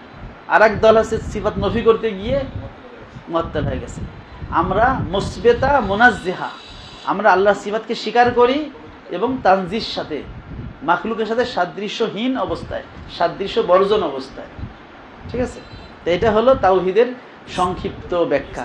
Speaker 1: আরেক দল আছে সিফাত নফি করতে গিয়ে মুআত্তাল হয়ে গেছে। আমরা মুসবিতা মুনাজ্জিহা, আমরা আল্লাহর সিফাতকে স্বীকার করি এবং তানজির সাথে মাখলুকের সাথে সাদৃশ্যহীন অবস্থায়, সাদৃশ্য বর্জন অবস্থায়। ঠিক আছে, তো এটা হলো তাওহীদের সংক্ষিপ্ত ব্যাখ্যা।